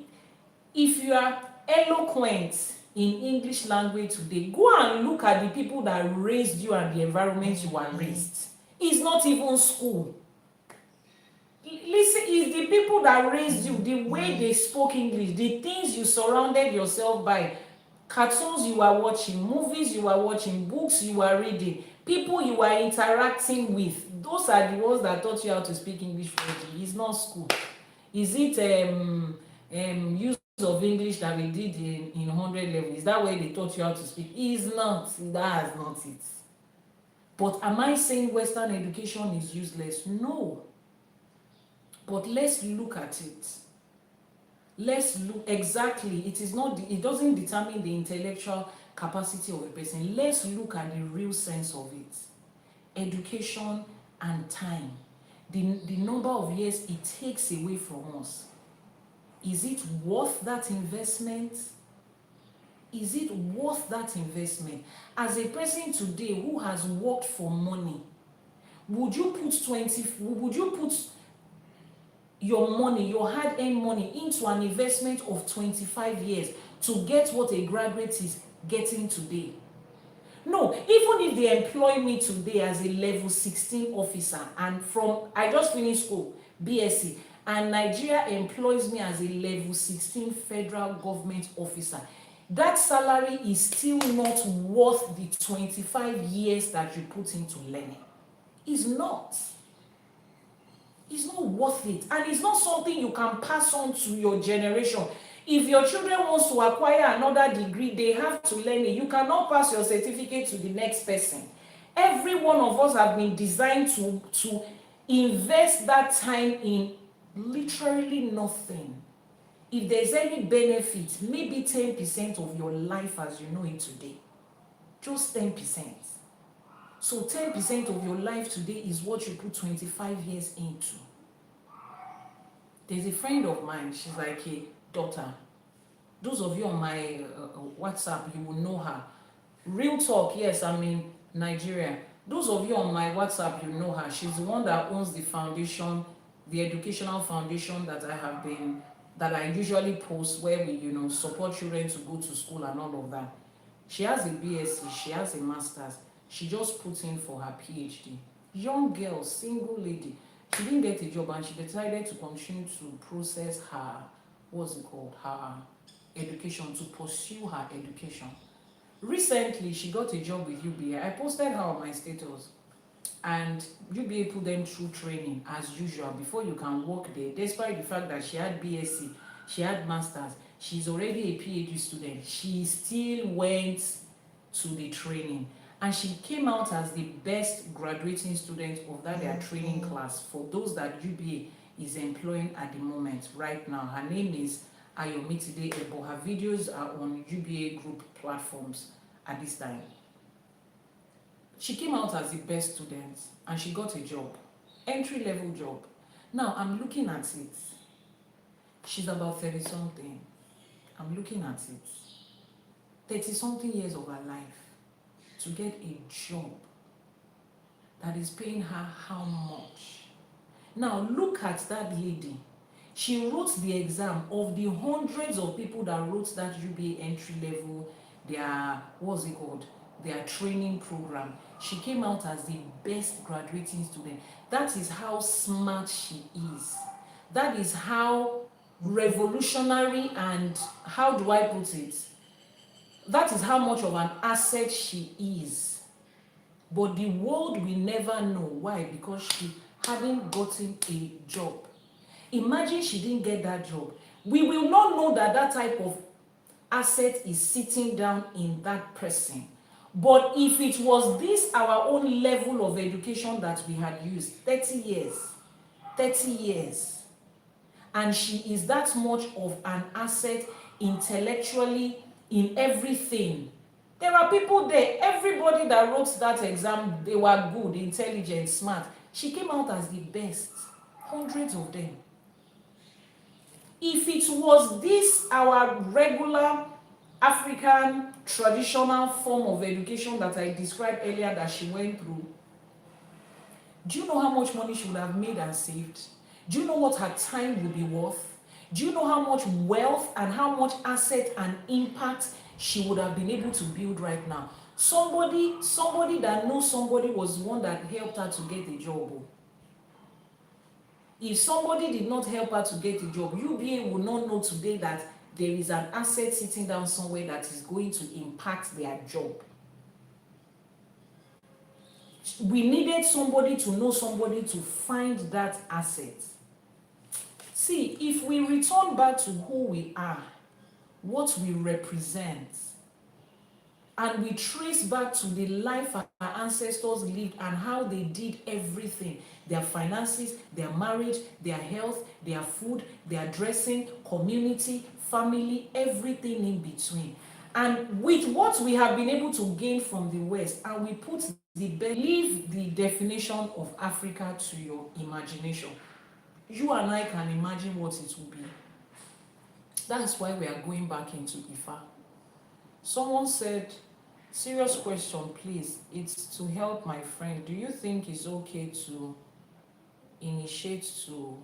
if you are eloquent in English language today, go and look at the people that raised you and the environment you were raised. It's not even school. Listen, it's the people that raised you, the way they spoke English, the things you surrounded yourself by, cartoons you were watching, movies you were watching, books you were reading, people you were interacting with. Those are the ones that taught you how to speak English fluently. It's not school. Is it use of English that we did in 100 level? Is that where they taught you how to speak? It's not. That is not it. But am I saying Western education is useless? No. But let's look at it. Let's look exactly. It doesn't determine the intellectual capacity of a person. Let's look at the real sense of it. Education and time. The number of years it takes away from us. Is it worth that investment? Is it worth that investment? As a person today who has worked for money, would you put your money, your hard-earned money, into an investment of 25 years to get what a graduate is getting today? No, even if they employ me today as a level 16 officer, and I just finished school, BSc, and Nigeria employs me as a level 16 federal government officer, that salary is still not worth the 25 years that you put into learning. It's not. It's not worth it. And it's not something you can pass on to your generation. If your children want to acquire another degree, they have to learn it. You cannot pass your certificate to the next person. Every one of us have been designed to invest that time in literally nothing. If there's any benefit, maybe 10% of your life as you know it today. Just 10%. So 10% of your life today is what you put 25 years into. There's a friend of mine, she's like a daughter. Those of you on my WhatsApp, you will know her. Real talk, yes, I'm in Nigeria. Those of you on my WhatsApp, you know her. She's the one that owns the foundation, the educational foundation that I usually post, where we, support children to go to school and all of that. She has a BSc, she has a master's. She just put in for her PhD. Young girl, single lady. She didn't get a job and she decided to continue to process her, her education, to pursue her education. Recently, she got a job with UBA. I posted her on my status. And UBA put them through training as usual before you can work there. Despite the fact that she had BSc, she had masters, she's already a PhD student, she still went to the training. And she came out as the best graduating student of their training class for those that UBA is employing at the moment, right now. Her name is Iyanifa Ewa. Her videos are on UBA group platforms at this time. She came out as the best student and she got a job. Entry-level job. Now, I'm looking at it. She's about 30-something. I'm looking at it. 30-something years of her life to get a job that is paying her how much? Now, look at that lady. She wrote the exam. Of the hundreds of people that wrote that UBA entry level, their, what's it called, their training program, she came out as the best graduating student. That is how smart she is. That is how revolutionary, and how do I put it? That is how much of an asset she is. But the world will never know. Why? Because she hadn't gotten a job. Imagine she didn't get that job. We will not know that that type of asset is sitting down in that person. But if it was this our own level of education that we had used, 30 years, and she is that much of an asset intellectually in everything. There are people there, everybody that wrote that exam, they were good, intelligent, smart. She came out as the best, hundreds of them. If it was this our regular African traditional form of education that I described earlier that she went through, do you know how much money she would have made and saved? Do you know what her time would be worth? Do you know how much wealth and how much asset and impact she would have been able to build right now? Somebody that knows somebody was the one that helped her to get a job. If somebody did not help her to get a job, UBA would not know today that there is an asset sitting down somewhere that is going to impact their job. We needed somebody to know somebody to find that asset. See, if we return back to who we are, what we represent, and we trace back to the life our ancestors lived and how they did everything, their finances, their marriage, their health, their food, their dressing, community, family, everything in between. And with what we have been able to gain from the West, and we put leave the definition of Africa to your imagination. You and I can imagine what it will be. That's why we are going back into Ifa. Someone said, serious question, please. It's to help my friend. Do you think it's okay to initiate to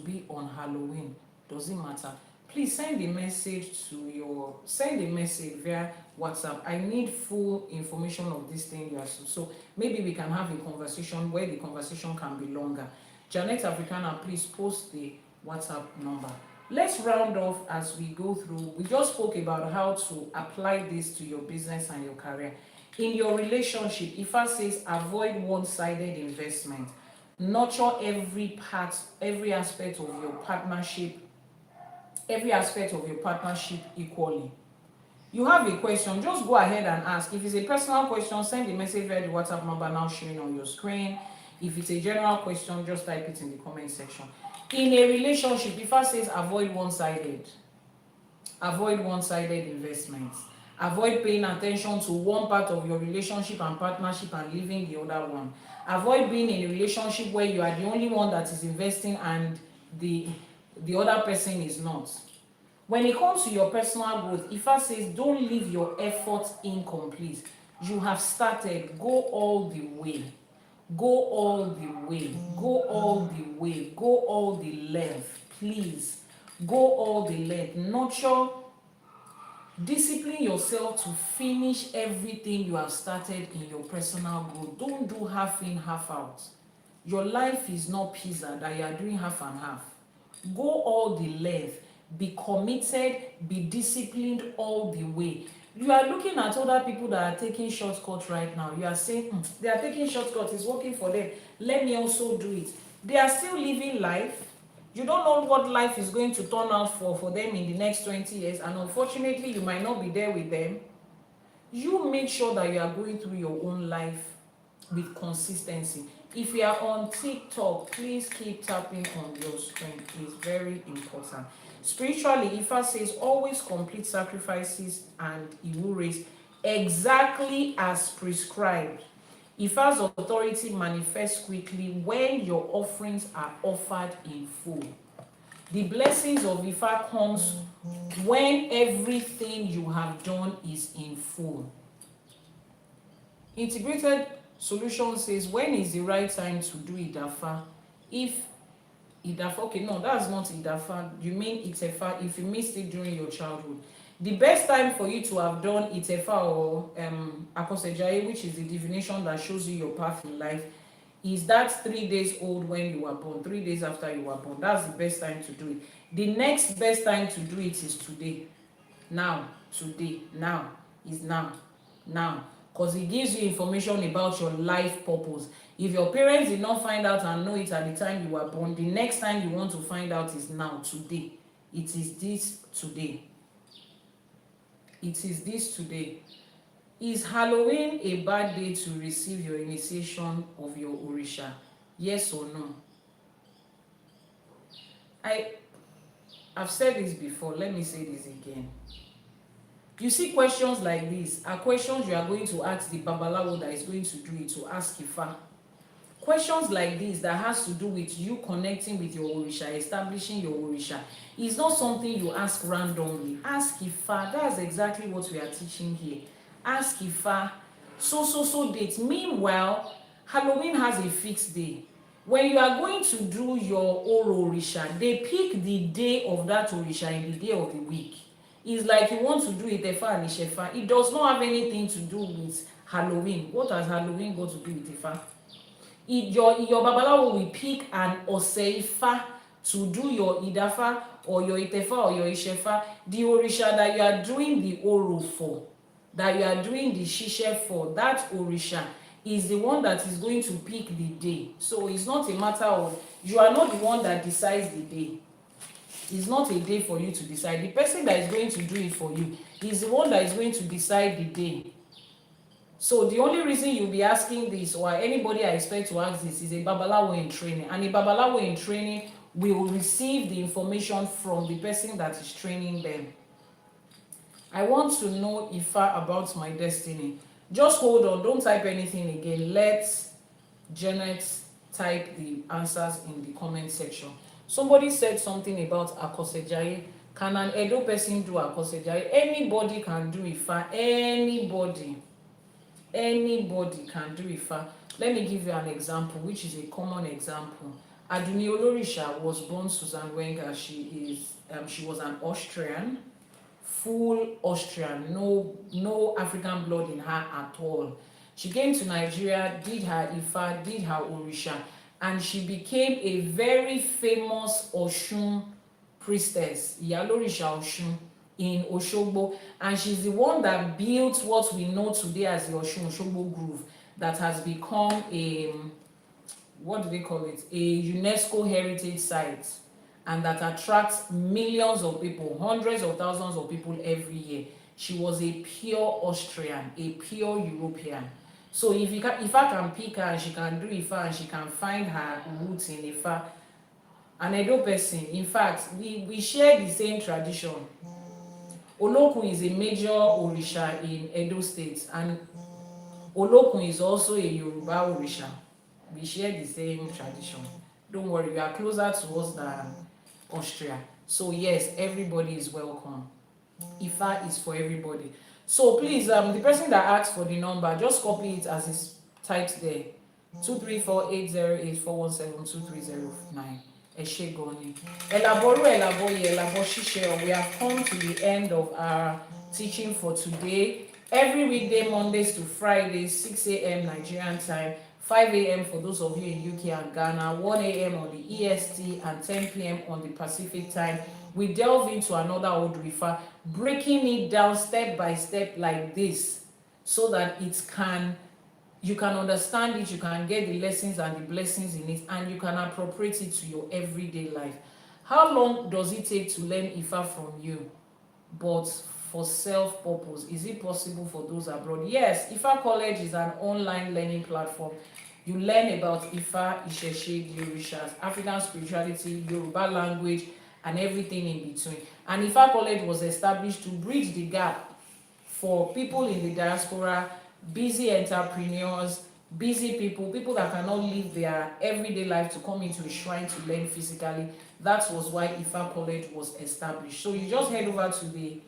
be on Halloween? Does it matter? Please send a message via WhatsApp. I need full information of this thing you are so maybe we can have a conversation where the conversation can be longer. Janet Africana, please post the WhatsApp number. Let's round off as we go through. We just spoke about how to apply this to your business and your career. In your relationship, Ifa says avoid one-sided investment. Nurture every aspect of your partnership equally. You have a question, just go ahead and ask. If it's a personal question, send the message via the WhatsApp number now showing on your screen. If it's a general question, just type it in the comment section. In a relationship, Ifa says avoid one-sided investments. Avoid paying attention to one part of your relationship and partnership and leaving the other one. Avoid being in a relationship where you are the only one that is investing and the other person is not. When it comes to your personal growth, Ifa says don't leave your efforts incomplete. You have started, go all the way. Go all the way, go all the way, go all the length, please. Go all the length. Nurture, discipline yourself to finish everything you have started in your personal growth. Don't do half in, half out. Your life is not pizza that you are doing half and half. Go all the length. Be committed, be disciplined all the way. You are looking at other people that are taking shortcuts right now. You are saying, they are taking shortcuts, it's working for them. Let me also do it. They are still living life. You don't know what life is going to turn out for them in the next 20 years. And unfortunately, you might not be there with them. You make sure that you are going through your own life with consistency. If you are on TikTok, please keep tapping on your screen. It's very important. Spiritually, Ifa says always complete sacrifices and iwures exactly as prescribed. Ifa's authority manifests quickly when your offerings are offered in full. The blessings of Ifa comes when everything you have done is in full. Integrated Solution says, when is the right time to do Idafa? If Idafa, okay, no, that's not Idafa. You mean Itefa if you missed it during your childhood. The best time for you to have done Itefa or Akosejaye, which is the divination that shows you your path in life, is that 3 days old when you were born, 3 days after you were born. That's the best time to do it. The next best time to do it is today. Now, today, now, is now, now. Because it gives you information about your life purpose. If your parents did not find out and know it at the time you were born, the next time you want to find out is now, today. It is this today. It is this today. Is Halloween a bad day to receive your initiation of your Orisha? Yes or no? I've said this before. Let me say this again. You see, questions like this are questions you are going to ask the Babalawo that is going to do it, to ask Ifa. Questions like this that has to do with you connecting with your Orisha, establishing your Orisha, is not something you ask randomly. Ask Ifa. That's exactly what we are teaching here. Ask Ifa, so date. Meanwhile, Halloween has a fixed day. When you are going to do your Orisha, they pick the day of that Orisha in the day of the week. It's like you want to do it Ifa and Ishefa. It does not have anything to do with Halloween. What has Halloween got to do with Ifa? Your Babalawo will pick an Oseifa to do your Idafa or your Itefa or your Ishefa. The Orisha that you are doing the Oro for, that you are doing the Shishe for, that Orisha is the one that is going to pick the day. So it's not a matter of, you are not the one that decides the day. It's not a day for you to decide. The person that is going to do it for you is the one that is going to decide the day. So the only reason you'll be asking this, or anybody I expect to ask this, is a Babalawo in training. And a Babalawo in training will receive the information from the person that is training them. I want to know Ifa about my destiny. Just hold on, don't type anything again. Let Janet type the answers in the comment section. Somebody said something about Akosejaye. Can an Edo person do Akosejaye? Anybody can do Ifa. Anybody can do Ifa. Let me give you an example, which is a common example. Aduni Olorisha was born Susan Wenger. She was an Austrian, full Austrian, no African blood in her at all. She came to Nigeria, did her Ifa, did her Orisha, and she became a very famous Oshun priestess, Iyalorisha Oshun, in Oshogbo, and she's the one that built what we know today as the Oshun Oshogbo Groove, that has become a, what do they call it, a UNESCO heritage site, and that attracts millions of people, hundreds of thousands of people every year. She was a pure Austrian, a pure European. So if I can pick her and she can do Ifa and she can find her roots in Ifa, an Edo person, in fact, we share the same tradition. Olokun is a major Orisha in Edo State, and Olokun is also a Yoruba Orisha. We share the same tradition. Don't worry, we are closer to us than Austria. So yes, everybody is welcome. Ifa is for everybody. So please, the person that asked for the number, just copy it as it's typed there. 234-808-417-2309. Eshe Goni. Àbọrú, Àbọyè, Àbọṣíṣẹ. We have come to the end of our teaching for today. Every weekday, Mondays to Fridays, 6 a.m. Nigerian time, 5 a.m. for those of you in UK and Ghana, 1 a.m. on the EST, and 10 p.m. on the Pacific time. We delve into another Odù Ifá, breaking it down step by step like this, so that you can understand it, you can get the lessons and the blessings in it, and you can appropriate it to your everyday life. How long does it take to learn Ifa from you, but for self-purpose? Is it possible for those abroad? Yes, Ifa College is an online learning platform. You learn about Ifa, ÌṢÄШE, the Orishas, African spirituality, Yoruba language, and everything in between. And Ifa College was established to bridge the gap for people in the diaspora, busy entrepreneurs, busy people that cannot live their everyday life to come into a shrine to learn physically. That was why Ifa College was established. So you just head over to the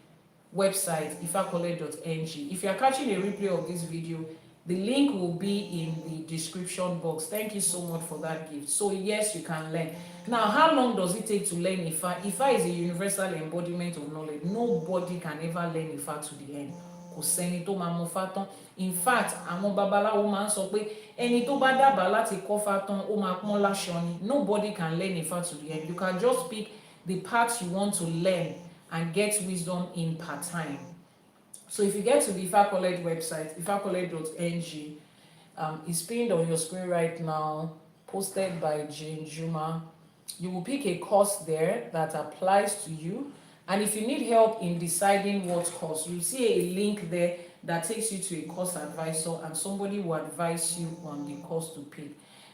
website ifacollege.ng. If you are catching a replay of this video, the link will be in the description box. Thank you so much for that gift. So yes, you can learn. Now, how long does it take to learn Ifa? Ifa is a universal embodiment of knowledge. Nobody can ever learn Ifa to the end. Kò sẹ́ni tó máa mọ Ifá tán. In fact, àwọn babaláwo máa ń sọ pé ẹni tó bá dábàá láti kọ́ Ifá tán ó máa pọ́n láṣọ ni. Nobody can learn Ifa to the end. You can just pick the parts you want to learn and get wisdom in part time. So if you get to the Ifa College website, ifacollege.ng, it's pinned on your screen right now, posted by Jane Juma. You will pick a course there that applies to you. And if you need help in deciding what course, you see a link there that takes you to a course advisor, and somebody will advise you on the course to pick.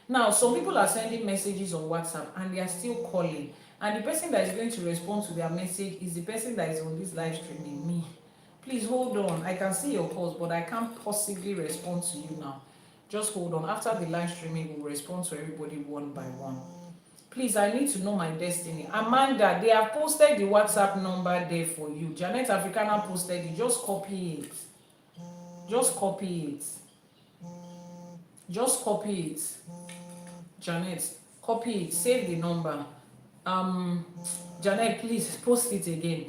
Now, some people are sending messages on WhatsApp and they are still calling. And the person that is going to respond to their message is the person that is on this live streaming, me. Please hold on. I can see your calls, but I can't possibly respond to you now. Just hold on. After the live streaming, we'll respond to everybody one by one. Please, I need to know my destiny. Amanda, they have posted the WhatsApp number there for you. Janet Africana posted it. Just copy it. Just copy it. Just copy it. Janet, copy it. Save the number. Janet, please post it again.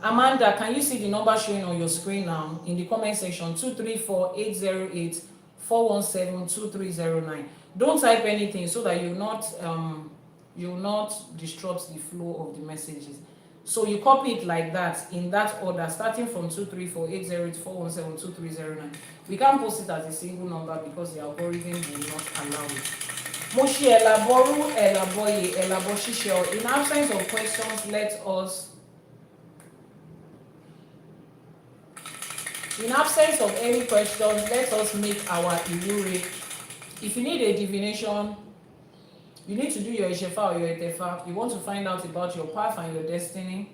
Amanda, can you see the number showing on your screen now in the comment section? 234-808-417-2309. Don't type anything so that you'll not disrupt the flow of the messages. So you copy it like that, in that order, starting from 234-808-417-2309. We can't post it as a single number because the algorithm will not allow it. Moshi Àbọrú, Àbọyè, Àbọṣíṣẹ. In absence of questions, in absence of any questions, let us make our ìwúre. If you need a divination, you need to do your Ìṣẹ̀ṣe or your Ẹ̀tẹ̀fá. You want to find out about your path and your destiny.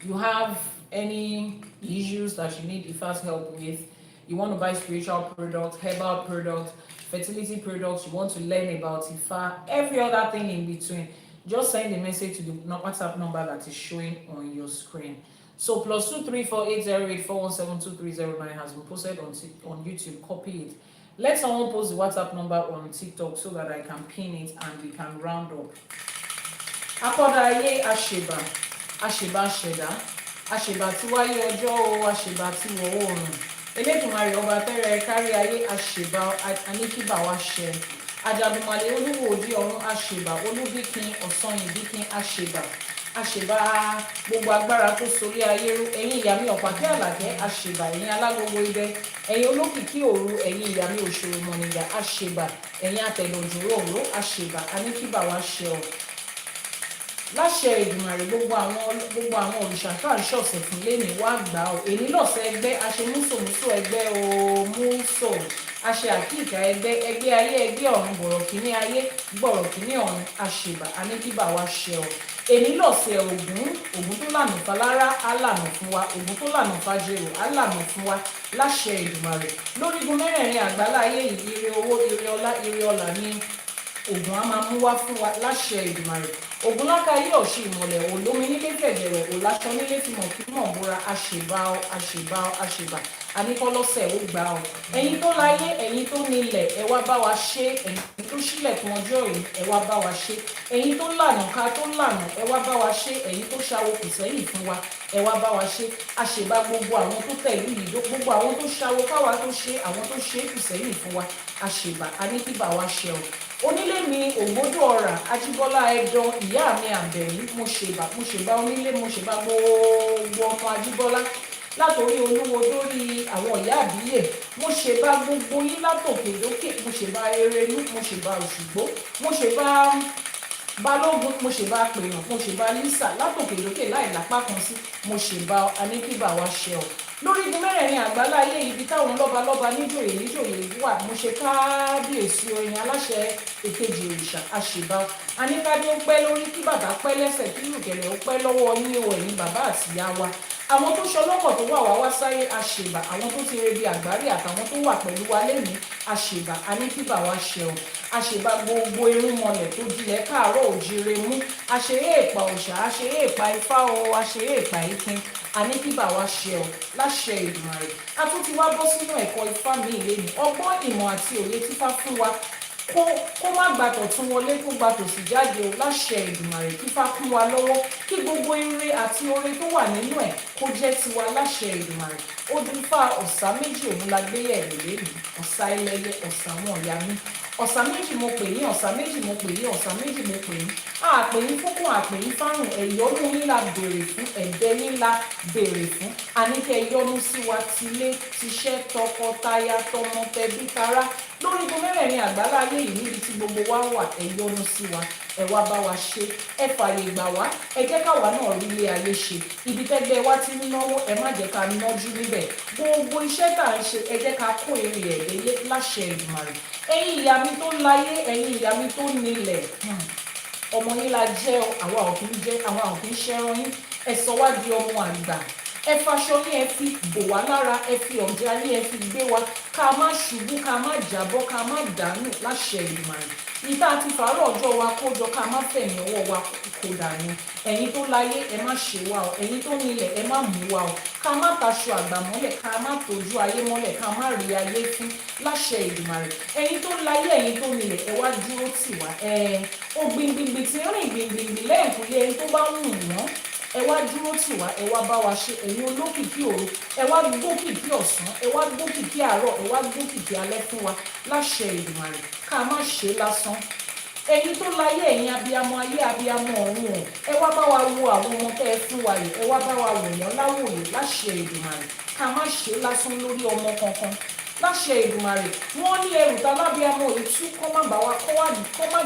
You have any issues that you need Ifa's help with. You want to buy spiritual products, herbal products, fertility products. You want to learn about Ifa, every other thing in between. Just send a message to the WhatsApp number that is showing on your screen. So +234-808-417-2309 has been posted on YouTube. Copy it. Let someone post the WhatsApp number on TikTok so that I can pin it and we can round up. Akọ́dáyé àṣèbà, àṣèbà ṣẹ̀dá, àṣèbà tí wáyé ọjọ́ o, àṣèbà tí wọ̀ oòrùn. Elédùmarè ọba tẹ́rẹ̀ kárí ayé àṣèbà aníkíbà wá ṣẹ. Àjàdùmàlè olúwo òdì ọ̀run àṣèbà, olúbíkin ọ̀sán ìbíkin àṣèbà. Àṣèbà gbogbo agbára tó sorí ayé rú, ẹ̀yin ìyá mi ọ̀pàkẹ́ àlàkẹ́ àṣèbà, ẹ̀yin alágogo idẹ, ẹ̀yin olókìkí òru, ẹ̀yin ìyá mi òṣòro mọ̀nìgà àṣèbà, ẹ̀yin àtẹ̀lòjòrò òró àṣèbà aníkíbà wá ṣẹ ọ. Láṣẹ Èdùmàrè gbogbo àwọn òrìṣà tá à ń ṣọ̀sẹ̀ fún lẹ́nìí wá gbà ó. Èní lọ́sẹ̀ ẹgbẹ́ aṣemúsòmúsò ẹgbẹ́ o músò àṣẹ àkíkà ẹgbẹ́ ayé ẹgbẹ́ ọ̀run bọ̀rọ̀ kìíní ayé gbọ̀rọ̀ kìíní ọ̀run àṣèbà aníkíbà wá ṣẹ ọ. Èní lọ́sẹ̀ Ògún tó lànà falára á lànà fún wa, Ògún tó lànà fàjèrò á lànà fún wa láṣẹ Èdùmàrè. Lórígun mẹ́rẹ̀ẹ̀rin àgbáláyé yìí, ire owó, ire ọlá, ire ọlà ni Ògún á máa mú wá fún wa láṣẹ Èdùmàrè. Ògún láká yí ọ̀ṣì ìmọ̀lẹ̀, olómi nílé fẹ̀gẹ̀rẹ̀, òláṣọ nílé fìmọ̀ kí mọ̀ bóra àṣèbà ọ, àṣèbà ọ, àṣèbà àníkọ́lọ́sẹ̀ ó gbà ọ. Ẹ̀yin tó láyé, ẹ̀yin tó nílẹ̀, ẹ wá bá wa ṣe. Ẹ̀yin tó ṣílẹ̀kùn ọjọ́ yìí, ẹ wá bá wa ṣe. Ẹ̀yin tó lànà ká tó lànà, ẹ wá bá wa ṣe. Ẹ̀yin tó ṣàwo kù sẹ́yìn fún wa, ẹ wá bá wa ṣe. Àṣèbà gbogbo àwọn tó tẹ̀lé yìí, gbogbo àwọn tó ṣàwo káwa tó ṣe, àwọn tó ṣe kù sẹ́yìn fún wa, àṣèbà aníkíbà wa ṣe ọ. Onílé mi ògbódò ọ̀rà, Ajíbọ́lá ẹ̀dán, ìyá mi àbẹ̀rí, mo ṣèbà onílé, mo ṣèbà gbogbo ọmọ Ajíbọ́lá. Látòrí olúwo lórí àwọn ìyá àbíyè, mo ṣèbà gbogbo yín látòkè lókè, mo ṣèbà erelú, mo ṣèbà òṣùgbó, mo ṣèbà balógun, mo ṣèbà pèèyàn, mo ṣèbà lísà látòkè lókè láì lápá kan sí, mo ṣèbà aníkíbà wá ṣẹ ọ. Lórí igun mẹ́rẹ̀ẹ̀rin àgbáláyé ibi táwọn lọ́balọ́ba níjòyè wà, mo ṣe kábíyèsí oyin aláṣẹ èkejì òrìṣà àṣèbà. Aníkádé ó pẹ́ lórí, kí bàbá pẹ́ lẹ́sẹ̀, kí ìrùkẹ̀rẹ̀ ó pẹ́ lọ́wọ́ yín o, ẹ̀yin bàbá àti ìyá wa. àwọn tó ṣọlọ́kọ̀ tó wà wá wá sáyé àṣèbà, àwọn tó ti rebi àgbárí àtàwọn tó wà pẹ̀lú wa lẹ́nu àṣèbà, a ní kí bà wá ṣe o. Àṣèbà gbogbo irúnmọlẹ̀ tó dilẹ̀ káàárọ̀ òjíire mú, àṣeré ìpa òòṣà, àṣeré ìpa ifá o, àṣeré ìpa ìkin, a ní kí bà wá ṣe o láṣẹ Èdùmàrè. A tún ti wá bọ́ sínú ẹ̀kọ́ ifá mi ìlénì, ọgbọ́n ìmọ̀ àti òye tífá fún wa kó má gbàtọ̀ tún wọlé kó gbàtọ̀ sì jáde o láṣẹ Èdùmàrè. Kífá kún wa lọ́wọ́, kí gbogbo ire àti oore tó wà nínú ẹ̀ kó jẹ́ tiwa láṣẹ Èdùmàrè. Odù Ifá ọ̀sà méjì òun la gbé yẹ̀wò lẹ́nu, ọ̀sà ẹlẹ́yẹ, ọ̀sà àwọn ọ̀yà mi. Ọ̀sà méjì mo pè yín, ọ̀sà méjì mo pè yín, ọ̀sà méjì mo pè yín. Àpè yín fúnkún, àpè yín fárùn, ẹ̀yọ́nú yín la béèrè fún, ẹ̀bẹ̀ yín la béèrè fún. Àníkẹ́ yọ́nú sí wa tilé tiṣẹ́ tọkọtaya tọmọ tẹbí tará lórí gbogbo mẹ́rẹ̀ẹ̀rin àgbáláyé yìí níbi tí gbogbo wa wà, ẹ yọ́nú sí wa, ẹ wá bá wa ṣe, ẹ fààyè gbà wá, ẹ jẹ́ káwa náà rí ilé ayé ṣe. Ibi tẹ́gbẹ́ wa ti ń náwó, ẹ má jẹ́ ká nájú níbẹ̀. Gbogbo iṣẹ́ tá à ń ṣe, ẹ jẹ́ ká kó èrè ẹ̀ délé láṣẹ Èdùmàrè. Ẹ̀yin ìyá mi tó láyé, ẹ̀yin ìyá mi tó nílẹ̀, ọmọ yín la jẹ́ o, àwa ò kì í jẹ́, àwa ò kì í ṣẹ́ran yín. Ẹ sọ wá di ọmọ àgbà, ẹ faṣọ yín, ẹ fi bò wá lára, ẹ fi ọ̀já yín, ẹ fi gbé wa, ká má ṣubú, ká má jábọ́, ká má dànù láṣẹ Èdùmàrè. Ìta àti fàárọ̀ ọjọ́ wa kójọ, ká má fẹ̀yìn ọwọ́ wa kó dànù. Ẹ̀yin tó láyé, ẹ má ṣe wa o, ẹ̀yin tó nílẹ̀, ẹ má mú wa o, ká má taṣọ àgbà mọ́lẹ̀, ká má tójú ayé mọ́lẹ̀, ká má rí ayé fín láṣẹ Èdùmàrè. Ẹ̀yin tó láyé, ẹ̀yin tó nílẹ̀, ẹ wá dúró tì wá. Ó gbìngbìngbì tí ń rìn gbìngbìngbì lẹ́yìnkùlé ẹni tó bá wù wọ́n, ẹ wá dúró tì wá, ẹ wá bá wa ṣe. Ẹ̀yin olókìkí òru, ẹ wá gbókìkí ọ̀sán, ẹ wá gbókìkí àárọ̀, ẹ wá gbókìkí alẹ́ fún wa láṣẹ Èdùmàrè. Ká má ṣe lásán. Ẹ̀yin tó láyé, ẹ̀yin abiyamọ ayé, abiyamọ ọ̀run o, ẹ wá bá wa wo àwọn ọmọ tẹ́ ẹ fún wa yìí, ẹ wá bá wa wò wọ́n láwòye láṣẹ Èdùmàrè. Ká má ṣe lásán lórí ọmọ kankan láṣẹ Èdùmàrè. Wọ́n ní ẹrù tálábíàmọ ìtú kó má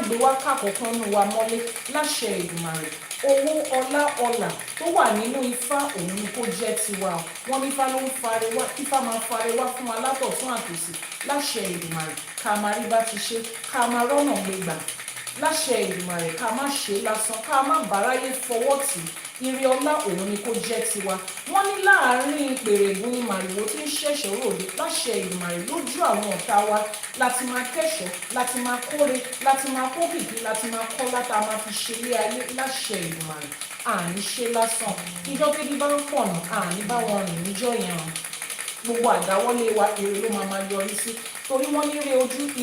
gbé wá kákọ̀ọ́kan nù wa mọ́lé láṣẹ Èdùmàrè. Owó ọlá ọlà tó wà nínú Ifá òun ni kó jẹ́ tiwa o. Wọ́n ní Ifá ló ń fare wá, Ifá máa fare wá fún wa látọ̀tún àtòsì láṣẹ Èdùmàrè. Ká máa rí bá ti ṣe, ká máa rọ́nà gbégbà láṣẹ Èdùmàrè. Ká má ṣe lásán, ká má báráyé fọwọ́ tì í. Ire ọlá òun ni kó jẹ́ tiwa. Wọ́n ní láàárín pèrègùn ni màrìwò tí ń ṣẹ̀ṣẹ̀ ròde láṣẹ Èdùmàrè. Lójú àwọn ọ̀tá wa láti máa kẹ́ṣọ̀ọ́, láti máa kóre, láti máa kókìkí, láti máa kọ́ láta máa fi ṣe ilé ayé láṣẹ Èdùmàrè. Àní ṣe lásán. Ìjọ tẹ́bí bá ń pọ̀nà, àní bá wọn rìn níjọ́ yẹn o. Gbogbo àdáwọ́lé wa ire ló máa yọrí sí. Torí wọ́n ní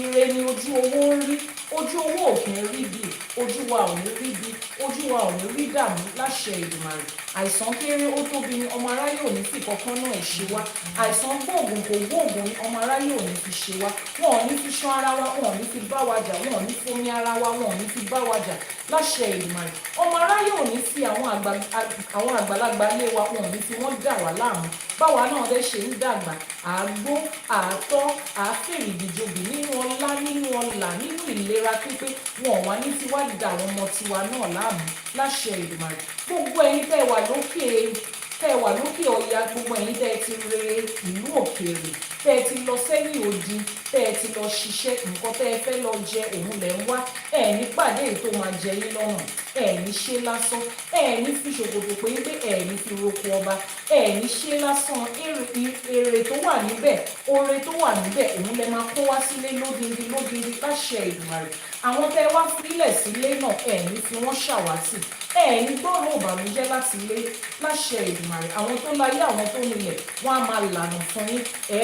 ire ni ojú owó ń rí. Ojú owó ò kì í rí bí, ojú wa ò ní rí bí, ojú wa ò ní rí dààmú láṣẹ Èdùmàrè. Àìsàn kéré ó tóbi ni ọmọ aráyé ò ní fi kankan náà ṣe wá. Àìsàn gbóògùn kò gbóògùn ni ọmọ aráyé ò ní fi ṣe wá. Wọn ò ní fi ṣán ara wa, wọn ò ní fi bá wa jà, wọn ò ní fomi ara wa, wọn ò ní fi bá wa jà láṣẹ Èdùmàrè. Ọmọ aráyé ò ní fi àwọn àgbàlagbà lé wa, wọn ò ní fi wọ́n dà wá láàmú. Báwa náà dẹ́ ṣe ń dàgbà, àgbó, àtọ́, àfèrèdìjòbì nínú ọlá, nínú ọlà, nínú ìlera pípé, wọn ò wá ní fi wá dà àwọn ọmọ tiwa náà láàmú láṣẹ Èdùmàrè. Gbogbo ẹ̀yin tẹ́ wà lókè ọya, gbogbo ẹ̀yin tẹ́ ti re ìlú òkèèrè, tẹ́ ti lọ sẹ́yìn odi, tẹ́ ti lọ ṣiṣẹ́, nǹkan tẹ́ fẹ́ lọ jẹ òun lẹ̀ ń wá, ẹ̀ ní pàdé èyí tó máa jẹ yín lọ́rùn, ẹ̀ ní ṣe lásán, ẹ̀ ní fi ṣòkòtò péńpé, ẹ̀ ní fi roko ọba, ẹ̀ ní ṣe lásán. Èrè tó wà níbẹ̀, oore tó wà níbẹ̀ òun lẹ máa kó wá sílé lódindi láṣẹ Èdùmàrè. Àwọn tẹ́ wá fílẹ̀ sílé náà, ẹ̀ ní fi wọ́n ṣàwátì, ẹ̀ ní gbọ́rọ̀ ìbànújẹ́ láti lé láṣẹ Èdùmàrè. Àwọn tó láyé, àwọn tó nílẹ̀, wọ́n á máa lànà fún yín.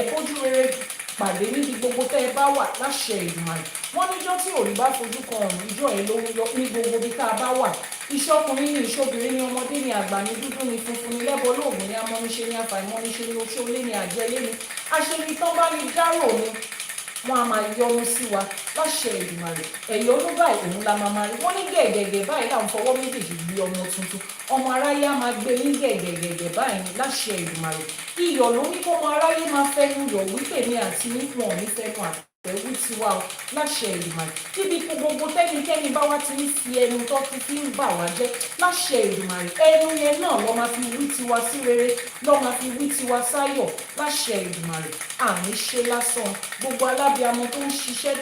Bójú rere pàdé níbi gbogbo tẹ́ ẹ bá wà láṣẹ Èdùmàrè. Wọ́n níjọ́ tí òrì bá fojú kan ọ̀run, ìjọ́ ẹ̀ ló ń yọ ní gbogbo bí tá a bá wà. Iṣẹ́ ọkùnrin ni, iṣẹ́ obìnrin ni, ọmọdé ni, àgbà ni, dúdú ni, funfun ni, lẹ́bọ lóògùn ni, amọ́niṣe ni, afàìmọ́niṣe ni, oṣoolé ni, àjẹlé ni, aṣebi tán bá ní dárò ni. Wọ́n á máa yọ́nú sí wa láṣẹ Èdùmàrè. Ẹ̀yọ́nú báyìí òun la máa rí. Wọ́n ní gẹ̀gẹ̀gẹ̀ báyìí là ń fọwọ́ méjèèjì gbé ọmọ tuntun. Ọmọ aráyé á máa gbé ní gẹ̀gẹ̀gẹ̀ báyìí ní láṣẹ Èdùmàrè. Iyọ̀ ló ní kọ́mọ aráyé máa fẹ́nu yọ̀ wípé ní àti ní wọn ò ní fẹ́nu àti ẹ̀wú tiwa o láṣẹ Èdùmàrè. Níbi kú gbogbo tẹ́nikẹ́ni bá wá ti ń fi ẹnu tó fi ń bà wá jẹ́ láṣẹ Èdùmàrè. Ẹnu yẹn náà lọ́ máa fi wí tiwa sí rere, lọ́ máa fi wí tiwa sáyọ̀ láṣẹ Èdùmàrè. Àní ṣe lásán. Gbogbo alábíamọ tó ń ṣiṣẹ́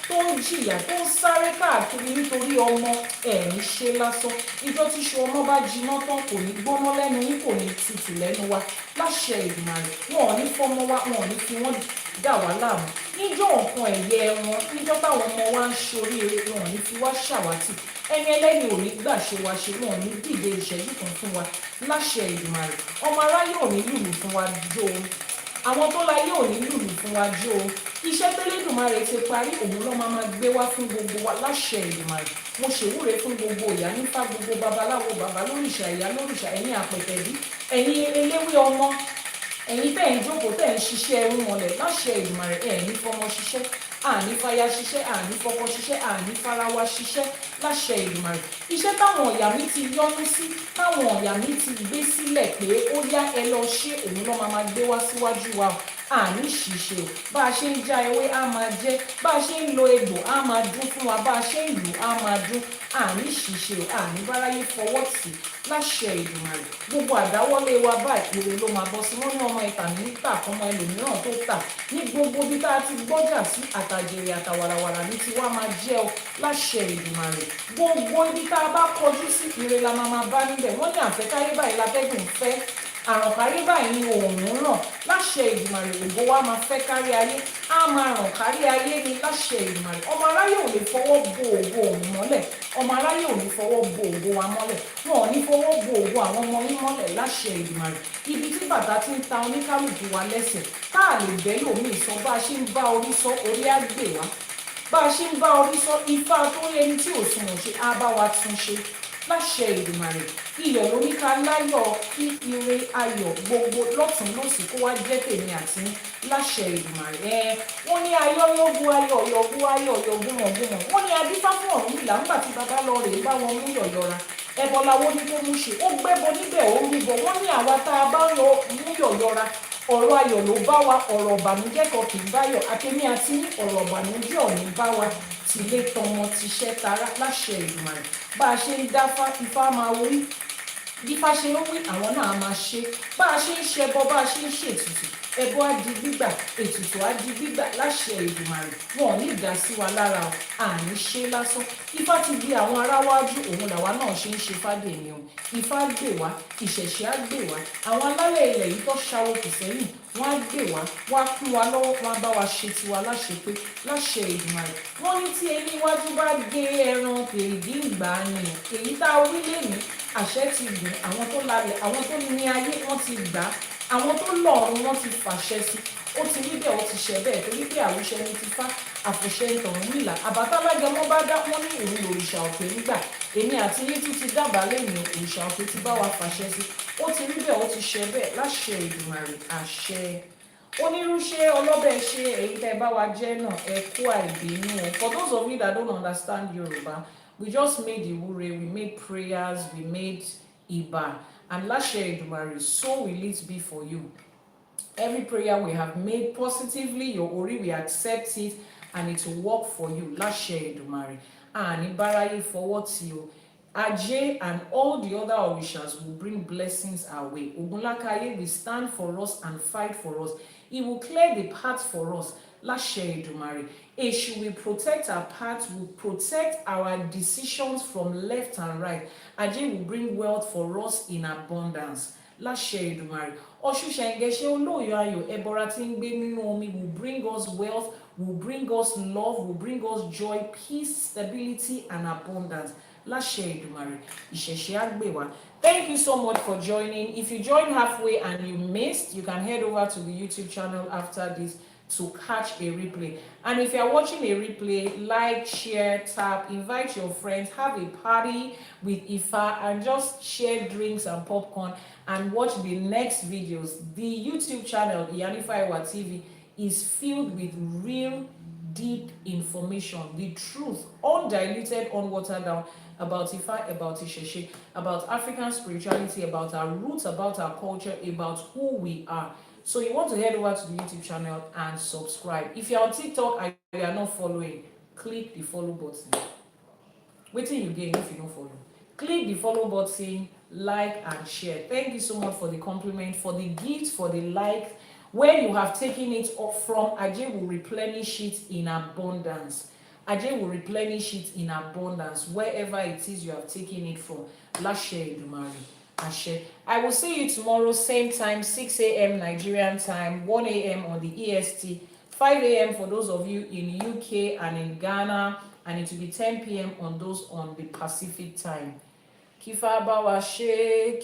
tó ń jìyà tó ń sáré káàkiri nítorí ọmọ ẹ̀ní ṣe lásán. Ìjọ tíṣu ọmọ bá jiná tán kò ní gbóná lẹ́nu yín, kò ní tutù lẹ́nu wa láṣẹ Èdùmàrè. Wọn ò ní fọmọ wa, wọn ò ní fi wọ́n dà wá láàmú. Níjọ́ nǹkan ẹ̀yẹ wọn, níjọ́ táwọn ọmọ wa ń ṣoríire, wọn ò ní fi wá ṣàwátì. Ẹni ẹlẹ́ni ò ní gbà ṣe wa ṣe, wọn ò ní dìde ìṣẹ́jú kan fún wa láṣẹ Èdùmàrè. Ọmọ aráyé ò ní lùlù fún wa jó o. Àwọn tó láyé ò ní lùlù fún wa jó o. Iṣẹ́ tẹ́lẹ́dùmarè ti parí, òun ló máa gbé wá fún gbogbo wa láṣẹ Èdùmàrè. Mo ṣèwúre fún gbogbo Iyanifa, gbogbo babaláwo, bàbá lórìṣà, ìyá lórìṣà, ẹ̀yin àpẹ̀tẹ̀dí, ẹ̀yin eléwé ọmọ, ẹ̀yin tẹ́ ń jókòó tẹ́ ń ṣiṣẹ́ ẹrú mọ̀lẹ̀ láṣẹ Èdùmàrè. Ẹ̀yin fọmọ ṣiṣẹ́, àní fàyà ṣiṣẹ́, àní fọkọ ṣiṣẹ́, àní farawa ṣiṣẹ́ láṣẹ Èdùmàrè. Iṣẹ́ táwọn ọ̀yà mi ti yọ́nú sí, táwọn ọ̀yà mi ti gbé sílẹ̀ pé ó yá ẹ lọ ṣe, òun ló máa gbé wá síwájú wa. Àní ṣìṣe o. Bá a ṣe ń já ewé á máa jẹ́, bá a ṣe ń lo egbò á máa dún fún wa, bá a ṣe ń lù á máa dún. Àní ṣìṣe o. Àní báráyé fọwọ́ tì láṣẹ Èdùmàrè. Gbogbo àdáwọ́lé wa báyìí ire ló máa bọ́ sí. Wọ́n ní ọmọ ìtà ní tà fọmọ ẹlòmíràn tó tà. Ní gbogbo bí tá a ti gbọ́jà sí àtàjèrè àtàwàràwàrà ní tiwa máa jẹ́ o láṣẹ Èdùmàrè. Gbogbo ibi tá a bá kọjú sí ire la máa bá níbẹ̀. Wọ́n ní àfẹ́káyé báyìí látẹ́gùn fẹ́, àrùn kárí báyìí ni òòrùn ràn láṣẹ Èdùmàrè. Ògo wa máa fẹ́ kárí ayé, á máa ràn kárí ayé ni láṣẹ Èdùmàrè. Ọmọ aráyé ò lè fọwọ́ bo ògo òun mọ́lẹ̀, ọmọ aráyé ò ní fọwọ́ bo ògo wa mọ́lẹ̀, wọn ò ní fọwọ́ bo ògo àwọn ọmọ yín mọ́lẹ̀ láṣẹ Èdùmàrè. Ibi tí bàtà ti ń ta oníkálùkù wa lẹ́sẹ̀, tá a lè bẹ́ lòmíì sọ, bá a ṣe ń bá orí sọ, orí á gbè wá. Bá a ṣe ń bá orí sọ, Ifá tó yẹni tí ò sunwọ̀n ṣe á bá wa tún ṣe láṣẹ Èdùmàrè. Iyọ̀ ló ní ká láyọ̀, kí ire ayọ̀ gbogbo lọ́tún lósì kó wá jẹ́ tèmi àti láṣẹ Èdùmàrè. Wọ́n ní ayọ́yọ́gún ayọ̀ yọ̀gún ayọ̀ yọ̀gún mọ̀gúnmọ̀. Wọ́n ní adífá fún Ọ̀rúnmìlà nígbà tí bàbá lọ rèé bá wọn mú yọ̀yọ̀ra. Ẹbọ lawó ní kó mú ṣe, ó gbẹ́bọ níbẹ̀ ó rúbọ. Wọ́n ní àwa tá a bá mú yọ̀yọ̀ra, ọ̀rọ̀ ayọ̀ ló bá wa, ọ̀rọ̀ ìbànújẹ́ kan kì í báyọ̀. Àtẹ̀mí àti ní ọ̀rọ̀ ìbànújẹ́ ò ní bá wa, tìlé tọmọ tiṣẹ́ tara láṣẹ Èdùmàrè. Bá a ṣe ń dáfá, Ifá máa wí, bí Ifá ṣe ń wí àwọn náà máa ṣe. Bá a ṣe ń ṣẹbọ, bá a ṣe ń ṣètùtù, ẹbọ á di gbígbà, ètùtù á di gbígbà láṣẹ Èdùmàrè. Wọn ò ní ìdá sí wa lára o, àní ṣe lásán. Ifá ti di àwọn aráwájú, òun làwa náà ṣe ń ṣe fádé ni o. Ifá gbè wá, ìṣẹ̀ṣe á gbè wá. Àwọn alálẹ̀ ilẹ̀ yìí tó ṣàwó kù sẹ́yìn, wọ́n á gbè wá, wọ́n á kún wa lọ́wọ́, wọ́n á bá wa ṣe tiwa láṣẹ pé láṣẹ Èdùmàrè. Wọ́n ní tí ẹni iwájú bá gé ẹran kèrèdí ìgbà ni èyí tá a wí lẹ́nu àṣẹ ti gùn. Àwọn tó lálẹ́, àwọn tó ní ayé wọ́n ti gbà á, àwọn tó lọ́run wọ́n ti fàṣẹ sí. Ó ti rí bẹ́ẹ̀, ó ti ṣẹ bẹ́ẹ̀, torí pé àwùṣẹ ní ti Fá, àfọ̀ṣẹ Ọ̀rúnmìlà. Àbátálágẹmọ bá dá, wọ́n ní òun lòrìṣà òkè nígbà. Èmi àti yín tún ti dábàá lẹ́yìn, òrìṣà òkè ti bá wa fàṣẹ sí. Ó ti rí bẹ́ẹ̀, ó ti ṣẹ bẹ́ẹ̀ láṣẹ Èdùmàrè. Àṣẹ. Onírúṣe ọlọ́bẹ̀ ṣe èyí tẹ́ bá wa jẹ́ náà ẹ kú àìbínú. For those of you that don't understand Yoruba, we just made ìwúre, we made prayers, we made ìbà, and láṣẹ Èdùmàrè, so will it be for you. Every prayer we have made positively, your Ori will accept it and it will work for you. Láṣẹ Èdùmàrè. Àní báráyé fọwọ́ tì o. Ajé and all the other orishas will bring blessings our way. Ogunlakaye will stand for us and fight for us. He will clear the path for us. Láṣẹ Èdùmàrè. Èṣù will protect our path, will protect our decisions from left and right. Ajé will bring wealth for us in abundance. Láṣẹ Èdùmàrè. Ọ̀ṣùṣẹ̀ǹgẹ̀ṣẹ̀ olóyè ayọ̀ ẹbọra tí ń gbé nínú omi will bring us wealth, will bring us love, will bring us joy, peace, stability, and abundance. Láṣẹ Èdùmàrè. Ìṣẹ̀ṣe á gbè wá. Thank you so much for joining. If you joined halfway and you missed, you can head over to the YouTube channel after this to catch a replay. And if you're watching a replay, like, share, tap, invite your friends, have a party with Ifá, and just share drinks and popcorn and watch the next videos. The YouTube channel, Iyanifa Ewa TV, is filled with real, deep information, the truth, undiluted, unwatered down, about Ifá, about ÌṢẸШE, about African spirituality, about our roots, about our culture, about who we are. So you want to head over to the YouTube channel and subscribe. If you're on TikTok and you are not following, click the follow button. Wait till you gain if you don't follow. Click the follow button, like and share. Thank you so much for the compliment, for the gift, for the like. Where you have taken it off from, Ajay will replenish it in abundance. Ajay will replenish it in abundance wherever it is you have taken it from. Elédùmarè. Ashe. I will see you tomorrow, same time, 6 a.m. Nigerian time, 1 a.m. on the EST, 5 a.m. for those of you in UK and in Ghana, and it will be 10 p.m. on those on the Pacific time. Kifa Bawashe.